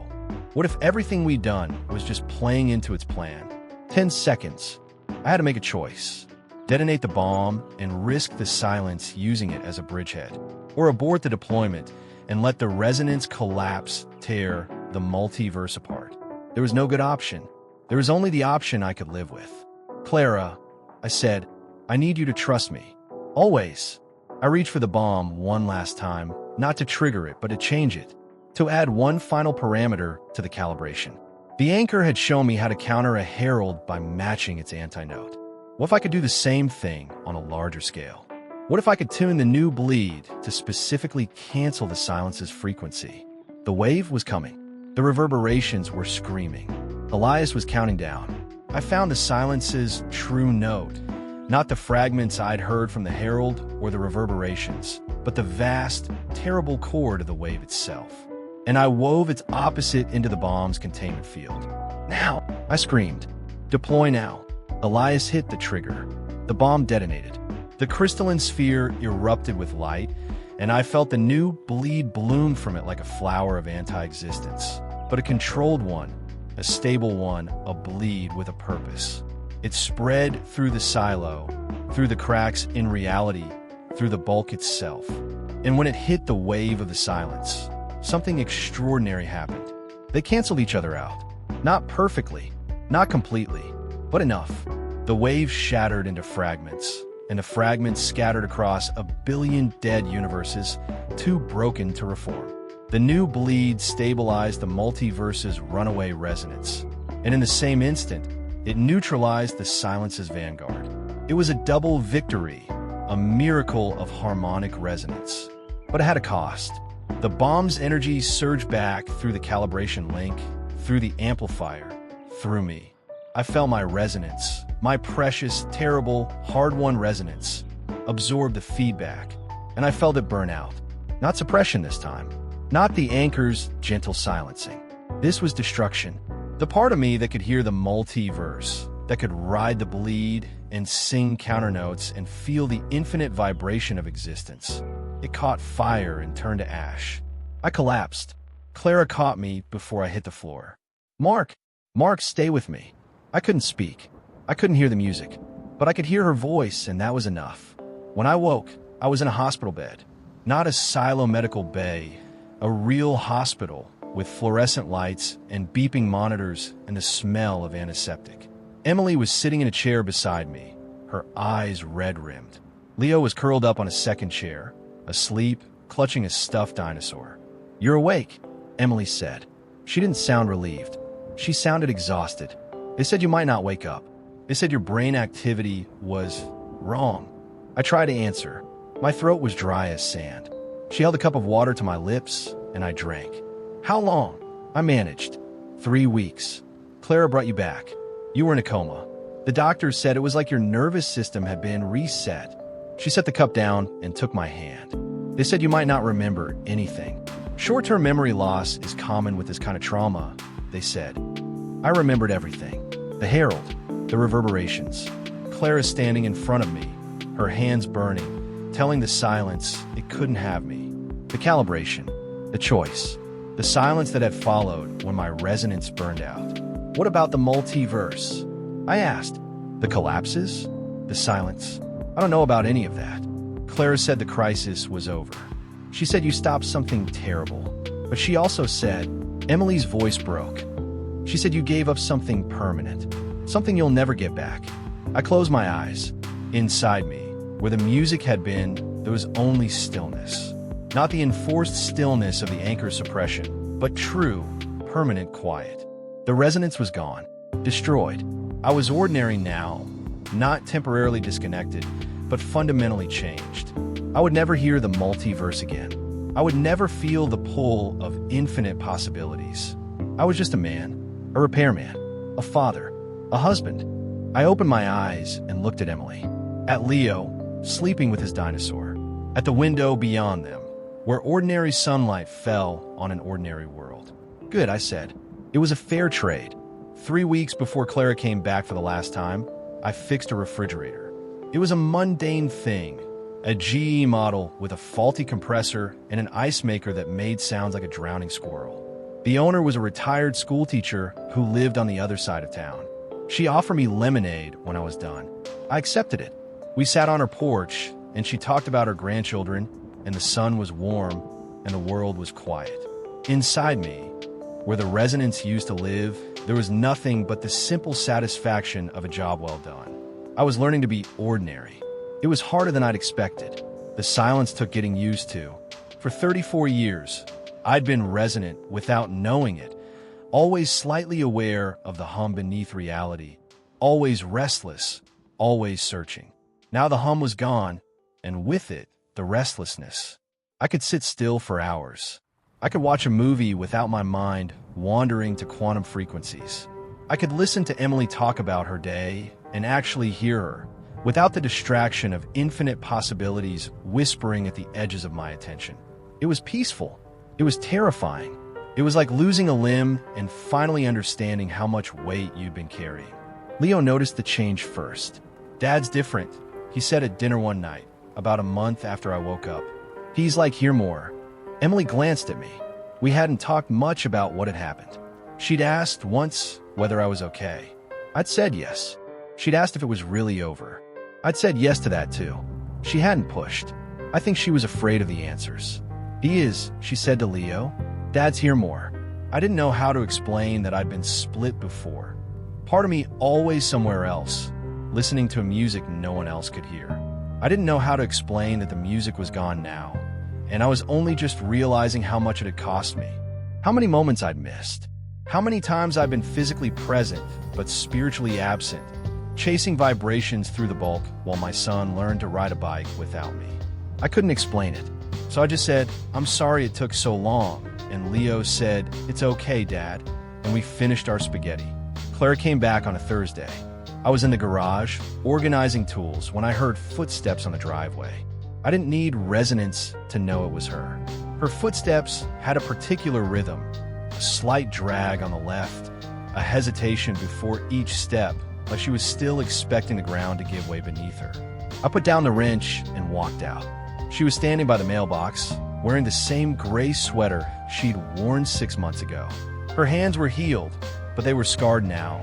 What if everything we'd done was just playing into its plan? 10 seconds. I had to make a choice. Detonate the bomb and risk the silence using it as a bridgehead. Or abort the deployment and let the resonance collapse, tear the multiverse apart. There was no good option. There was only the option I could live with. Clara, I said, I need you to trust me. Always. I reached for the bomb one last time, not to trigger it, but to change it. To add one final parameter to the calibration. The anchor had shown me how to counter a herald by matching its antinote. What if I could do the same thing on a larger scale? What if I could tune the new bleed to specifically cancel the silence's frequency? The wave was coming. The reverberations were screaming. Elias was counting down. I found the silence's true note, not the fragments I'd heard from the herald or the reverberations, but the vast, terrible chord of the wave itself. And I wove its opposite into the bomb's containment field. Now, I screamed. Deploy now. Elias hit the trigger. The bomb detonated. The crystalline sphere erupted with light, and I felt the new bleed bloom from it like a flower of anti-existence. But a controlled one, a stable one, a bleed with a purpose. It spread through the silo, through the cracks in reality, through the bulk itself. And when it hit the wave of the silence, something extraordinary happened. They canceled each other out. Not perfectly, not completely, but enough. The wave shattered into fragments, and the fragments scattered across a billion dead universes, too broken to reform. The new bleed stabilized the multiverse's runaway resonance, and in the same instant, it neutralized the silence's vanguard. It was a double victory, a miracle of harmonic resonance. But it had a cost. The bomb's energy surged back through the calibration link, through the amplifier, through me. I felt my resonance, my precious, terrible, hard-won resonance, absorb the feedback, and I felt it burn out. Not suppression this time. Not the anchor's gentle silencing. This was destruction. The part of me that could hear the multiverse, that could ride the bleed and sing counter notes and feel the infinite vibration of existence. It caught fire and turned to ash. I collapsed. Clara caught me before I hit the floor. Mark, stay with me. I couldn't speak. I couldn't hear the music, but I could hear her voice, and that was enough. When I woke, I was in a hospital bed. Not a silo medical bay, a real hospital with fluorescent lights and beeping monitors and the smell of antiseptic. Emily was sitting in a chair beside me, her eyes red-rimmed. Leo was curled up on a second chair, asleep, clutching a stuffed dinosaur. You're awake, Emily said. She didn't sound relieved. She sounded exhausted. They said you might not wake up. They said your brain activity was wrong. I tried to answer. My throat was dry as sand. She held a cup of water to my lips, and I drank. How long? I managed. 3 weeks. Clara brought you back. You were in a coma. The doctors said it was like your nervous system had been reset. She set the cup down and took my hand. They said you might not remember anything. Short-term memory loss is common with this kind of trauma, they said. I remembered everything. The herald, the reverberations. Clara standing in front of me, her hands burning, telling the silence it couldn't have me. The calibration, the choice, the silence that had followed when my resonance burned out. What about the multiverse? I asked. The collapses? The silence? I don't know about any of that. Clara said the crisis was over. She said you stopped something terrible. But she also said, Emily's voice broke. She said you gave up something permanent, something you'll never get back. I closed my eyes. Inside me, where the music had been, there was only stillness. Not the enforced stillness of the anchor suppression, but true, permanent quiet. The resonance was gone, destroyed. I was ordinary now, not temporarily disconnected, but fundamentally changed. I would never hear the multiverse again. I would never feel the pull of infinite possibilities. I was just a man, a repairman, a father, a husband. I opened my eyes and looked at Emily, at Leo, sleeping with his dinosaur, at the window beyond them, where ordinary sunlight fell on an ordinary world. Good, I said. It was a fair trade. 3 weeks before Clara came back for the last time, I fixed a refrigerator. It was a mundane thing, a GE model with a faulty compressor and an ice maker that made sounds like a drowning squirrel. The owner was a retired schoolteacher who lived on the other side of town. She offered me lemonade when I was done. I accepted it. We sat on her porch, and she talked about her grandchildren, and the sun was warm, and the world was quiet. Inside me, where the resonance used to live, there was nothing but the simple satisfaction of a job well done. I was learning to be ordinary. It was harder than I'd expected. The silence took getting used to. For 34 years, I'd been resonant without knowing it, always slightly aware of the hum beneath reality, always restless, always searching. Now the hum was gone, and with it, the restlessness. I could sit still for hours. I could watch a movie without my mind wandering to quantum frequencies. I could listen to Emily talk about her day and actually hear her, without the distraction of infinite possibilities whispering at the edges of my attention. It was peaceful. It was terrifying. It was like losing a limb and finally understanding how much weight you'd been carrying. Leo noticed the change first. Dad's different, he said at dinner one night, about a month after I woke up. He's like, hear more. Emily glanced at me. We hadn't talked much about what had happened. She'd asked once whether I was okay. I'd said yes. She'd asked if it was really over. I'd said yes to that too. She hadn't pushed. I think she was afraid of the answers. He is, she said to Leo. Dad's here more. I didn't know how to explain that I'd been split before. Part of me always somewhere else, listening to music no one else could hear. I didn't know how to explain that the music was gone now, and I was only just realizing how much it had cost me. How many moments I'd missed. How many times I'd been physically present, but spiritually absent, chasing vibrations through the bulk while my son learned to ride a bike without me. I couldn't explain it, so I just said, I'm sorry it took so long, and Leo said, it's okay, Dad, and we finished our spaghetti. Clara came back on a Thursday. I was in the garage, organizing tools, when I heard footsteps on the driveway. I didn't need resonance to know it was her. Her footsteps had a particular rhythm, a slight drag on the left, a hesitation before each step, like she was still expecting the ground to give way beneath her. I put down the wrench and walked out. She was standing by the mailbox, wearing the same gray sweater she'd worn 6 months ago. Her hands were healed, but they were scarred now,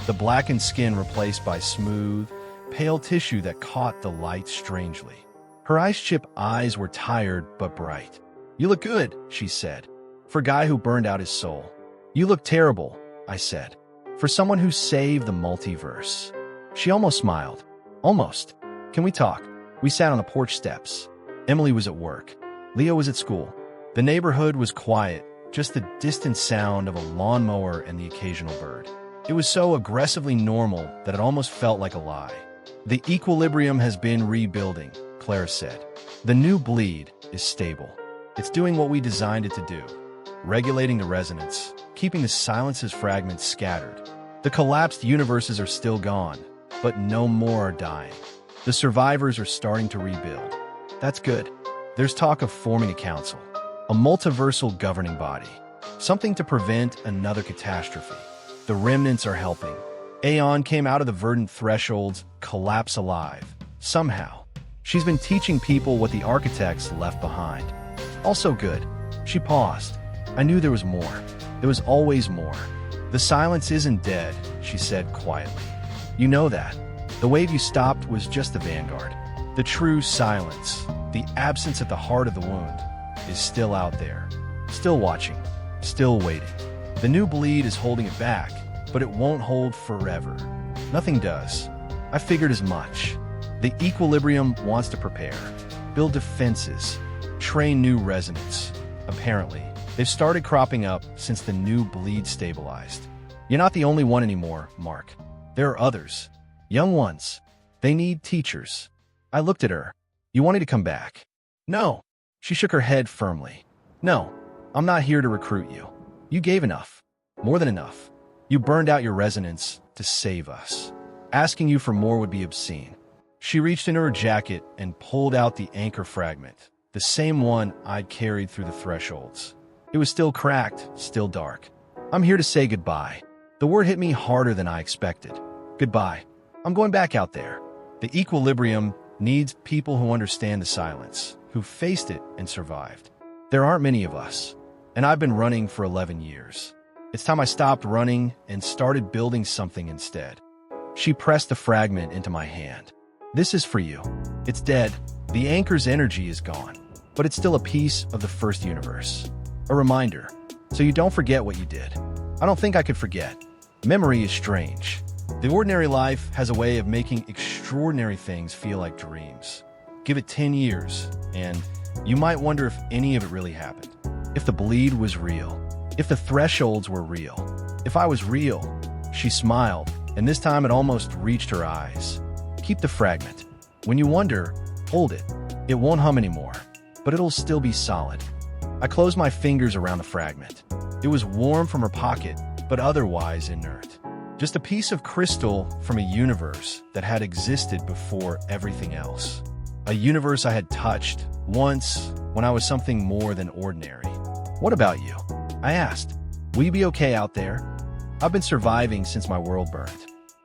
the blackened skin replaced by smooth, pale tissue that caught the light strangely. Her ice-chip eyes were tired but bright. You look good, she said, for a guy who burned out his soul. You look terrible, I said, for someone who saved the multiverse. She almost smiled. Almost. Can we talk? We sat on the porch steps. Emily was at work. Leo was at school. The neighborhood was quiet, just the distant sound of a lawnmower and the occasional bird. It was so aggressively normal that it almost felt like a lie. The equilibrium has been rebuilding, Clara said. The new bleed is stable. It's doing what we designed it to do, regulating the resonance, keeping the silence's fragments scattered. The collapsed universes are still gone, but no more are dying. The survivors are starting to rebuild. That's good. There's talk of forming a council, a multiversal governing body, something to prevent another catastrophe. The remnants are helping. Aeon came out of the Verdant Threshold's collapse alive, somehow. She's been teaching people what the architects left behind. Also good. She paused. I knew there was more. There was always more. The silence isn't dead, she said quietly. You know that. The wave you stopped was just the vanguard. The true silence, the absence at the heart of the wound, is still out there. Still watching. Still waiting. The new bleed is holding it back, but it won't hold forever. Nothing does. I figured as much. The equilibrium wants to prepare, build defenses, train new resonance. Apparently, they've started cropping up since the new bleed stabilized. You're not the only one anymore, Mark. There are others. Young ones. They need teachers. I looked at her. You wanted to come back? No. She shook her head firmly. No, I'm not here to recruit you. You gave enough. More than enough. You burned out your resonance to save us. Asking you for more would be obscene. She reached into her jacket and pulled out the anchor fragment, the same one I'd carried through the thresholds. It was still cracked, still dark. I'm here to say goodbye. The word hit me harder than I expected. Goodbye. I'm going back out there. The equilibrium needs people who understand the silence, who faced it and survived. There aren't many of us, and I've been running for 11 years. It's time I stopped running and started building something instead. She pressed the fragment into my hand. This is for you. It's dead. The anchor's energy is gone, but it's still a piece of the first universe. A reminder, so you don't forget what you did. I don't think I could forget. Memory is strange. The ordinary life has a way of making extraordinary things feel like dreams. Give it 10 years, and you might wonder if any of it really happened. If the bleed was real. If the thresholds were real. If I was real. She smiled, and this time it almost reached her eyes. Keep the fragment. When you wonder, hold it. It won't hum anymore, but it'll still be solid. I closed my fingers around the fragment. It was warm from her pocket, but otherwise inert. Just a piece of crystal from a universe that had existed before everything else. A universe I had touched once when I was something more than ordinary. What about you? I asked. Will you be okay out there? I've been surviving since my world burned.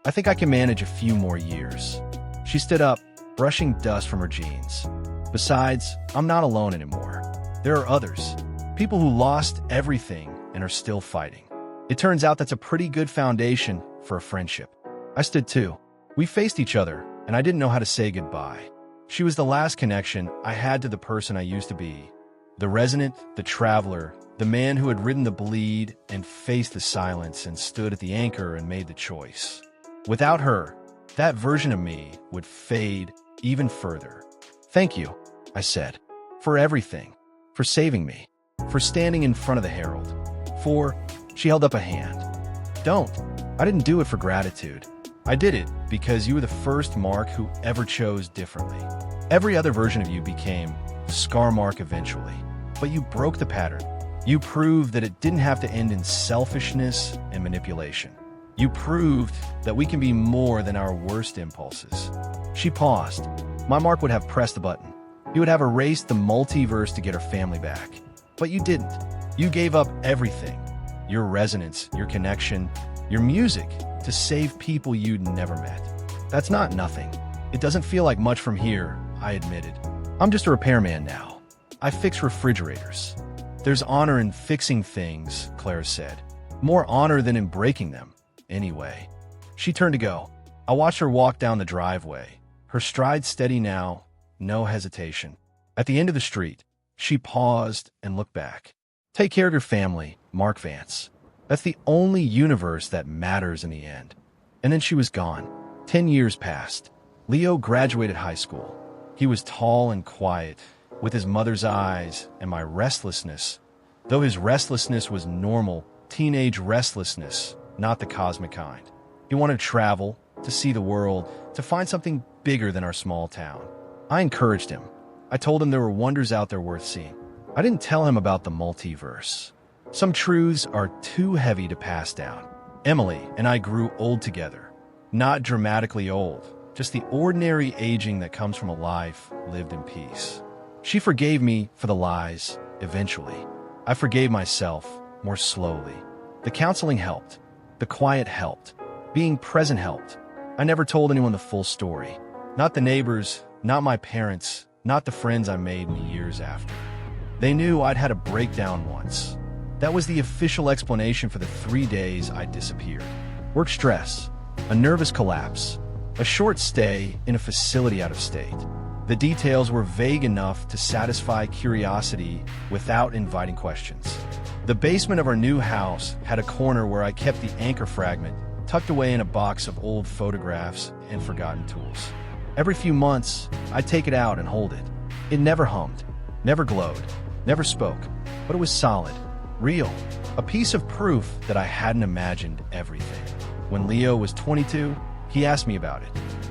I think I can manage a few more years. She stood up, brushing dust from her jeans. Besides, I'm not alone anymore. There are others. People who lost everything and are still fighting. It turns out that's a pretty good foundation for a friendship. I stood too. We faced each other, and I didn't know how to say goodbye. She was the last connection I had to the person I used to be. The resonant, the traveler, the man who had ridden the bleed and faced the silence and stood at the anchor and made the choice. Without her, that version of me would fade even further. Thank you, I said, for everything, for saving me, for standing in front of the Herald, she held up a hand. Don't. I didn't do it for gratitude. I did it because you were the first Mark who ever chose differently. Every other version of you became the scar mark eventually, but you broke the pattern. You proved that it didn't have to end in selfishness and manipulation. You proved that we can be more than our worst impulses. She paused. My Mark would have pressed the button. He would have erased the multiverse to get her family back. But you didn't. You gave up everything. Your resonance, your connection, your music to save people you'd never met. That's not nothing. It doesn't feel like much from here, I admitted. I'm just a repairman now. I fix refrigerators. There's honor in fixing things, Claire said. More honor than in breaking them. Anyway, she turned to go. I watched her walk down the driveway, her stride steady now, no hesitation. At the end of the street, she paused and looked back. Take care of your family, Mark Vance. That's the only universe that matters in the end. And then she was gone. 10 years passed. Leo graduated high school. He was tall and quiet, with his mother's eyes and my restlessness. Though his restlessness was normal, teenage restlessness, not the cosmic kind. He wanted to travel, to see the world, to find something bigger than our small town. I encouraged him. I told him there were wonders out there worth seeing. I didn't tell him about the multiverse. Some truths are too heavy to pass down. Emily and I grew old together. Not dramatically old, just the ordinary aging that comes from a life lived in peace. She forgave me for the lies, eventually. I forgave myself more slowly. The counseling helped. The quiet helped. Being present helped. I never told anyone the full story. Not the neighbors, not my parents, not the friends I made in the years after. They knew I'd had a breakdown once. That was the official explanation for the 3 days I disappeared. Work stress, a nervous collapse, a short stay in a facility out of state. The details were vague enough to satisfy curiosity without inviting questions. The basement of our new house had a corner where I kept the anchor fragment tucked away in a box of old photographs and forgotten tools. Every few months, I'd take it out and hold it. It never hummed, never glowed, never spoke, but it was solid, real, a piece of proof that I hadn't imagined everything. When Leo was 22, he asked me about it.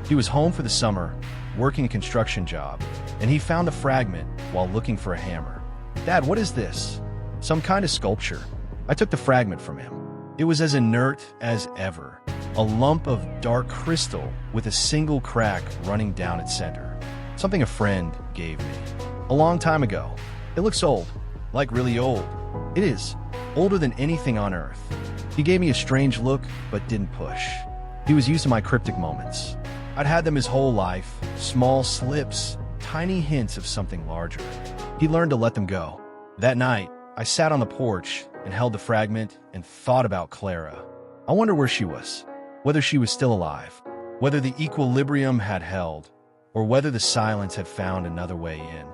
He was home for the summer, working a construction job, and he found the fragment while looking for a hammer. "Dad, what is this?" "Some kind of sculpture." I took the fragment from him. It was as inert as ever, a lump of dark crystal with a single crack running down its center. Something a friend gave me. A long time ago. It looks old, like really old. It is, older than anything on Earth. He gave me a strange look, but didn't push. He was used to my cryptic moments. I'd had them his whole life, small slips, tiny hints of something larger. He learned to let them go. That night, I sat on the porch and held the fragment and thought about Clara. I wonder where she was, whether she was still alive, whether the equilibrium had held, or whether the silence had found another way in.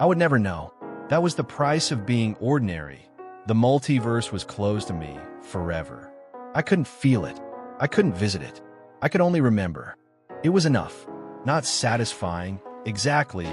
I would never know. That was the price of being ordinary. The multiverse was closed to me forever. I couldn't feel it. I couldn't visit it. I could only remember. It was enough. Not satisfying, exactly.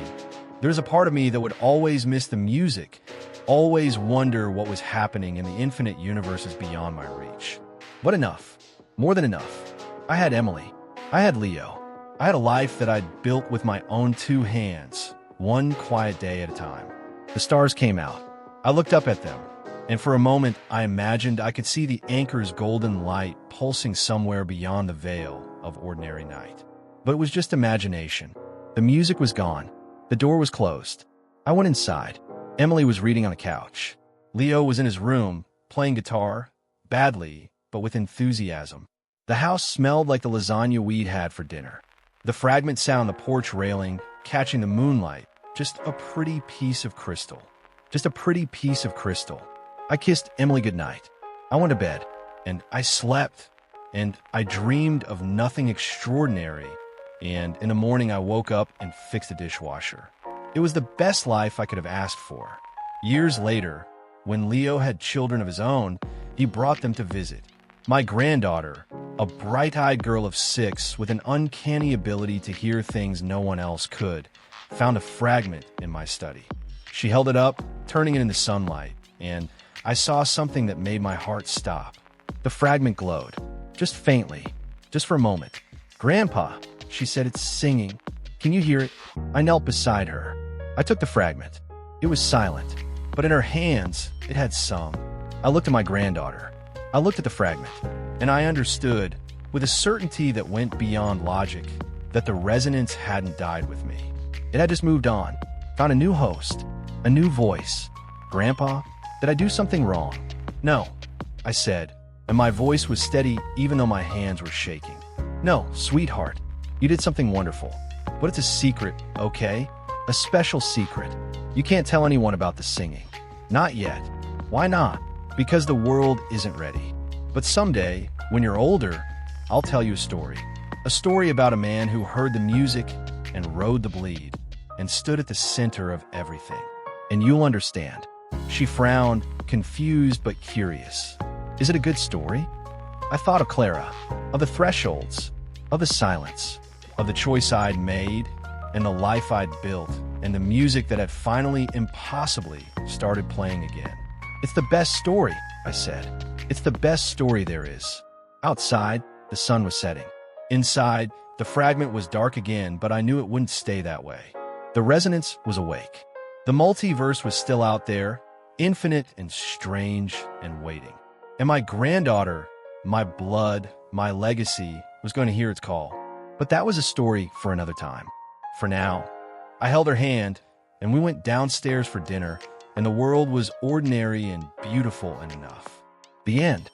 There's a part of me that would always miss the music, always wonder what was happening in the infinite universes beyond my reach. But enough. More than enough. I had Emily. I had Leo. I had a life that I'd built with my own 2 hands, one quiet day at a time. The stars came out. I looked up at them, and for a moment I imagined I could see the anchor's golden light pulsing somewhere beyond the veil of ordinary night. But it was just imagination. The music was gone. The door was closed. I went inside. Emily was reading on a couch. Leo was in his room, playing guitar, badly, but with enthusiasm. The house smelled like the lasagna we'd had for dinner. The fragment sat on the porch railing, catching the moonlight. Just a pretty piece of crystal. Just a pretty piece of crystal. I kissed Emily goodnight. I went to bed, and I slept, and I dreamed of nothing extraordinary, and in the morning I woke up and fixed the dishwasher. It was the best life I could have asked for. Years later, when Leo had children of his own, he brought them to visit. My granddaughter, a bright-eyed girl of 6 with an uncanny ability to hear things no one else could, found a fragment in my study. She held it up, turning it into sunlight, and I saw something that made my heart stop. The fragment glowed, just faintly, just for a moment. "Grandpa," she said, "it's singing. Can you hear it?" I knelt beside her. I took the fragment. It was silent, but in her hands, it had sung. I looked at my granddaughter. I looked at the fragment, and I understood, with a certainty that went beyond logic, that the resonance hadn't died with me. It had just moved on, found a new host, a new voice. "Grandpa, did I do something wrong?" "No," I said, and my voice was steady even though my hands were shaking. "No, sweetheart, you did something wonderful. But it's a secret, okay? A special secret. You can't tell anyone about the singing. Not yet. Why not? Because the world isn't ready. But someday, when you're older, I'll tell you a story. A story about a man who heard the music and rode the bleed and stood at the center of everything. And you'll understand." She frowned, confused but curious. "Is it a good story?" I thought of Clara, of the thresholds, of the silence, of the choice I'd made, and the life I'd built, and the music that had finally, impossibly, started playing again. "It's the best story," I said. "It's the best story there is." Outside, the sun was setting. Inside, the fragment was dark again, but I knew it wouldn't stay that way. The resonance was awake. The multiverse was still out there, infinite and strange and waiting. And my granddaughter, my blood, my legacy, was going to hear its call. But that was a story for another time. For now, I held her hand, and we went downstairs for dinner, and the world was ordinary and beautiful and enough. The end.